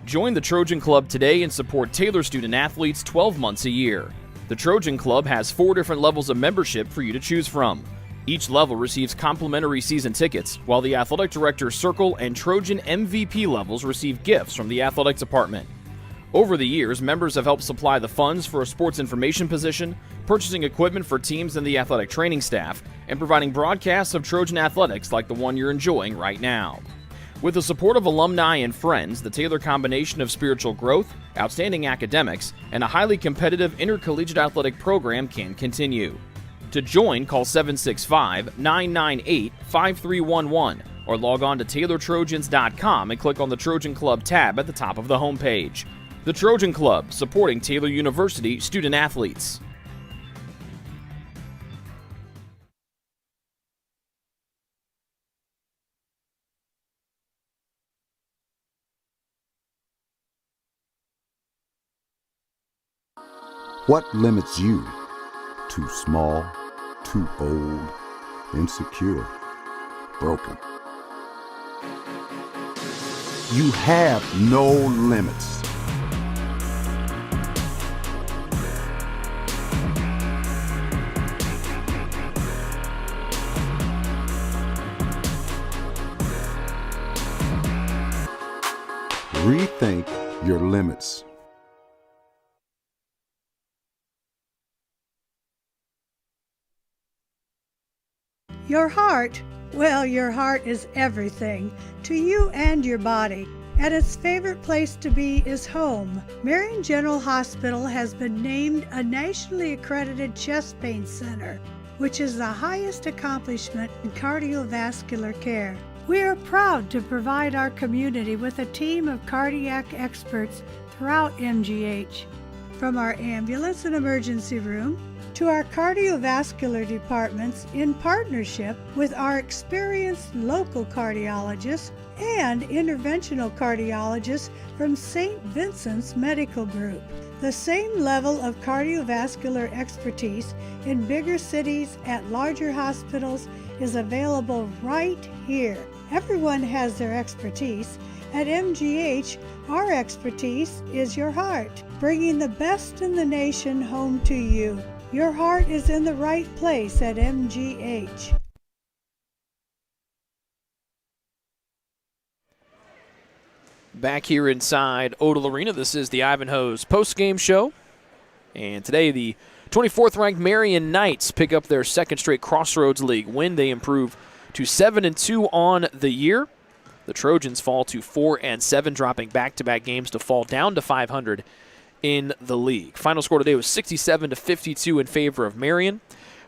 Speaker 6: Join the Trojan Club today and support Taylor student athletes 12 months a year. The Trojan Club has 4 different levels of membership for you to choose from. Each level receives complimentary season tickets, while the Athletic Director's Circle and Trojan MVP levels receive gifts from the Athletic Department. Over the years, members have helped supply the funds for a sports information position, purchasing equipment for teams and the athletic training staff, and providing broadcasts of Trojan athletics like the one you're enjoying right now. With the support of alumni and friends, the Taylor combination of spiritual growth, outstanding academics, and a highly competitive intercollegiate athletic program can continue. To join, call 765-998-5311 or log on to TaylorTrojans.com and click on the Trojan Club tab at the top of the homepage. The Trojan Club, supporting Taylor University student-athletes.
Speaker 8: What limits you? Too small, too old, insecure, broken. You have no limits. Rethink your limits.
Speaker 7: Your heart, well, your heart is everything to you and your body, and its favorite place to be is home. Marian General Hospital has been named a nationally accredited chest pain center, which is the highest accomplishment in cardiovascular care. We are proud to provide our community with a team of cardiac experts throughout MGH. From our ambulance and emergency room to our cardiovascular departments in partnership with our experienced local cardiologists and interventional cardiologists from St. Vincent's Medical Group. The same level of cardiovascular expertise in bigger cities at larger hospitals is available right here. Everyone has their expertise. At MGH, our expertise is your heart, bringing the best in the nation home to you. Your heart is in the right place at MGH.
Speaker 6: Back here inside Odell Arena, this is the Ivanhoe's post-game show. And today the 24th ranked Marian Knights pick up their second straight Crossroads League win. They improve to 7-2 on the year. The Trojans fall to 4-7, dropping back-to-back games to fall down to 500 in the league. Final score today was 67-52 in favor of Marian.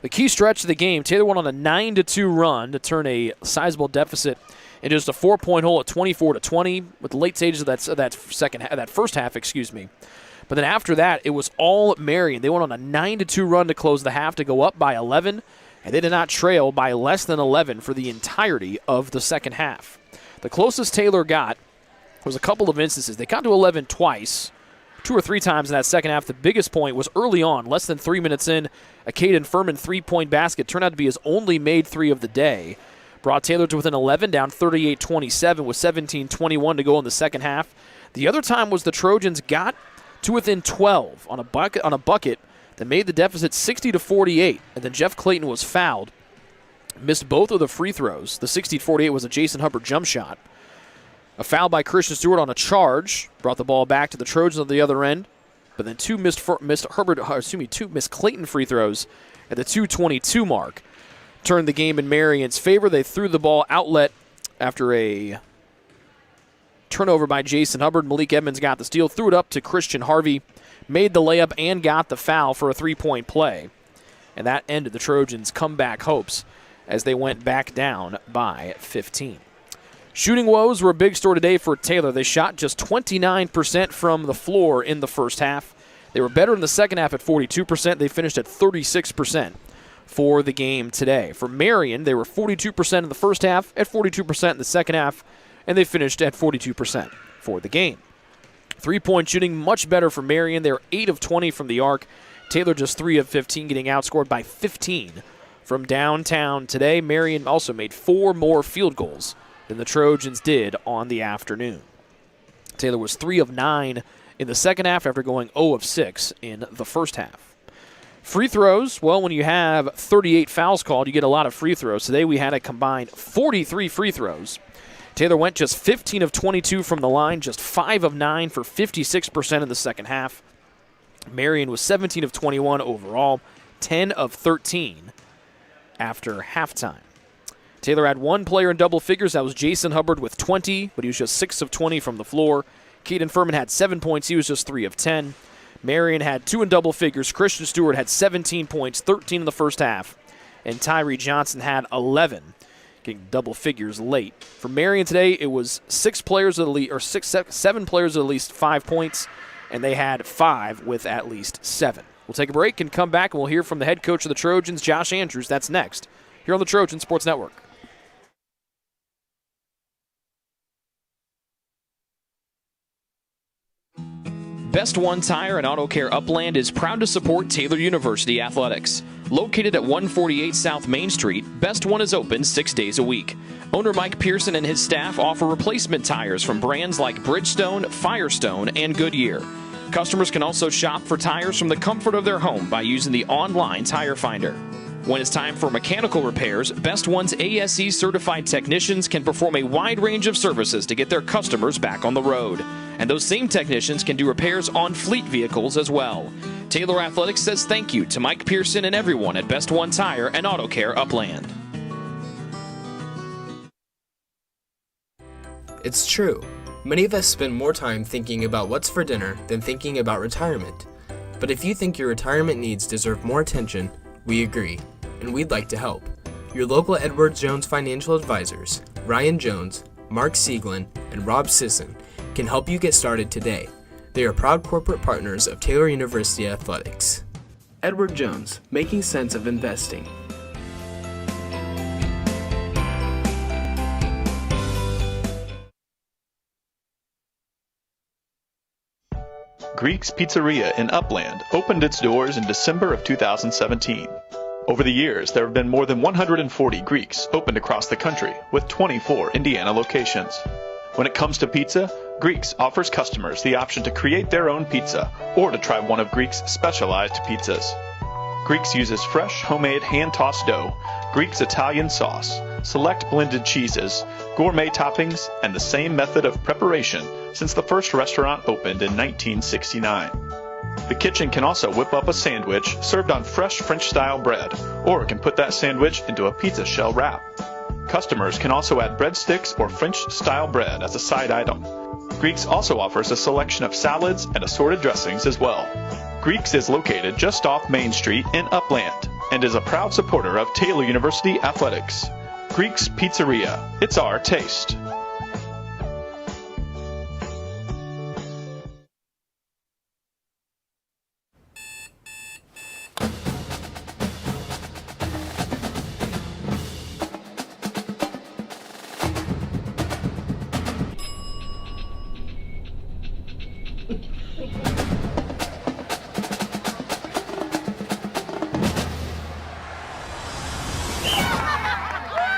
Speaker 6: The key stretch of the game, Taylor went on a 9-2 run to turn a sizable deficit into just a 4-point hole at 24-20 with the late stages of that first half. But then after that, it was all Marian. They went on a 9-2 run to close the half to go up by 11, and they did not trail by less than 11 for the entirety of the second half. The closest Taylor got was a couple of instances. They got to 11 twice, 2 or 3 times in that second half. The biggest point was early on, less than 3 minutes in, a Caden Furman 3-point basket turned out to be his only made 3 of the day. Brought Taylor to within 11, down 38-27 with 17-21 to go in the second half. The other time was the Trojans got to within 12 on a bucket that made the deficit 60-48, and then Jeff Clayton was fouled. Missed both of the free throws. The 60-48 was a Jason Hubbard jump shot. A foul by Christian Stewart on a charge brought the ball back to the Trojans on the other end. But then two missed Clayton free throws at the 2:22 mark turned the game in Marian's favor. They threw the ball outlet after a turnover by Jason Hubbard. Malik Edmonds got the steal, threw it up to Christian Harvey, made the layup and got the foul for a 3-point play. And that ended the Trojans' comeback hopes as they went back down by 15. Shooting woes were a big story today for Taylor. They shot just 29% from the floor in the first half. They were better in the second half at 42%. They finished at 36% for the game today. For Marian, they were 42% in the first half, at 42% in the second half, and they finished at 42% for the game. 3-point shooting, much better for Marian. They were 8 of 20 from the arc. Taylor just 3 of 15, getting outscored by 15 from downtown today. Marian also made 4 more field goals than the Trojans did on the afternoon. Taylor was 3 of 9 in the second half after going 0 of 6 in the first half. Free throws, well, when you have 38 fouls called, you get a lot of free throws. Today we had a combined 43 free throws. Taylor went just 15 of 22 from the line, just 5 of 9 for 56% in the second half. Marian was 17 of 21 overall, 10 of 13 after halftime. Taylor had one player in double figures. That was Jason Hubbard with 20, but he was just 6 of 20 from the floor. Keaton Furman had 7 points. He was just 3 of 10. Marian had 2 in double figures. Christian Stewart had 17 points, 13 in the first half. And Tyree Johnson had 11, getting double figures late. For Marian today, it was 7 players at least 5 points, and they had 5 with at least 7. We'll take a break and come back, and we'll hear from the head coach of the Trojans, Josh Andrews. That's next here on the Trojan Sports Network. Best One Tire and Auto Care Upland is proud to support Taylor University Athletics. Located at 148 South Main Street, Best One is open 6 days a week. Owner Mike Pearson and his staff offer replacement tires from brands like Bridgestone, Firestone, and Goodyear. Customers can also shop for tires from the comfort of their home by using the online tire finder. When it's time for mechanical repairs, Best One's ASE certified technicians can perform a wide range of services to get their customers back on the road. And those same technicians can do repairs on fleet vehicles as well. Taylor Athletics says thank you to Mike Pearson and everyone at Best One Tire and Auto Care Upland.
Speaker 4: It's true. Many of us spend more time thinking about what's for dinner than thinking about retirement. But if you think your retirement needs deserve more attention, we agree, and we'd like to help. Your local Edward Jones financial advisors, Ryan Jones, Mark Sieglin, and Rob Sisson, can help you get started today. They are proud corporate partners of Taylor University Athletics. Edward Jones, making sense of investing.
Speaker 5: Greek's Pizzeria in Upland opened its doors in December of 2017. Over the years, there have been more than 140 Greeks opened across the country, with 24 Indiana locations. When it comes to pizza, Greeks offers customers the option to create their own pizza or to try one of Greek's specialized pizzas. Greeks uses fresh, homemade, hand-tossed dough, Greek's Italian sauce, select blended cheeses, gourmet toppings, and the same method of preparation since the first restaurant opened in 1969. The kitchen can also whip up a sandwich served on fresh French-style bread, or can put that sandwich into a pizza shell wrap. Customers can also add breadsticks or French-style bread as a side item. Greeks also offers a selection of salads and assorted dressings as well. Greeks is located just off Main Street in Upland and is a proud supporter of Taylor University Athletics. Greek's Pizzeria. It's our taste.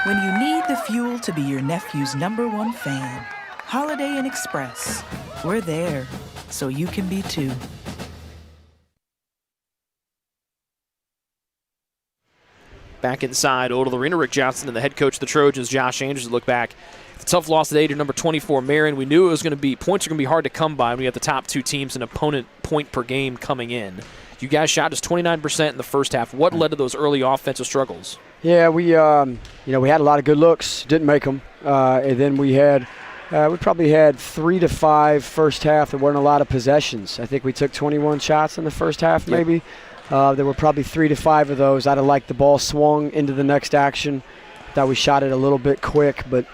Speaker 9: When you need the fuel to be your nephew's #1 fan, Holiday Inn Express. We're there, so you can be too.
Speaker 6: Back inside Odell Arena, Rick Johnson and the head coach of the Trojans, Josh Andrews, look back. The tough loss today to number 24, Marian. We knew it was going to be points are going to be hard to come by when we got the top two teams and opponent point per game coming in. You guys shot just 29% in the first half. What led to those early offensive struggles?
Speaker 2: Yeah, we had a lot of good looks, didn't make them, and then we probably had 3 to 5 first half. There weren't a lot of possessions. I think we took 21 shots in the first half, maybe. There were probably 3 to 5 of those. I'd have liked the ball swung into the next action. Thought we shot it a little bit quick, but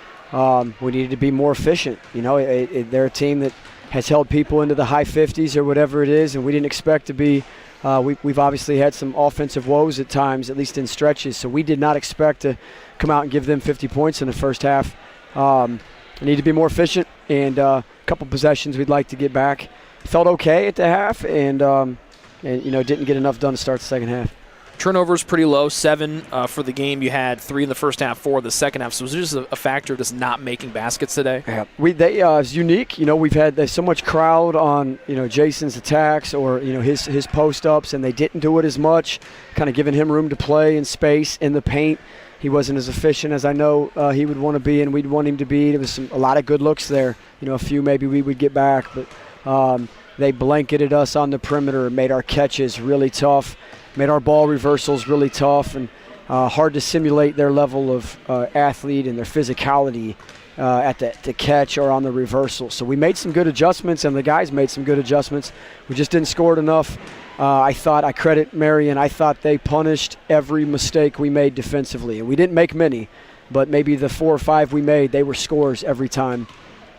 Speaker 2: we needed to be more efficient. They're a team that has held people into the high 50s or whatever it is, and we didn't expect to be. We've obviously had some offensive woes at times, at least in stretches, so we did not expect to come out and give them 50 points in the first half. Need to be more efficient, and a couple possessions we'd like to get back. Felt okay at the half, and didn't get enough done to start the second half.
Speaker 6: Turnovers pretty low, 7 for the game. You had 3 in the first half, 4 in the second half. So was it just a factor of just not making baskets today?
Speaker 2: Yeah, it's unique. We've had there's so much crowd on Jason's attacks or his post ups, and they didn't do it as much, kind of giving him room to play in space in the paint. He wasn't as efficient as I know he would want to be, and we'd want him to be. There was a lot of good looks there. A few maybe we would get back, but they blanketed us on the perimeter, made our catches really tough. Made our ball reversals really tough, and hard to simulate their level of athlete and their physicality at the catch or on the reversal. So we made some good adjustments, and the guys made some good adjustments. We just didn't score it enough. I credit Marian. I thought they punished every mistake we made defensively. And we didn't make many, but maybe the 4 or 5 we made, they were scores every time.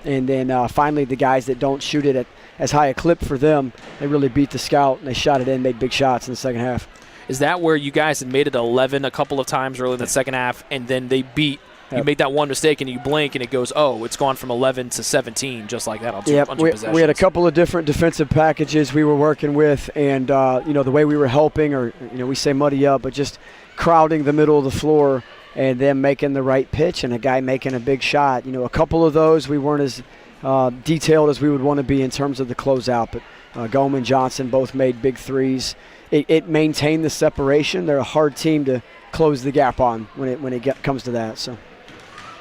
Speaker 2: And then finally the guys that don't shoot it at as high a clip for them, they really beat the scout, and they shot it in, made big shots in the second half.
Speaker 6: Is that where you guys had made it 11 a couple of times early in the second half, and then they beat – you make that one mistake and you blink and it goes, oh, it's gone from 11 to 17, just like that on two possessions.
Speaker 2: We had a couple of different defensive packages we were working with, and the way we were helping, or we say muddy up, but just crowding the middle of the floor and then making the right pitch and a guy making a big shot. A couple of those we weren't as detailed as we would want to be in terms of the closeout, but Goldman, Johnson both made big threes. It maintained the separation. They're a hard team to close the gap on when it comes to that. So.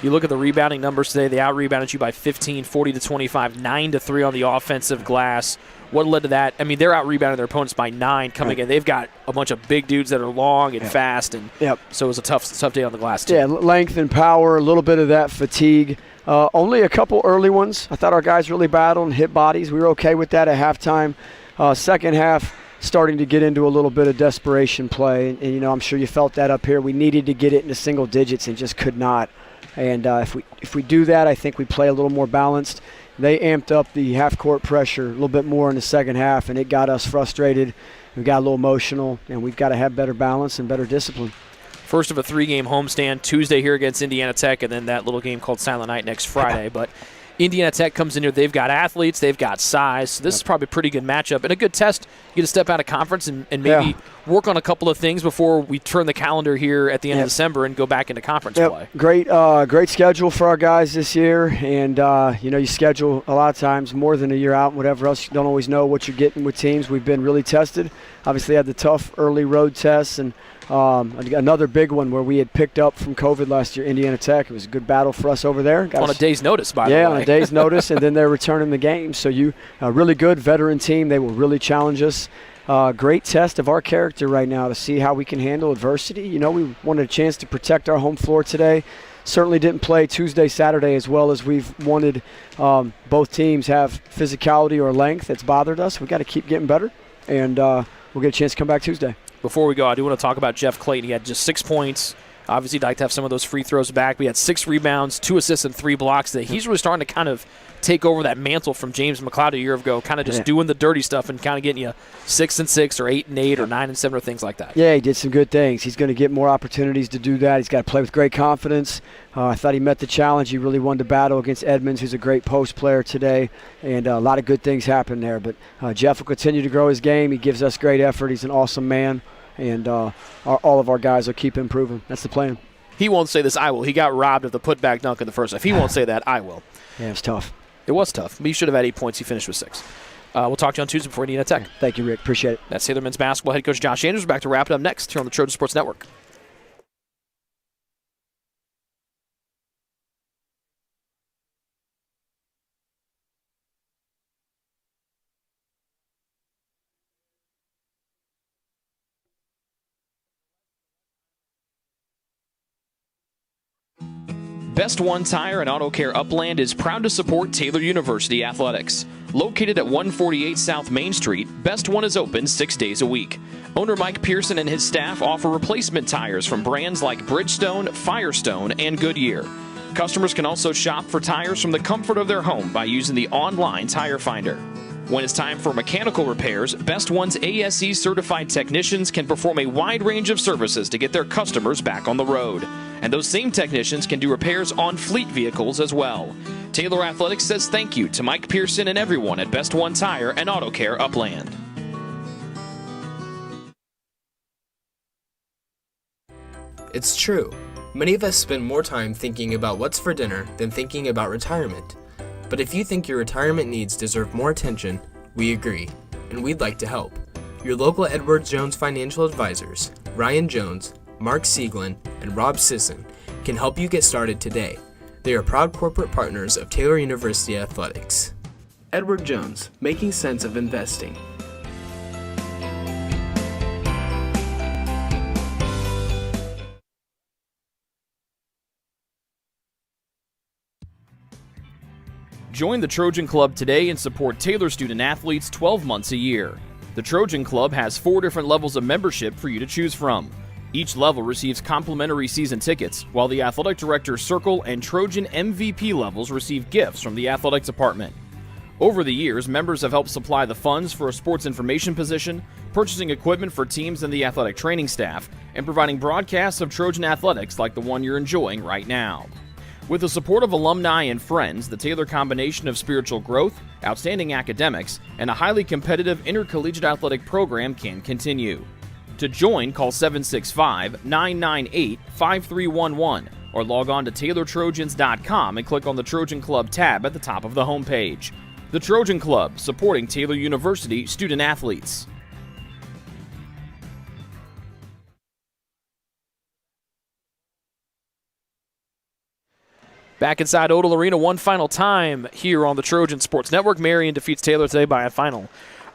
Speaker 6: You look at the rebounding numbers today. They out-rebounded you by 15, 40-25, 9-3 on the offensive glass. What led to that? I mean, they're out-rebounding their opponents by 9 coming in. They've got a bunch of big dudes that are long and fast, and so it was a tough day on the glass, too.
Speaker 2: Yeah, length and power, a little bit of that fatigue. Only a couple early ones. I thought our guys really battled and hit bodies. We were okay with that at halftime. Second half, starting to get into a little bit of desperation play. And I'm sure you felt that up here. We needed to get it into single digits and just could not. And if we do that, I think we play a little more balanced. They amped up the half-court pressure a little bit more in the second half, and it got us frustrated. We got a little emotional, and we've got to have better balance and better discipline.
Speaker 6: First of a 3-game homestand, Tuesday here against Indiana Tech, and then that little game called Silent Night next Friday. But Indiana Tech comes in here. They've got athletes. They've got size. So this is probably a pretty good matchup and a good test. You get to step out of conference and maybe work on a couple of things before we turn the calendar here at the end of December and go back into conference play.
Speaker 2: Great schedule for our guys this year. And, you schedule a lot of times more than a year out and whatever else. You don't always know what you're getting with teams. We've been really tested. Obviously had the tough early road tests, and another big one where we had picked up from COVID last year, Indiana Tech. It was a good battle for us over there.
Speaker 6: On a day's notice, by the way.
Speaker 2: Yeah, on a day's notice, and then they're returning the game. So a really good veteran team. They will really challenge us. Great test of our character right now to see how we can handle adversity. We wanted a chance to protect our home floor today. Certainly didn't play Tuesday, Saturday as well as we've wanted. Both teams have physicality or length that's bothered us. We've got to keep getting better, and we'll get a chance to come back Tuesday.
Speaker 6: Before we go, I do want to talk about Jeff Clayton. He had just 6 points. Obviously, you'd like to have some of those free throws back. We had 6 rebounds, 2 assists, and 3 blocks today. He's really starting to kind of take over that mantle from James McLeod a year ago, kind of just doing the dirty stuff and kind of getting you 6-6 or 8-8 or 9-7 or things like that.
Speaker 2: Yeah, he did some good things. He's going to get more opportunities to do that. He's got to play with great confidence. I thought he met the challenge. He really won the battle against Edmonds, who's a great post player today, and a lot of good things happened there. But Jeff will continue to grow his game. He gives us great effort. He's an awesome man, and all of our guys will keep improving. That's the plan.
Speaker 6: He won't say this, I will. He got robbed of the putback dunk in the first half. He won't say that, I will.
Speaker 2: Yeah, it's tough.
Speaker 6: It was tough. But he should have had 8 points. He finished with 6. We'll talk to you on Tuesday before Indiana Tech.
Speaker 2: Thank you, Rick. Appreciate it.
Speaker 6: That's Taylor men's basketball head coach Josh Andrews. We're back to wrap it up next here on the Trojan Sports Network. Best One Tire and Auto Care Upland is proud to support Taylor University Athletics. Located at 148 South Main Street, Best One is open 6 days a week. Owner Mike Pearson and his staff offer replacement tires from brands like Bridgestone, Firestone, and Goodyear. Customers can also shop for tires from the comfort of their home by using the online tire finder. When it's time for mechanical repairs, Best One's ASE certified technicians can perform a wide range of services to get their customers back on the road. And those same technicians can do repairs on fleet vehicles as well. Taylor Athletics says thank you to Mike Pearson and everyone at Best One Tire and Auto Care Upland.
Speaker 4: It's true. Many of us spend more time thinking about what's for dinner than thinking about retirement. But if you think your retirement needs deserve more attention, we agree, and we'd like to help. Your local Edward Jones financial advisors, Ryan Jones, Mark Sieglin, and Rob Sisson, can help you get started today. They are proud corporate partners of Taylor University Athletics. Edward Jones, making sense of investing.
Speaker 6: Join the Trojan Club today and support Taylor student athletes 12 months a year. The Trojan Club has 4 different levels of membership for you to choose from. Each level receives complimentary season tickets, while the Athletic Director's Circle and Trojan MVP levels receive gifts from the Athletics Department. Over the years, members have helped supply the funds for a sports information position, purchasing equipment for teams and the athletic training staff, and providing broadcasts of Trojan athletics like the one you're enjoying right now. With the support of alumni and friends, the Taylor combination of spiritual growth, outstanding academics, and a highly competitive intercollegiate athletic program can continue. To join, call 765-998-5311 or log on to TaylorTrojans.com and click on the Trojan Club tab at the top of the homepage. The Trojan Club, supporting Taylor University student athletes. Back inside Odell Arena one final time here on the Trojan Sports Network. Marian defeats Taylor today by a final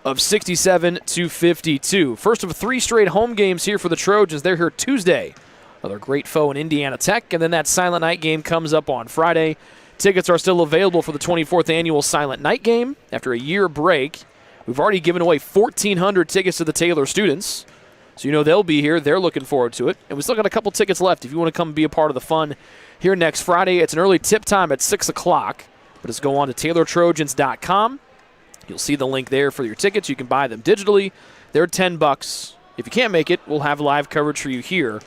Speaker 6: of 67-52. First of 3 straight home games here for the Trojans. They're here Tuesday. Another great foe in Indiana Tech, and then that Silent Night game comes up on Friday. Tickets are still available for the 24th annual Silent Night game. After a year break, we've already given away 1,400 tickets to the Taylor students. So you know they'll be here. They're looking forward to it. And we still got a couple tickets left if you want to come be a part of the fun here next Friday. It's an early tip time at 6 o'clock. But just go on to TaylorTrojans.com. You'll see the link there for your tickets. You can buy them digitally. They're $10. If you can't make it, we'll have live coverage for you here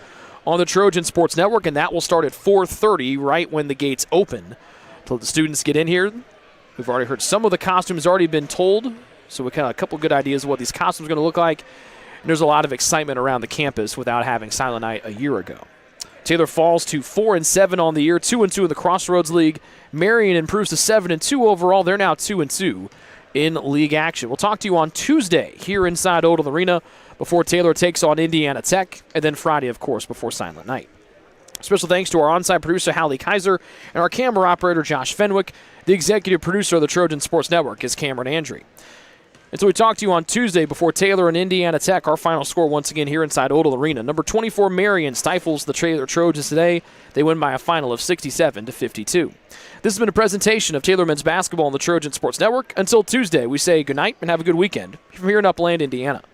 Speaker 6: on the Trojan Sports Network, and that will start at 4:30 right when the gates open. Until the students get in here, we've already heard some of the costumes already been told, so we got a couple good ideas of what these costumes are going to look like. And there's a lot of excitement around the campus without having Silent Night a year ago. Taylor falls to 4-7 on the year, 2-2 in the Crossroads League. Marian improves to 7-2 overall. They're now 2-2 in league action. We'll talk to you on Tuesday here inside Odell Arena before Taylor takes on Indiana Tech, and then Friday, of course, before Silent Night. Special thanks to our on-site producer, Hallie Kaiser, and our camera operator, Josh Fenwick. The executive producer of the Trojan Sports Network is Cameron Andre. And so we talk to you on Tuesday before Taylor and Indiana Tech. Our final score once again here inside Odell Arena. Number 24, Marian, stifles the Taylor Trojans today. They win by a final of 67-52. This has been a presentation of Taylor men's basketball on the Trojan Sports Network. Until Tuesday, we say good night and have a good weekend from here in Upland, Indiana.